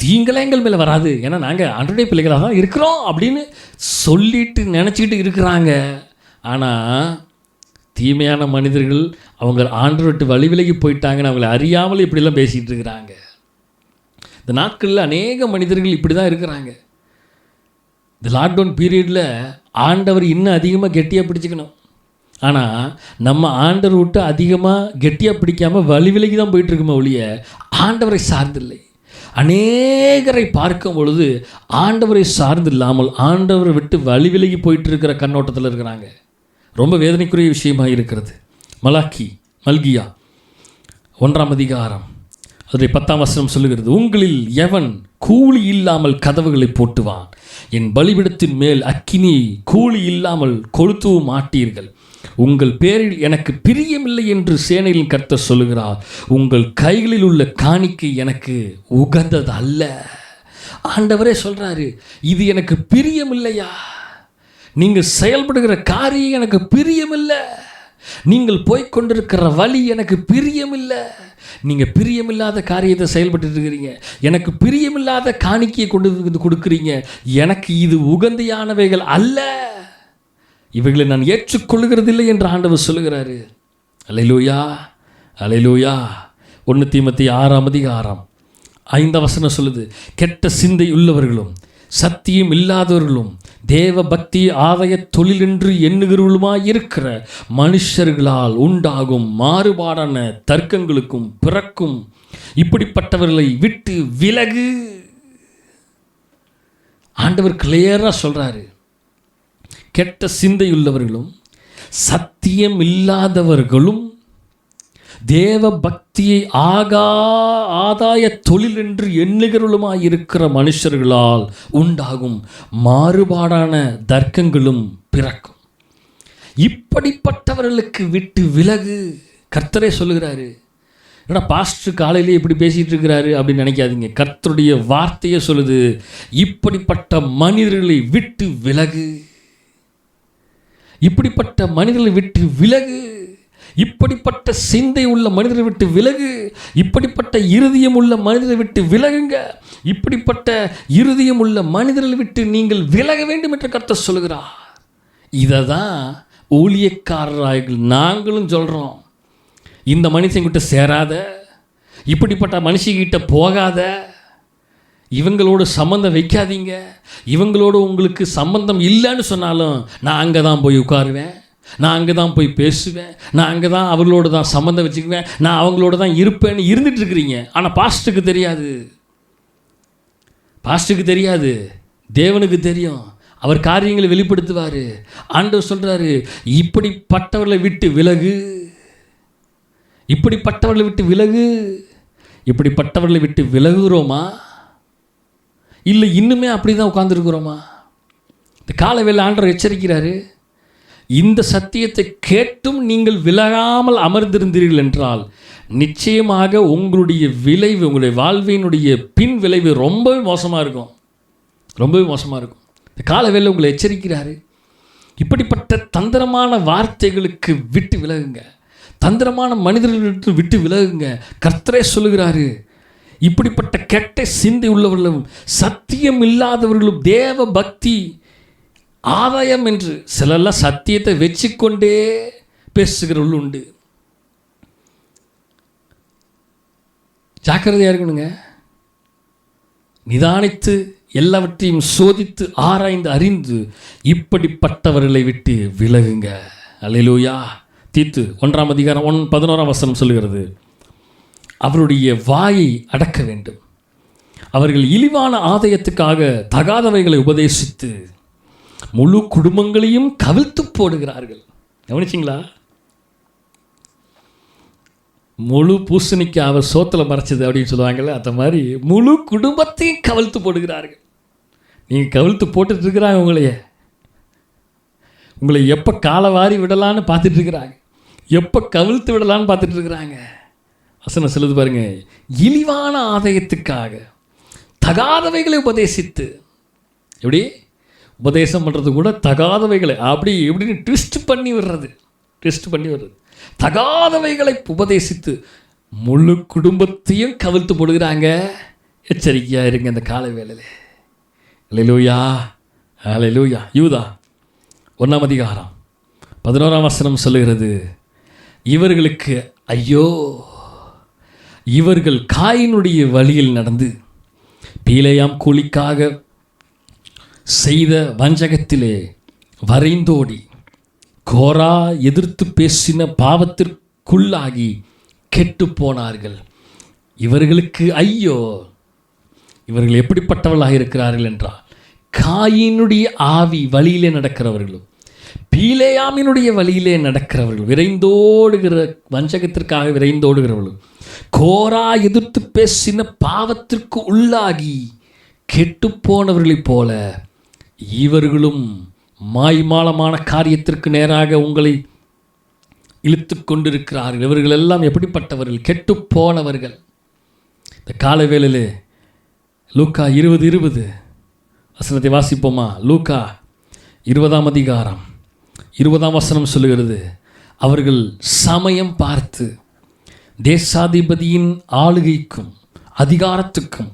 தீங்களாம் எங்கள் மேலே வராது, ஏன்னா நாங்கள் ஆண்டவருடைய பிள்ளைகளாக தான் இருக்கிறோம் அப்படின்னு சொல்லிட்டு நினச்சிக்கிட்டு இருக்கிறாங்க. ஆனால் தீமையான மனிதர்கள் அவங்க ஆண்டவர்கிட்ட வழி விலகி போயிட்டாங்கன்னு அவங்களை அறியாமல் இப்படிலாம் பேசிகிட்டு இருக்கிறாங்க. இந்த நாட்களில் அநேக மனிதர்கள் இப்படி தான் இருக்கிறாங்க. இந்த லாக்டவுன் பீரியடில் ஆண்டவர் இன்னும் அதிகமாக கெட்டியாக பிடிச்சிக்கணும். ஆனால் நம்ம ஆண்டவர் விட்டு அதிகமாக கெட்டியாக பிடிக்காமல் வழி விலகி தான் போயிட்டுருக்குமே ஒழிய ஆண்டவரை சார்ந்தில்லை. அநேகரை பார்க்கும் பொழுது ஆண்டவரை சார்ந்து இல்லாமல் ஆண்டவரை விட்டு வழி விலகி போயிட்டு இருக்கிற கண்ணோட்டத்தில் இருக்கிறாங்க. ரொம்ப வேதனைக்குரிய விஷயமாக இருக்கிறது. மல்கியா 1ஆம் அதிகாரம் அதனுடைய 10ஆம் வசனம் சொல்லுகிறது, உங்களில் எவன் கூலி இல்லாமல் கதவுகளை போட்டுவான், என் பலிபீடத்தின் மேல் அக்கினி கூலி இல்லாமல் கொளுத்தவும் மாட்டீர்கள், உங்கள் பேரில் எனக்கு பிரியமில்லை என்று சேனையின் கர்த்தர் சொல்லுகிறார், உங்கள் கைகளில் உள்ள காணிக்கை எனக்கு உகந்தது அல்ல. ஆண்டவரே சொல்கிறாரு, இது எனக்கு பிரியமில்லையா, நீங்கள் செயல்படுகிற காரியம் எனக்கு பிரியமில்லை, நீங்கள் போய்கொண்டிருக்கிற வழி எனக்கு பிரியமில்லை, நீங்கள் பிரியமில்லாத காரியத்தை செயல்பட்டு இருக்கிறீங்க, எனக்கு பிரியமில்லாத காணிக்கையை கொண்டு வந்து கொடுக்குறீங்க, எனக்கு இது உகந்தையானவைகள் அல்ல, இவைகளை நான் ஏற்றுக்கொள்ளுகிறதில்லை என்று ஆண்டவர் சொல்லுகிறாரு. அல்லேலூயா, அல்லேலூயா. 1 தீமோத்தேயு 6ஆம் அதிகாரம் 5ஆம் வசனம் சொல்லுது, கெட்ட சிந்தை உள்ளவர்களும் சத்தியம் இல்லாதவர்களும் தேவ பக்தி ஆதாய தொழில் என்று எண்ணுகிறவர்களுமாய் இருக்கிற மனுஷர்களால் உண்டாகும் மாறுபாடான தர்க்கங்களுக்கும் பிறக்கும் இப்படிப்பட்டவர்களை விட்டு விலகு. ஆண்டவர் கிளியராக சொல்கிறாரு, கெட்ட சிந்தையுள்ளவர்களும் சத்தியம் இல்லாதவர்களும் தேவ பக்தியை ஆதாய தொழில் என்று எண்ணுகிறவர்களுமாய் இருக்கிற மனுஷர்களால் உண்டாகும் மாறுபாடான தர்க்கங்களும் பிறக்கும். இப்படிப்பட்டவர்களுக்கு விட்டு விலகு. கர்த்தரே சொல்லுகிறாரு. ஏன்னா பாஸ்டர் காலையிலே இப்படி பேசிகிட்டு இருக்கிறாரு அப்படின்னு நினைக்காதீங்க. கர்த்தருடைய வார்த்தையே சொல்லுது, இப்படிப்பட்ட மனிதர்களை விட்டு விலகு, இப்படிப்பட்ட மனிதர்களை விட்டு விலகு, இப்படிப்பட்ட சிந்தை உள்ள மனிதரை விட்டு விலகு, இப்படிப்பட்ட இருதயம் உள்ள மனிதரை விட்டு விலகுங்க, இப்படிப்பட்ட இருதயம் உள்ள மனிதர்களை விட்டு நீங்கள் விலக வேண்டும் என்று கர்த்தர் சொல்கிறார். இதை தான் ஊழியக்காரராக நாங்களும் சொல்கிறோம். இந்த மனுஷங்கிட்ட சேராத, இப்படிப்பட்ட மனுஷங்கிட்ட போகாத, இவங்களோட சம்பந்தம் வைக்காதீங்க, இவங்களோட உங்களுக்கு சம்பந்தம் இல்லைன்னு சொன்னாலும் நான் அங்கே தான் போய் உட்காருவேன், நான் அங்கே தான் போய் பேசுவேன், நான் அங்கே தான் அவர்களோடு தான் சம்மந்தம் வச்சுக்குவேன், நான் அவங்களோட தான் இருப்பேன்னு இருந்துட்டு இருக்கிறீங்க. ஆனால் பாஸ்டருக்கு தெரியாது, பாஸ்டருக்கு தெரியாது, தேவனுக்கு தெரியும். அவர் காரியங்களை வெளிப்படுத்துவார். ஆண்டவர் சொல்கிறாரு, இப்படிப்பட்டவர்களை விட்டு விலகு, இப்படிப்பட்டவர்களை விட்டு விலகு. இப்படிப்பட்டவர்களை விட்டு விலகுகிறோமா, இல்லை இன்னுமே அப்படி தான் உட்கார்ந்துருக்கிறோமா? இந்த காலவேளை ஆண்டவர் எச்சரிக்கிறாரு, இந்த சத்தியத்தை கேட்டும் நீங்கள் விலகாமல் அமர்ந்திருந்தீர்கள் என்றால் நிச்சயமாக உங்களுடைய விளைவு, உங்களுடைய வாழ்வினுடைய பின் விளைவு ரொம்பவே மோசமாக இருக்கும், ரொம்பவே மோசமாக இருக்கும். இந்த காலவேளை உங்களை எச்சரிக்கிறாரு, இப்படிப்பட்ட தந்திரமான வார்த்தைகளுக்கு விட்டு விலகுங்க, தந்திரமான மனிதர்களுக்கு விட்டு விலகுங்க. கர்த்தரே சொல்லுகிறாரு, இப்படிப்பட்ட கெட்ட சிந்தை உள்ளவர்களும் சத்தியம் இல்லாதவர்களும் தேவ பக்தி ஆதாயம் என்று சிலர்லாம் சத்தியத்தை வச்சுக்கொண்டே பேசுகிறவர்கள் உண்டு. ஜாக்கிரதையாக இருக்கணுங்க. நிதானித்து எல்லாவற்றையும் சோதித்து ஆராய்ந்து அறிந்து இப்படிப்பட்டவர்களை விட்டு விலகுங்க. அல்லேலூயா. தீத்து 1ஆம் அதிகாரம் 11ஆம் வசனம் சொல்லுகிறது, அவருடைய வாயை அடக்க வேண்டும், அவர்கள் இழிவான ஆதாயத்துக்காக தகாதவைகளை உபதேசித்து முழு குடும்பங்களையும் கவிழ்த்து போடுகிறார்கள். கவனிச்சிங்களா? முழு பூசணிக்கு அவர் சோத்தில் மறைச்சது அப்படின்னு சொல்லுவாங்கள்ல, அந்த மாதிரி முழு குடும்பத்தையும் கவிழ்த்து போடுகிறார்கள். நீங்கள் கவிழ்த்து போட்டுட்ருக்கிறாங்க, உங்களை எப்போ காலை வாரி விடலான்னு பார்த்துட்ருக்குறாங்க, எப்போ கவிழ்த்து விடலான்னு பார்த்துட்ருக்குறாங்க. வசனம் சொல்லுது பாருங்க, இழிவான ஆதாயத்துக்காக தகாதவைகளை உபதேசித்து. எப்படி உபதேசம் பண்ணுறது கூட தகாதவைகளை அப்படி எப்படின்னு ட்விஸ்ட் பண்ணி விடுறது, தகாதவைகளை உபதேசித்து முழு குடும்பத்தையும் கவிழ்த்து போடுகிறாங்க. எச்சரிக்கையாக இருங்க இந்த காலை வேளையில். அல்லேலூயா, அல்லேலூயா. யூதா 1ஆம் அதிகாரம் 11ஆம் வசனம் சொல்லுகிறது, இவர்களுக்கு ஐயோ, இவர்கள் காயினுடைய வழியில் நடந்து பீலேயாம் கூலிக்காக செய்த வஞ்சகத்திலே வரைந்தோடி கோரா எதிர்த்து பேசின பாவத்திற்குள்ளாகி கெட்டு போனார்கள். இவர்களுக்கு ஐயோ, இவர்கள் எப்படிப்பட்டவர்களாக இருக்கிறார்கள் என்றால், காயினுடைய ஆவி வழியிலே நடக்கிறவர்களும் பீலேயாமினுடைய வழியிலே நடக்கிறவர்கள், விரைந்தோடுகிற வஞ்சகத்திற்காக விரைந்தோடுகிறவர்களும் கோரா எதிர்த்து பேசின பாவத்திற்கு உள்ளாகி கெட்டு போனவர்களைப் போல இவர்களும் மாய்மாலமான காரியத்திற்கு நேராக உங்களை இழுத்து கொண்டிருக்கிறார்கள். இவர்கள் எல்லாம் எப்படிப்பட்டவர்கள்? கெட்டு போனவர்கள். இந்த காலவேளையிலே லூக்கா 20:20 வசனத்தை வாசிப்போமா? லூக்கா 20ஆம் அதிகாரம் 20ஆம் வசனம் சொல்லுகிறது, அவர்கள் சமயம் பார்த்து தேசாதிபதியின் ஆளுகைக்கும் அதிகாரத்துக்கும்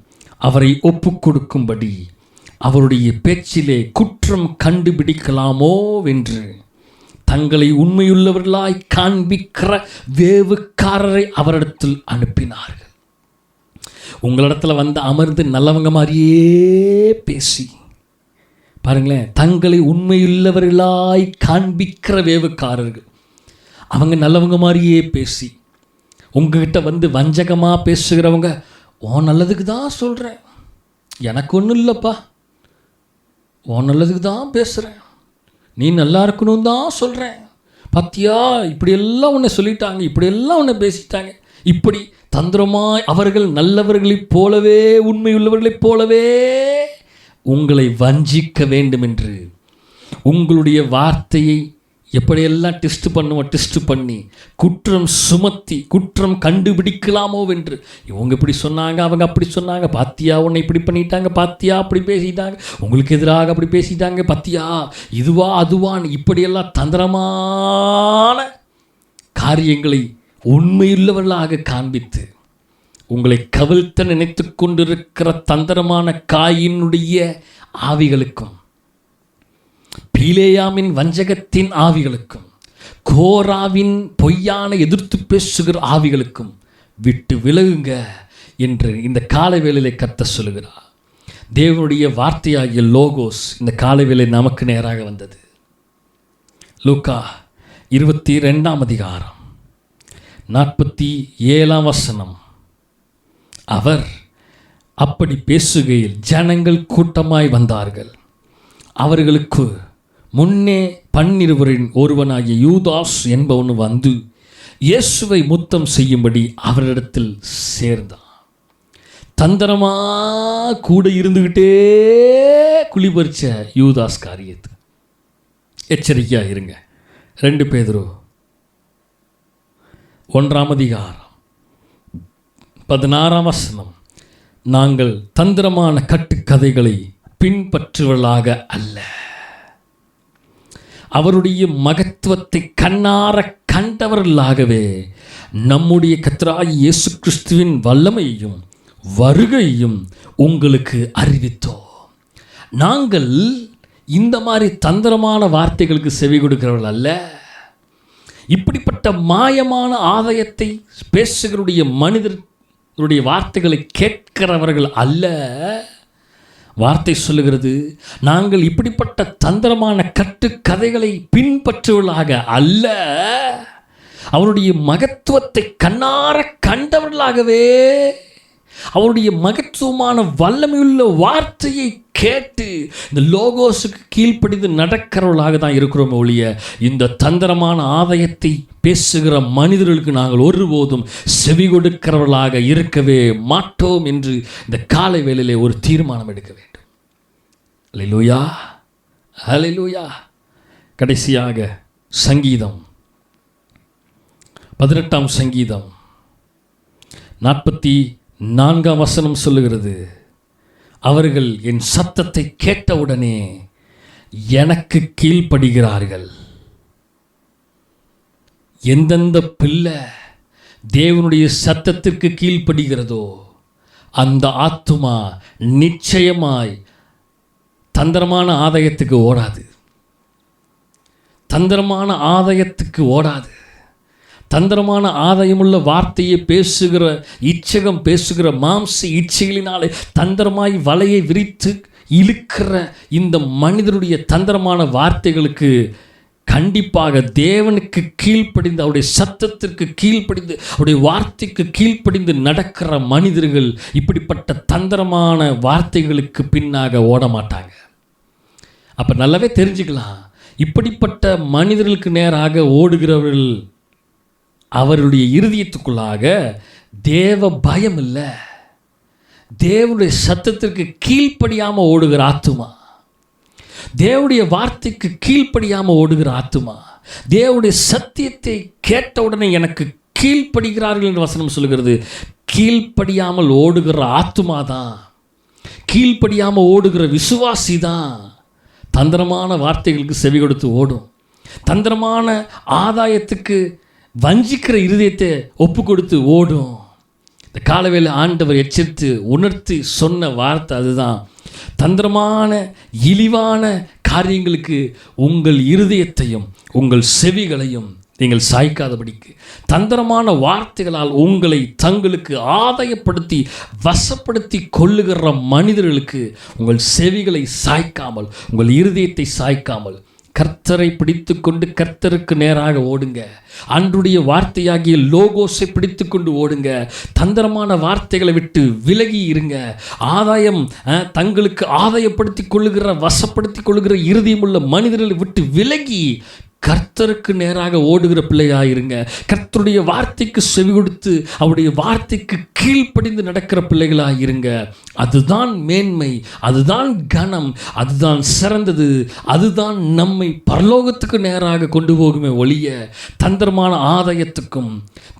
அவரை ஒப்பு கொடுக்கும்படி அவருடைய பேச்சிலே குற்றம் கண்டுபிடிக்கலாமோ என்று தங்களை உண்மையுள்ளவர்களாய் காண்பிக்கிற வேவுக்காரரை அவரிடத்தில் அனுப்பினார்கள். உங்களிடத்தில் வந்து அமர்ந்து நல்லவங்க மாதிரியே பேசி பாருங்களேன், தங்களை உண்மையுள்ளவர்களாய் காண்பிக்கிற வேவுக்காரர்கள், அவங்க நல்லவங்க மாதிரியே பேசி உங்ககிட்ட வந்து வஞ்சகமாக பேசுகிறவங்க, உன் நல்லதுக்கு தான் சொல்கிறேன், எனக்கு ஒன்றும் இல்லைப்பா, உன் நல்லதுக்கு தான் பேசுகிறேன், நீ நல்லா இருக்கணும் தான் சொல்கிறேன், பத்தியா இப்படியெல்லாம் உன்னை சொல்லிட்டாங்க, இப்படியெல்லாம் உன்னை பேசிட்டாங்க, இப்படி தந்திரமாய் அவர்கள் நல்லவர்களைப் போலவே உண்மையுள்ளவர்களைப் போலவே உங்களை வஞ்சிக்க வேண்டும் என்று உங்களுடைய வார்த்தையை எப்படியெல்லாம் டெஸ்ட் பண்ணி குற்றம் சுமத்தி குற்றம் கண்டுபிடிக்கலாமோ என்று, இவங்க இப்படி சொன்னாங்க, அவங்க அப்படி சொன்னாங்க, பாத்தியா உன்னை இப்படி பண்ணிட்டாங்க, பாத்தியா அப்படி பேசிட்டாங்க, உங்களுக்கு எதிராக அப்படி பேசிட்டாங்க, பாத்தியா இதுவா அதுவான்னு இப்படியெல்லாம் தந்திரமான காரியங்களை உண்மையுள்ளவர்களாக காண்பித்து உங்களை கவிழ்த்த நினைத்து கொண்டிருக்கிற தந்திரமான காயினுடைய ஆவிகளுக்கும் பீலேயாமின் வஞ்சகத்தின் ஆவிகளுக்கும் கோராவின் பொய்யான எதிர்த்து பேசுகிற ஆவிகளுக்கும் விட்டு விலகுங்க என்று இந்த காலவேளையிலே கர்த்தர் சொல்லுகிறார். தேவனுடைய வார்த்தையாகிய லோகோஸ் இந்த காலவேளை நமக்கு நேராக வந்தது. லூக்கா 22ஆம் அதிகாரம் 47ஆம் வசனம். அவர் அப்படி பேசுகையில் ஜனங்கள் கூட்டமாய் வந்தார்கள். அவர்களுக்கு முன்னே 12 ஒருவனாகிய யூதாஸ் என்பவன் வந்து இயேசுவை முத்தம் செய்யும்படி அவரிடத்தில் சேர்ந்தான். தந்திரமா கூட இருந்துக்கிட்டே குளிபறிச்ச யூதாஸ் காரியத்து. எச்சரிக்கையாக இருங்க. 2 பேதுரு 1:16 நாங்கள் தந்திரமான கட்டுக்கதைகளை பின்பற்றுவர்களாக அல்ல, அவருடைய மகத்துவத்தை கண்ணார கண்டவர்களாகவே நம்முடைய கர்த்தராகிய இயேசு கிறிஸ்துவின் வல்லமையையும் வருகையும் உங்களுக்கு அறிவித்தோம். நாங்கள் இந்த மாதிரி தந்திரமான வார்த்தைகளுக்கு செவி கொடுக்கிறவர்கள் அல்ல, இப்படிப்பட்ட மாயமான ஆதாயத்தை பேசுகிறவருடைய மனிதருடைய வார்த்தைகளை கேட்கிறவர்கள் அல்ல. வார்த்தை சொல்லுகிறது, நாங்கள் இப்படிப்பட்ட தந்திரமான கட்டுக்கதைகளை பின்பற்றுவர்களாக அல்ல, அவருடைய மகத்துவத்தை கண்ணார கண்டவர்களாகவே அவருடைய மகத்துவமான வல்லமையுள்ள வார்த்தையை கேட்டு இந்த லோகோஸுக்கு கீழ்ப்படிந்து நடக்கிறவர்களாக தான் இருக்கிறோம் ஒழிய இந்த தந்திரமான ஆதாயத்தை பேசுகிற மனிதர்களுக்கு நாங்கள் ஒருபோதும் செவி கொடுக்கிறவர்களாக இருக்கவே மாட்டோம் என்று இந்த காலை வேளையிலே ஒரு தீர்மானம் எடுக்க வேண்டும். அல்லேலூயா, அல்லேலூயா. கடைசியாக சங்கீதம் 18 சங்கீதம் 44 சொல்லுகிறது, அவர்கள் என் சத்தத்தை கேட்டவுடனே எனக்கு கீழ்ப்படுகிறார்கள். எந்தெந்த பிள்ளை தேவனுடைய சத்தத்திற்கு கீழ்ப்படுகிறதோ அந்த ஆத்துமா நிச்சயமாய் தந்திரமான ஆதாயத்துக்கு ஓடாது, தந்திரமான ஆதாயத்துக்கு ஓடாது. தந்திரமான ஆதாயமுள்ள வார்த்தையை பேசுகிற இச்சகம் பேசுகிற மாம்ச இச்சைகளினாலே தந்திரமாய் வலையை விரித்து இழுக்கிற இந்த மனிதனுடைய தந்திரமான வார்த்தைகளுக்கு கண்டிப்பாக தேவனுக்கு கீழ்ப்படிந்து அவருடைய சத்தத்திற்கு கீழ்ப்படிந்து அவருடைய வார்த்தைக்கு கீழ்ப்படிந்து நடக்கிற மனிதர்கள் இப்படிப்பட்ட தந்திரமான வார்த்தைகளுக்கு பின்னாக ஓட மாட்டாங்க. அப்போ நல்லாவே தெரிஞ்சுக்கலாம், இப்படிப்பட்ட மனிதர்களுக்கு நேராக ஓடுகிறவர்கள் அவருடைய இருதயத்துக்குள்ளாக தேவ பயம் இல்லை, தேவனுடைய சத்தத்திற்கு கீழ்ப்படியாமல் ஓடுகிற ஆத்துமா, தேவனுடைய வார்த்தைக்கு கீழ்ப்படியாமல் ஓடுகிற ஆத்துமா, தேவனுடைய சத்தியத்தை கேட்டவுடனே எனக்கு கீழ்ப்படுகிறார்கள் என்று வசனம் சொல்கிறது. கீழ்ப்படியாமல் ஓடுகிற ஆத்துமா தான், கீழ்ப்படியாமல் ஓடுகிற விசுவாசி தான் தந்திரமான வார்த்தைகளுக்கு செவி கொடுத்து ஓடும். தந்திரமான ஆதாயத்துக்கு வஞ்சிக்கிற இருதயத்தை ஒப்பு கொடுத்து ஓடும். இந்த காலவேளை ஆண்டவர் எச்சரித்து உணர்த்தி சொன்ன வார்த்தை அதுதான். தந்திரமான இழிவான காரியங்களுக்கு உங்கள் இருதயத்தையும் உங்கள் செவிகளையும் நீங்கள் சாய்க்காதபடிக்கு, தந்திரமான வார்த்தைகளால் உங்களை தங்களுக்கு ஆதாயப்படுத்தி வசப்படுத்தி கொள்ளுகிற மனிதர்களுக்கு உங்கள் செவிகளை சாய்க்காமல் உங்கள் இருதயத்தை சாய்க்காமல் கர்த்தரை பிடித்து கொண்டு கர்த்தருக்கு நேராக ஓடுங்க. அன்றுடைய வார்த்தையாகிய லோகோஸை பிடித்து கொண்டு ஓடுங்க. தந்திரமான வார்த்தைகளை விட்டு விலகி இருங்க. ஆதாயம் தங்களுக்கு ஆதாயப்படுத்தி கொள்ளுகிற வசப்படுத்தி கொள்ளுகிற இருதயமுள்ள மனிதர்களை விட்டு விலகி கர்த்தருக்கு நேராக ஓடுகிற பிள்ளையாயிருங்க. கர்த்தருடைய வார்த்தைக்கு செவி கொடுத்து அவருடைய வார்த்தைக்கு கீழ்ப்படிந்து நடக்கிற பிள்ளைகளாயிருங்க. அதுதான் மேன்மை, அதுதான் கனம், அதுதான் சிறந்தது, அதுதான் நம்மை பரலோகத்துக்கு நேராக கொண்டு போகுமே ஒழிய தந்திரமான ஆதாயத்துக்கும்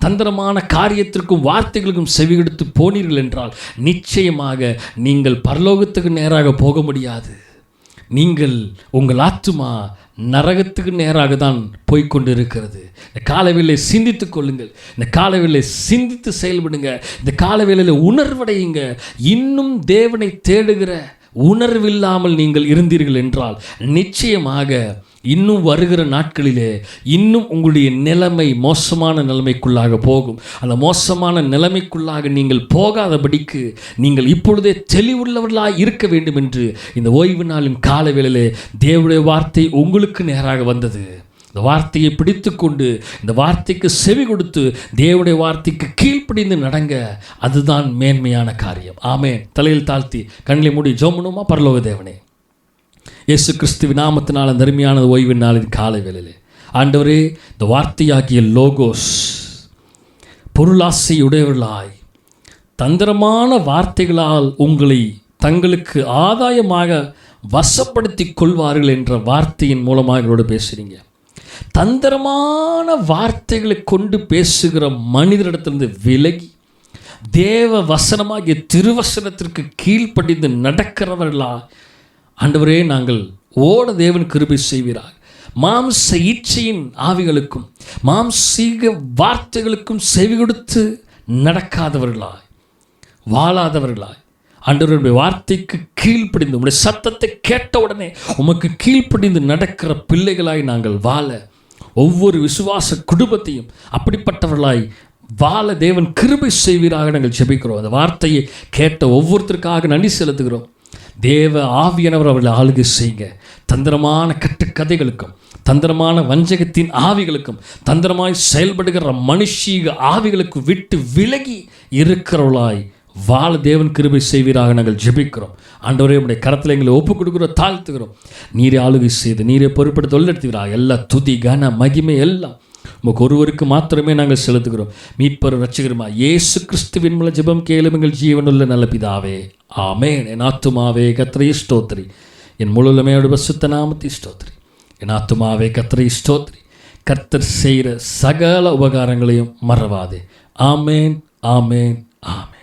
தந்திரமான காரியத்திற்கும் வார்த்தைகளுக்கும் செவி கொடுத்து போனீர்கள் என்றால் நிச்சயமாக நீங்கள் பரலோகத்துக்கு நேராக போக முடியாது. நீங்கள் உங்கள் ஆத்துமா நரகத்துக்கு நேராக தான் போய்கொண்டு இருக்கிறது. இந்த காலவேளை சிந்தித்து கொள்ளுங்கள். இந்த காலவேளை சிந்தித்து செயல்படுங்க. இந்த காலவேளையில் உணர்வடையுங்க. இன்னும் தேவனை தேடுகிற உணர்வில்லாமல் நீங்கள் இருந்தீர்கள் என்றால் நிச்சயமாக இன்னும் வருகிற நாட்களிலே இன்னும் உங்களுடைய நிலைமை மோசமான நிலைமைக்குள்ளாக போகும். அந்த மோசமான நிலைமைக்குள்ளாக நீங்கள் போகாதபடிக்கு நீங்கள் இப்பொழுதே தெளிவுள்ளவர்களாக இருக்க வேண்டும் என்று இந்த ஓய்வு நாளின் கால வேளையிலே தேவனுடைய வார்த்தை உங்களுக்கு நேராக வந்தது. இந்த வார்த்தையை பிடித்து கொண்டு இந்த வார்த்தைக்கு செவி கொடுத்து தேவனுடைய வார்த்தைக்கு கீழ்ப்படிந்து நடங்க. அதுதான் மேன்மையான காரியம். ஆமென். தலையில் தாழ்த்தி கண்களை மூடி ஜெபம் பண்ணுவோமா? பரலோக தேவனே, இயேசு கிறிஸ்துவின் நாமத்தினால் அந்த அருமையான ஓய்வின் நாளின் காலை வேளையிலே ஆண்டவரே, இந்த வார்த்தையாகிய லோகோஸ் பொருளாசையுடையவர்களாய் தந்திரமான வார்த்தைகளால் உங்களை தங்களுக்கு ஆதாயமாக வசப்படுத்தி கொள்வார்கள் என்ற வார்த்தையின் மூலமாக எங்களோடு பேசுகிறீங்க. தந்திரமான வார்த்தைகளை கொண்டு பேசுகிற மனிதரிடத்திலிருந்து விலகி தேவ வசனமாகிய திருவசனத்திற்கு கீழ்ப்படிந்து நடக்கிறவர்களா ஆண்டவரே நாங்கள் ஓட தேவன் கிருபை செய்வீராக. மாம்ச இச்சையின் ஆவிகளுக்கும் மாம்சீக வார்த்தைகளுக்கும் செவி கொடுத்து நடக்காதவர்களாய் வாழாதவர்களாய் ஆண்டவருடைய வார்த்தைக்கு கீழ்ப்படிந்து உங்களுடைய சத்தத்தை கேட்ட உடனே உமக்கு கீழ்ப்படிந்து நடக்கிற பிள்ளைகளாய் நாங்கள் வாழ ஒவ்வொரு விசுவாச குடும்பத்தையும் அப்படிப்பட்டவர்களாய் வாழ தேவன் கிருபை செய்வீராக நாங்கள் ஜெபிக்கிறோம். அந்த வார்த்தையை கேட்ட ஒவ்வொருத்தருக்காக நன்றி செலுத்துகிறோம். தேவ ஆவியானவர் அவர்களை ஆளுகை செய்யுங்க. தந்திரமான கட்டுக்கதைகளுக்கும் தந்திரமான வஞ்சகத்தின் ஆவிகளுக்கும் தந்திரமாய் செயல்படுகிற மனுஷீக ஆவிகளுக்கு விட்டு விலகி இருக்கிறவர்களாய் வாழ தேவன் கிருபை செய்வீராக நாங்கள் ஜெபிக்கிறோம். ஆண்டவரே, உடைய கரத்தில் எங்களை ஒப்புக் கொடுக்குறோம், தாழ்த்துகிறோம். நீரே ஆளுகை செய்து நீரே பொறுப்பெடுத்து தொழிலெடுத்துவீராக. எல்லா துதி கன மகிமை எல்லாம் உமக்கு ஒருவருக்கு மாத்திரமே நாங்கள் செலுத்துகிறோம். மீட்பர் ரட்சகருமா இயேசு கிறிஸ்துவின் மூலம் ஜெபம் கேளும் எங்கள் ஜீவனுள்ள நல்ல பிதாவே, ஆமென். என் ஆத்துமாவே கர்த்தரை ஸ்தோத்திரி, என் முழுமையோடு பரிசுத்த நாமத்தை ஸ்தோத்திரி. என் ஆத்துமாவே கர்த்தரை ஸ்தோத்திரி, கர்த்தர் செய்கிற சகல உபகாரங்களையும் மறவாதே. ஆமென், ஆமென், ஆமென்.